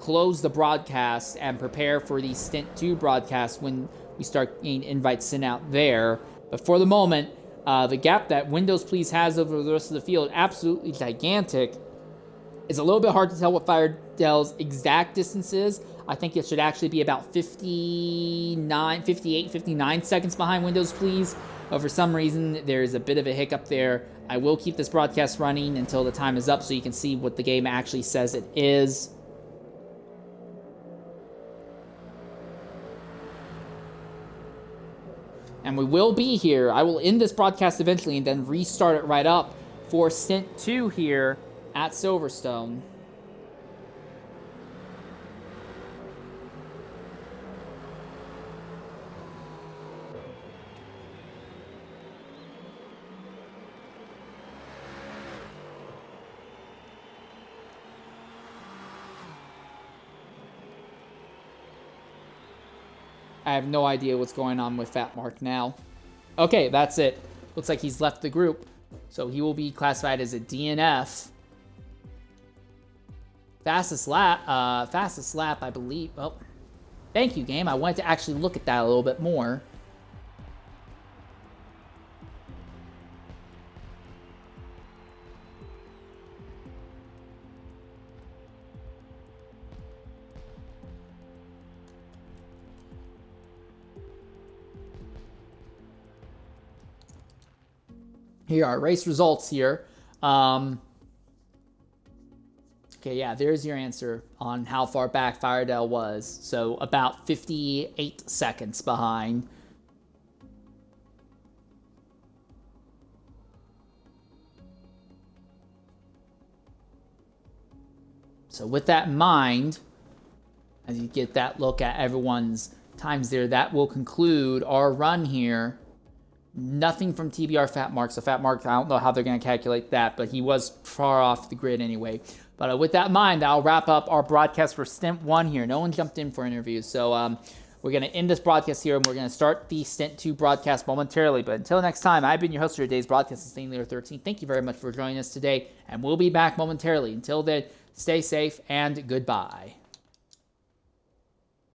close the broadcast and prepare for the Stint 2 broadcast when we start getting invites sent out there. But for the moment, the gap that Windows Please has over the rest of the field, absolutely gigantic. It's a little bit hard to tell what Firedel's exact distance is. I think it should actually be about 59 seconds behind Windows Please. But for some reason, there's a bit of a hiccup there. I will keep this broadcast running until the time is up so you can see what the game actually says it is. And we will be here. I will end this broadcast eventually and then restart it right up for Stint 2 here at Silverstone. I have no idea what's going on with Fat Mark now. Okay, that's it. Looks like he's left the group. So he will be classified as a DNF. Fastest lap, I believe. Oh, thank you, game. I wanted to actually look at that a little bit more. Here are race results here. Okay, yeah, there's your answer on how far back Firedel was. So about 58 seconds behind. So with that in mind, as you get that look at everyone's times there, that will conclude our run here. Nothing from TBR Fat Mark. So Fat Mark, I don't know how they're going to calculate that, but he was far off the grid anyway. But with that in mind, I'll wrap up our broadcast for Stint 1 here. No one jumped in for interviews. So we're going to end this broadcast here, and we're going to start the Stint 2 broadcast momentarily. But until next time, I've been your host for today's broadcast, Stint 13. Thank you very much for joining us today, and we'll be back momentarily. Until then, stay safe and goodbye.